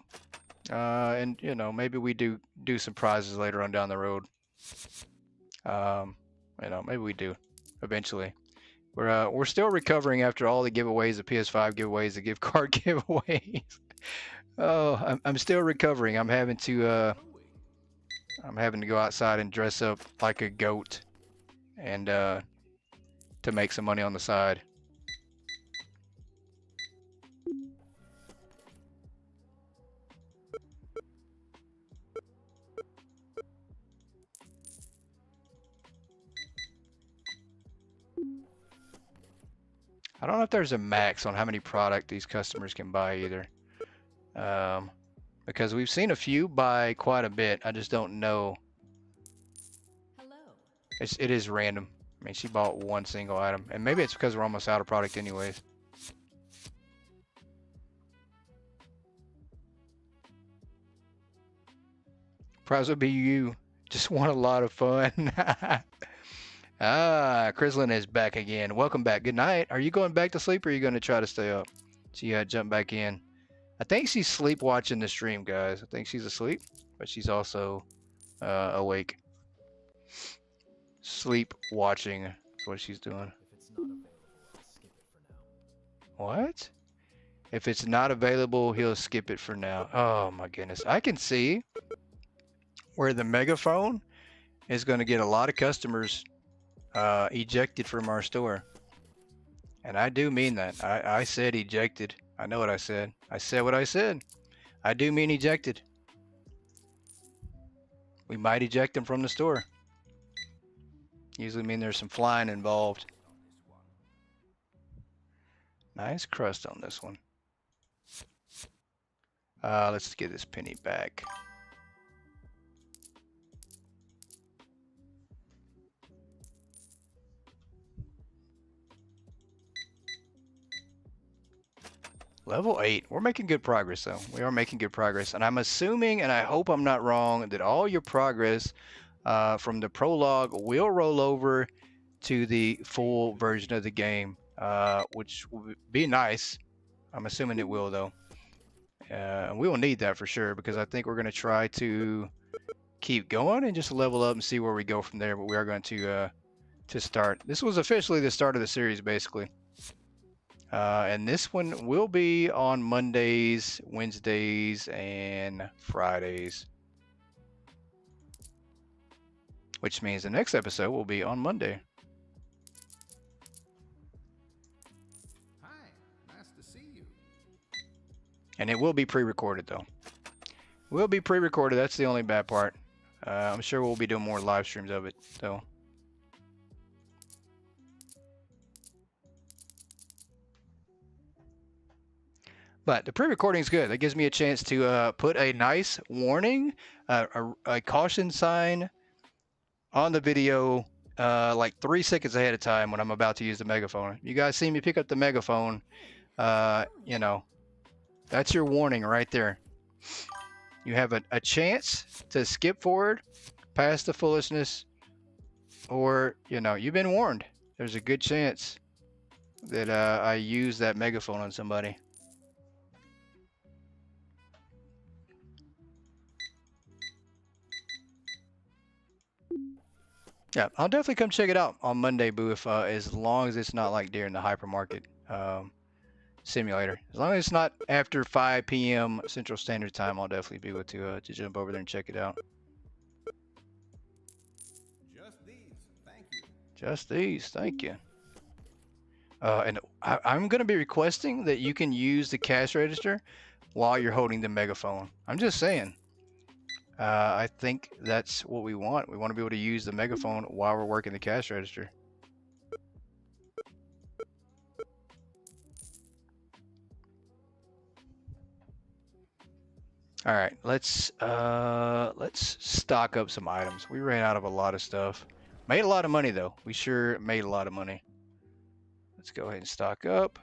And you know, maybe we do some prizes later on down the road. You know, maybe we do eventually. We're still recovering after all the giveaways, the PS5 giveaways, the gift card giveaways. Oh, I'm still recovering. I'm having to go outside and dress up like a goat and to make some money on the side. I don't know if there's a max on how many product these customers can buy either. Because we've seen a few buy quite a bit. I just don't know. Hello? It is random. I mean, she bought one single item. And maybe it's because we're almost out of product anyways. Prize would be you. Just want a lot of fun. Ah, Crislin is back again. Welcome back. Good night. Are you going back to sleep or are you going to try to stay up? She jump back in. I think she's sleep watching the stream, guys. I think she's asleep, but she's also awake. Sleep watching is what she's doing. What? If it's not available, he'll skip it for now. Oh my goodness. I can see where the Megaphone is going to get a lot of customers ejected from our store. And I do mean that. I said ejected. I know what I said. I said what I said. I do mean ejected. We might eject them from the store. Usually mean there's some flying involved. Nice crust on this one. Let's get this penny back. Level 8. We're making good progress, though. We are making good progress. And I'm assuming, and I hope I'm not wrong, that all your progress from the prologue will roll over to the full version of the game, which will be nice. I'm assuming it will, though. We will need that for sure, because I think we're going to try to keep going and just level up and see where we go from there. But we are going to start. This was officially the start of the series, basically. And this one will be on Mondays, Wednesdays, and Fridays. Which means the next episode will be on Monday. Hi, nice to see you. And it will be pre-recorded, though. Will be pre-recorded. That's the only bad part. I'm sure we'll be doing more live streams of it, though. But the pre-recording is good. That gives me a chance to put a nice warning, a caution sign on the video like 3 seconds ahead of time when I'm about to use the megaphone. You guys see me pick up the megaphone, you know, that's your warning right there. You have a chance to skip forward past the foolishness, or, you know, you've been warned. There's a good chance that I use that megaphone on somebody. Yeah, I'll definitely come check it out on Monday, Boo, if as long as it's not like during the hypermarket simulator. As long as it's not after 5 p.m. Central Standard Time, I'll definitely be able to jump over there and check it out. Just these, thank you. Just these, thank you. And I'm going to be requesting that you can use the cash register while you're holding the megaphone. I'm just saying. I think that's what we want. We want to be able to use the megaphone while we're working the cash register. All right, let's stock up some items. We ran out of a lot of stuff. Made a lot of money though. We sure made a lot of money. Let's go ahead and stock up.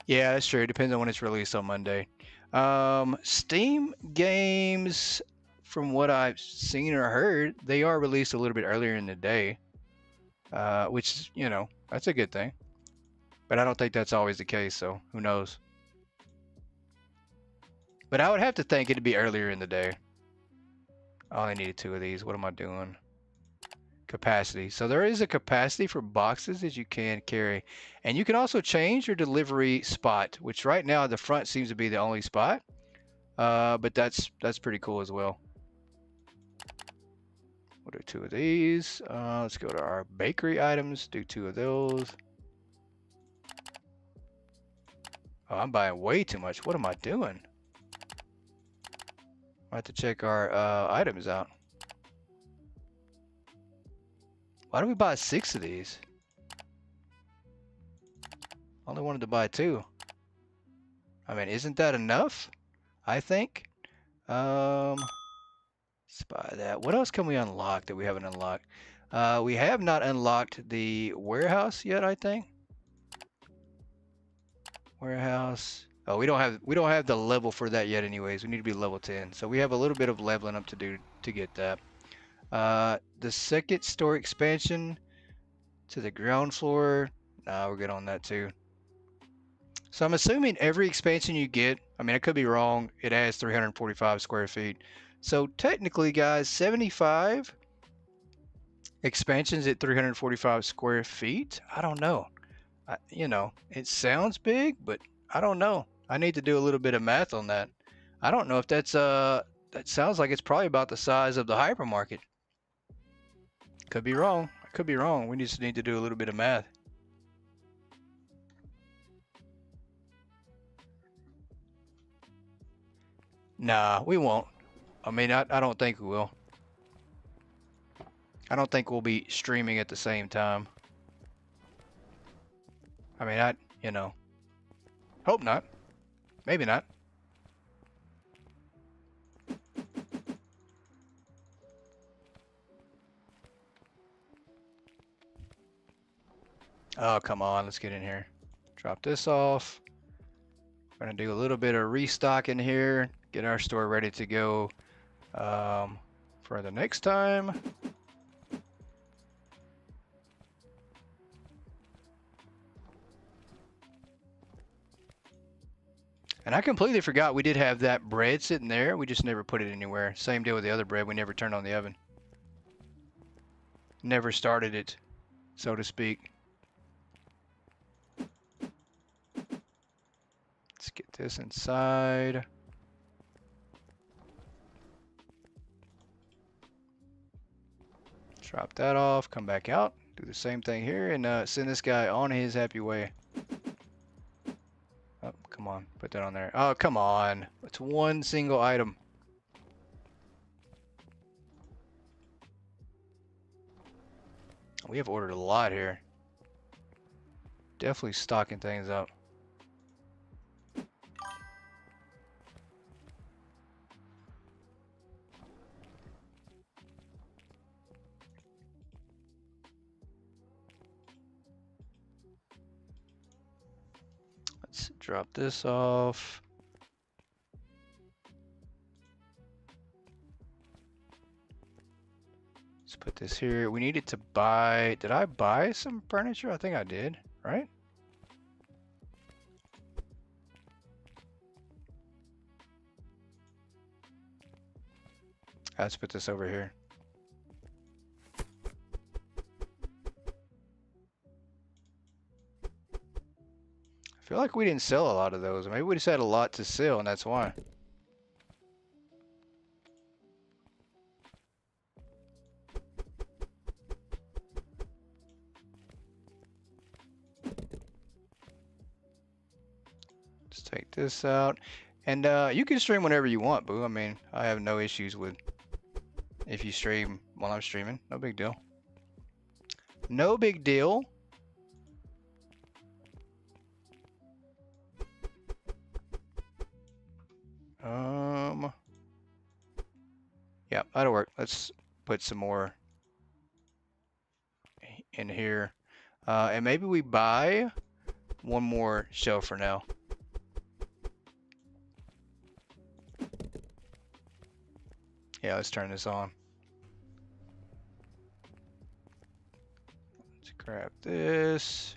Yeah, that's true. It depends on when it's released on Monday. Steam games, from what I've seen or heard, they are released a little bit earlier in the day, which, you know, that's a good thing. But I don't think that's always the case, so who knows? But I would have to think it'd be earlier in the day. I only needed 2 of these. What am I doing? Capacity. So there is a capacity for boxes that you can carry. And you can also change your delivery spot, which right now the front seems to be the only spot. But that's pretty cool as well. We'll do 2 of these. Let's go to our bakery items, do 2 of those. Oh, I'm buying way too much. What am I doing? I have to check our items out. Why do we buy 6 of these? Only wanted to buy 2. I mean, isn't that enough? I think. Let's buy that. What else can we unlock that we haven't unlocked? We have not unlocked the warehouse yet, I think. Warehouse. Oh, we don't have the level for that yet anyways. We need to be level 10. So we have a little bit of leveling up to do to get that. The second store expansion to the ground floor. Nah, we're good on that too. So I'm assuming every expansion you get, I mean, I could be wrong, it adds 345 square feet. So technically, guys, 75 expansions at 345 square feet. I don't know. You know, it sounds big, but I don't know. I need to do a little bit of math on that. I don't know if that's that sounds like it's probably about the size of the hypermarket. Could be wrong. I could be wrong. We just need to do a little bit of math. Nah, we won't. I mean, I don't think we will. I don't think we'll be streaming at the same time. I mean, you know, hope not. Maybe not. Oh, come on. Let's get in here. Drop this off. We're going to do a little bit of restocking here. Get our store ready to go for the next time. And I completely forgot we did have that bread sitting there. We just never put it anywhere. Same deal with the other bread. We never turned on the oven. Never started it, so to speak. Let's get this inside. Drop that off, come back out, do the same thing here, and send this guy on his happy way. Oh, come on, put that on there. Oh, come on. It's one single item. We have ordered a lot here. Definitely stocking things up. Let's drop this off. Let's put this here. We needed to buy, did I buy some furniture? I think I did, right? Let's put this over here. I feel like we didn't sell a lot of those. Maybe we just had a lot to sell and that's why. Let's take this out. And you can stream whenever you want, boo. I mean, I have no issues with if you stream while I'm streaming. No big deal. No big deal. Yeah, that'll work. Let's put some more in here. And maybe we buy one more shelf for now. Yeah, let's turn this on. Let's grab this.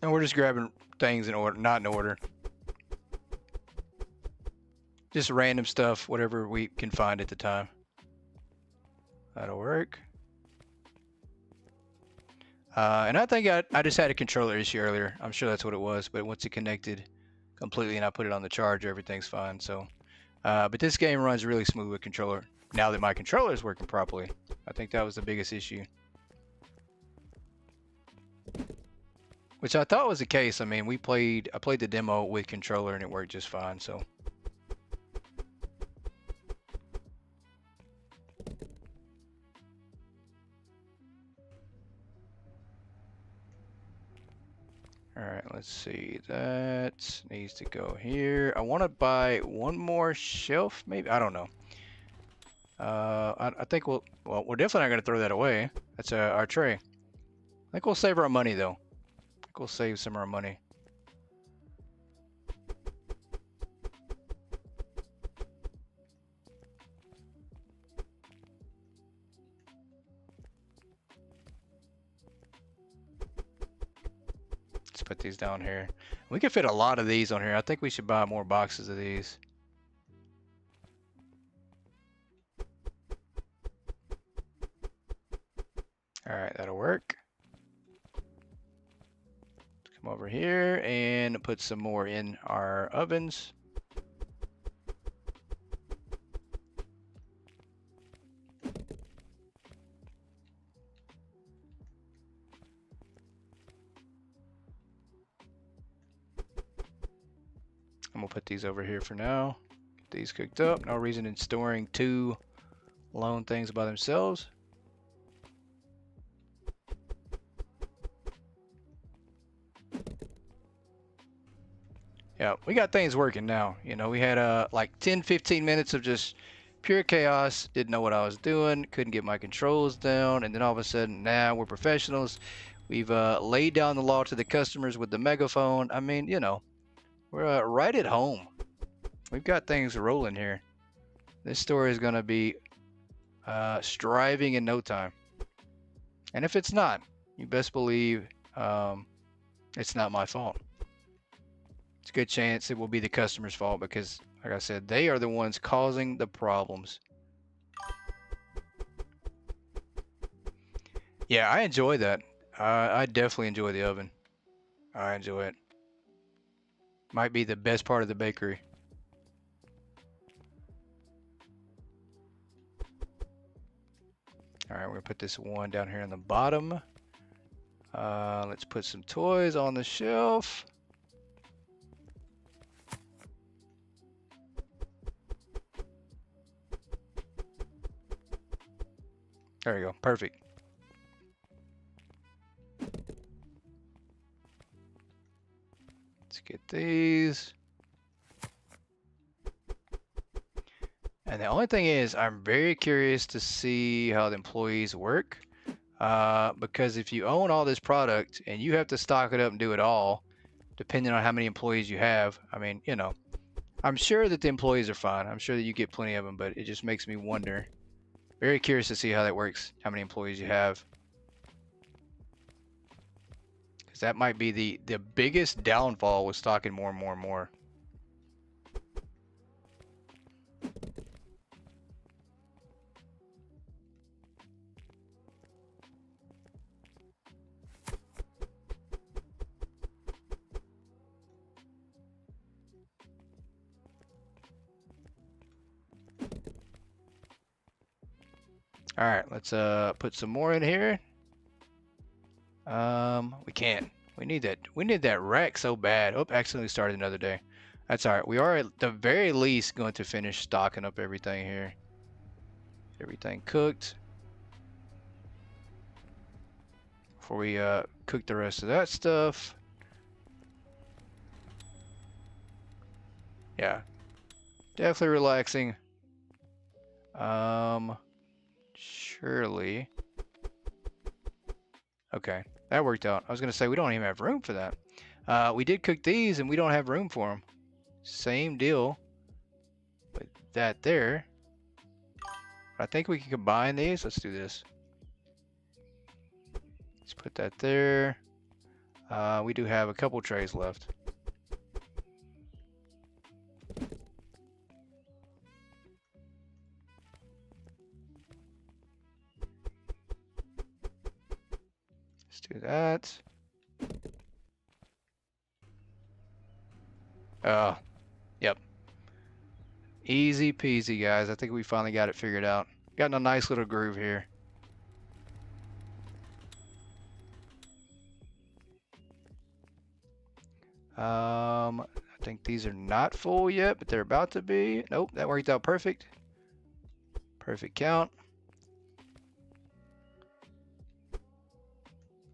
And we're just grabbing things in order, not in order. Just random stuff, whatever we can find at the time. That'll work. And I think I just had a controller issue earlier. I'm sure that's what it was, but once it connected completely and I put it on the charger, everything's fine. So, but this game runs really smooth with controller. Now that my controller is working properly, I think that was the biggest issue. Which I thought was the case. I mean, I played the demo with controller and it worked just fine. So. All right, let's see. That needs to go here. I want to buy one more shelf, maybe. I don't know. I think we're definitely not going to throw that away. That's our tray. I think we'll save our money though. I think we'll save some of our money. Let's put these down here. We can fit a lot of these on here. I think we should buy more boxes of these. All right, that'll work. Come over here and put some more in our ovens. And we'll put these over here for now. Get these cooked up. No reason in storing two lone things by themselves. Yeah, we got things working now. You know, we had like 10-15 minutes of just pure chaos. Didn't know what I was doing. Couldn't get my controls down. And then all of a sudden, now we're professionals. We've laid down the law to the customers with the megaphone. I mean, you know, we're right at home. We've got things rolling here. This store is going to be striving in no time. And if it's not, you best believe it's not my fault. It's a good chance it will be the customer's fault because, like I said, they are the ones causing the problems. Yeah, I enjoy that. I definitely enjoy the oven. I enjoy it. Might be the best part of the bakery. All right, we're gonna put this one down here on the bottom. Let's put some toys on the shelf. There you go, perfect. Let's get these. And the only thing is, I'm very curious to see how the employees work. Because if you own all this product and you have to stock it up and do it all, depending on how many employees you have, I mean, you know, I'm sure that the employees are fine. I'm sure that you get plenty of them, but it just makes me wonder. Very curious to see how that works, how many employees you have. Because that might be the biggest downfall with stocking more and more and more. All right, let's put some more in here. We can't. We need that. We need that rack so bad. Oh, accidentally started another day. That's all right. We are at the very least going to finish stocking up everything here. Everything cooked before we cook the rest of that stuff. Yeah, definitely relaxing. Surely. Okay, that worked out. I was gonna say we don't even have room for that. We did cook these and we don't have room for them. Same deal with that there. I think we can combine these. Let's do this. Let's put that there. We do have a couple trays left. Let's do that. Yep. Easy peasy, guys. I think we finally got it figured out. Got in a nice little groove here. I think these are not full yet, but they're about to be. Nope, that worked out perfect. Perfect count.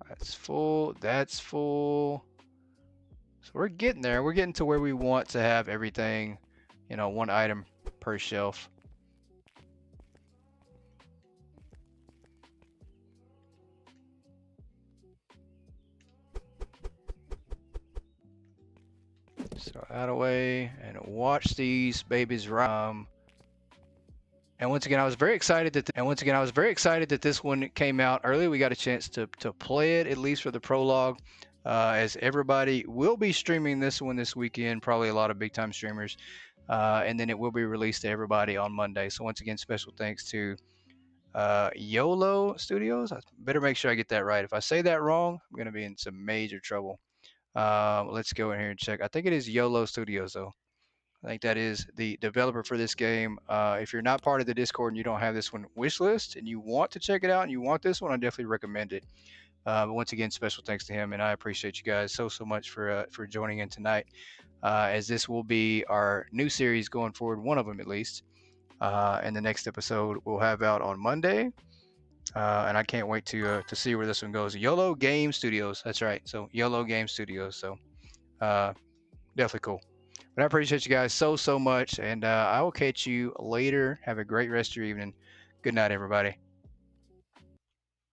That's full. That's full. So we're getting there. We're getting to where we want to have everything, you know, one item per shelf. So that away and watch these babies run. And once again, I was very excited that this one came out early. We got a chance to play it, at least for the prologue, as everybody will be streaming this one this weekend. Probably a lot of big time streamers, and then it will be released to everybody on Monday. So once again, special thanks to Yolo Studios. I better make sure I get that right. If I say that wrong, I'm gonna be in some major trouble. Let's go in here and check. I think it is Yolo Studios though. I think that is the developer for this game. If you're not part of the Discord and you don't have this one wishlist and you want to check it out and you want this one, I definitely recommend it. But once again, special thanks to him, and I appreciate you guys so much for joining in tonight, as this will be our new series going forward, one of them at least. And the next episode we'll have out on Monday, and I can't wait to see where this one goes. Yolo Games Studios, that's right. So Yolo Games Studios. So definitely cool. But I appreciate you guys so much, and I will catch you later. Have a great rest of your evening. Good night, everybody.